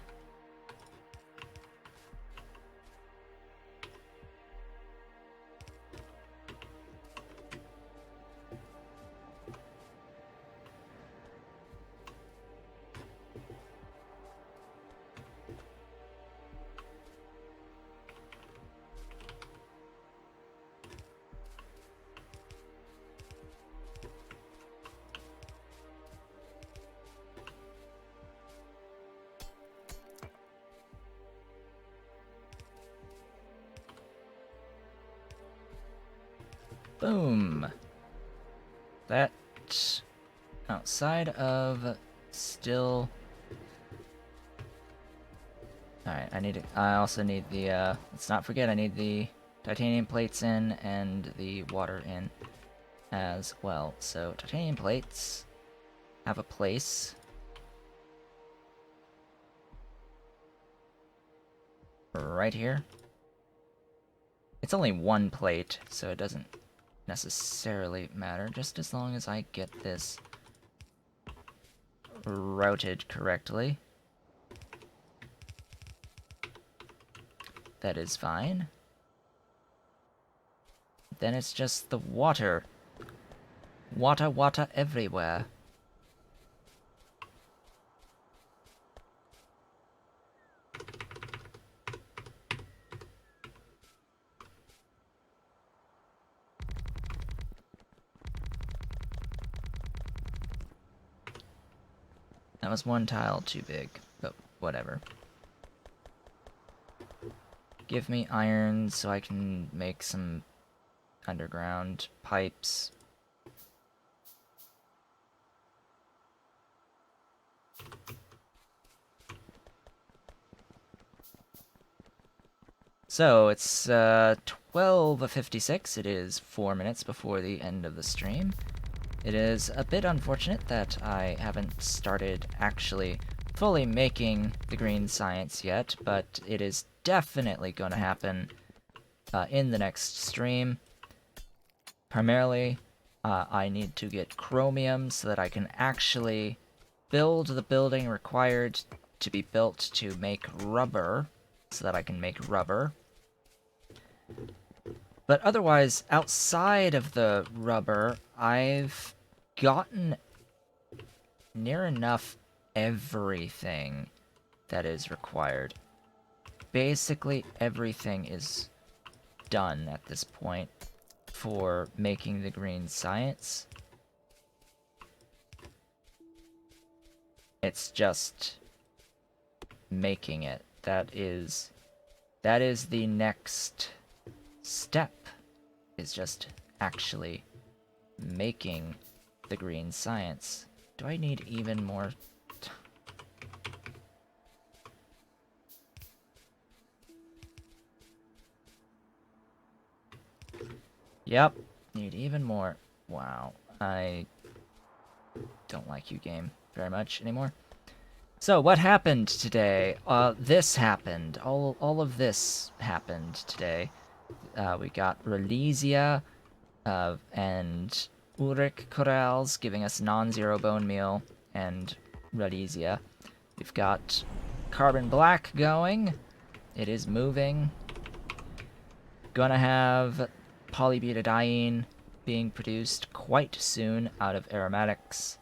Boom. That outside of still. Alright, I also need the, let's not forget, I need the titanium plates in and the water in as well. So, titanium plates have a place. Right here. It's only one plate, so it doesn't necessarily matter, just as long as I get this routed correctly. That is fine. Then it's just the water. Water everywhere. That was one tile too big, but whatever. Give me iron so I can make some underground pipes. So, it's 12:56. It is 4 minutes before the end of the stream. It is a bit unfortunate that I haven't started actually fully making the green science yet, but it is definitely going to happen in the next stream. Primarily, I need to get chromium so that I can actually build the building required to be built to make rubber, so that I can make rubber. But otherwise, outside of the rubber, I've gotten near enough everything that is required. Basically, everything is done at this point for making the green science. It's just making it. That is the next step, is just actually making the green science. Do I need even more? Yep, need even more. Wow, I don't like you, game, very much anymore. So, what happened today? This happened. All of this happened today. We got Relesia, and Ulrich Corrals giving us non-zero bone meal, and Relesia. We've got Carbon Black going. It is moving. Gonna have polybutadiene being produced quite soon out of aromatics.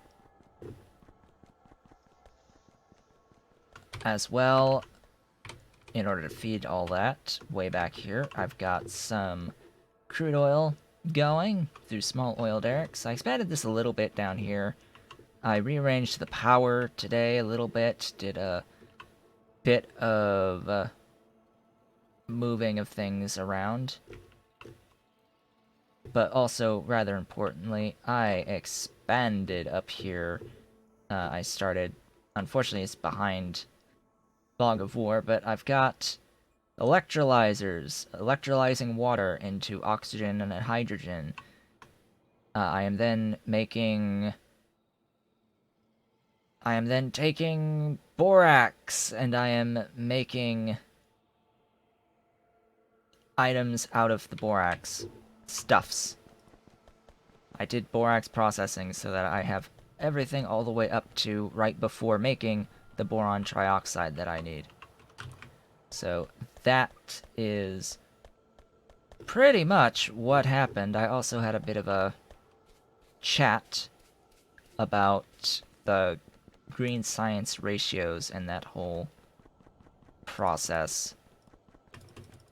As well, in order to feed all that, way back here, I've got some crude oil going through small oil derricks. I expanded this a little bit down here. I rearranged the power today a little bit, did a bit of moving of things around. But also, rather importantly, I expanded up here. I started, unfortunately it's behind Fog of War, but I've got electrolyzers, electrolyzing water into oxygen and hydrogen. I am then taking borax, and I am making items out of the borax. Stuffs. I did borax processing so that I have everything all the way up to right before making the boron trioxide that I need. So that is pretty much what happened. I also had a bit of a chat about the green science ratios and that whole process.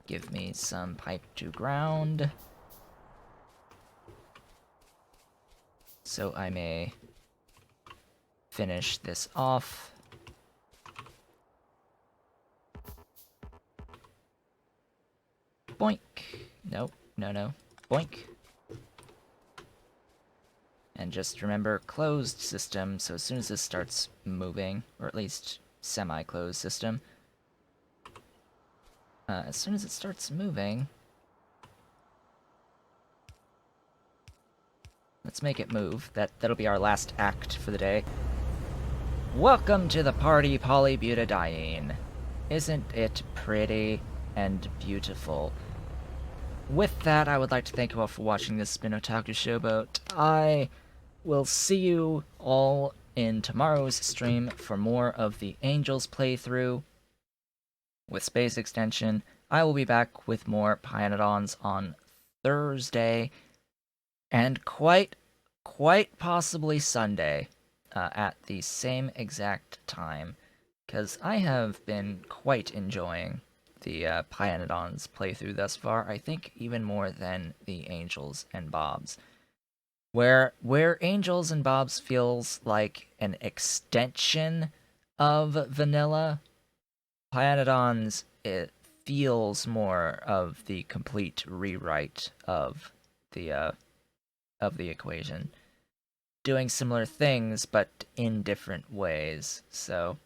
Give me some pipe to ground, so I may finish this off. Boink. Nope, no. Boink. And just remember, closed system, so as soon as this starts moving, or at least semi-closed system, as soon as it starts moving, let's make it move. That'll be our last act for the day. Welcome to the party, polybutadiene. Isn't it pretty and beautiful? With that, I would like to thank you all for watching this Spin Otaku Showboat. I will see you all in tomorrow's stream for more of the Angels playthrough with Space Extension. I will be back with more Pyanodons on Thursday, and quite possibly Sunday, at the same exact time, because I have been quite enjoying the Pyanodons playthrough thus far. I think even more than the Angels and Bobs. Where Angels and Bobs feels like an extension of vanilla, Pyanodons, it feels more of the complete rewrite of the equation. Doing similar things, but in different ways. So,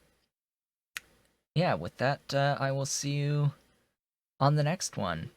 yeah, with that, I will see you on the next one.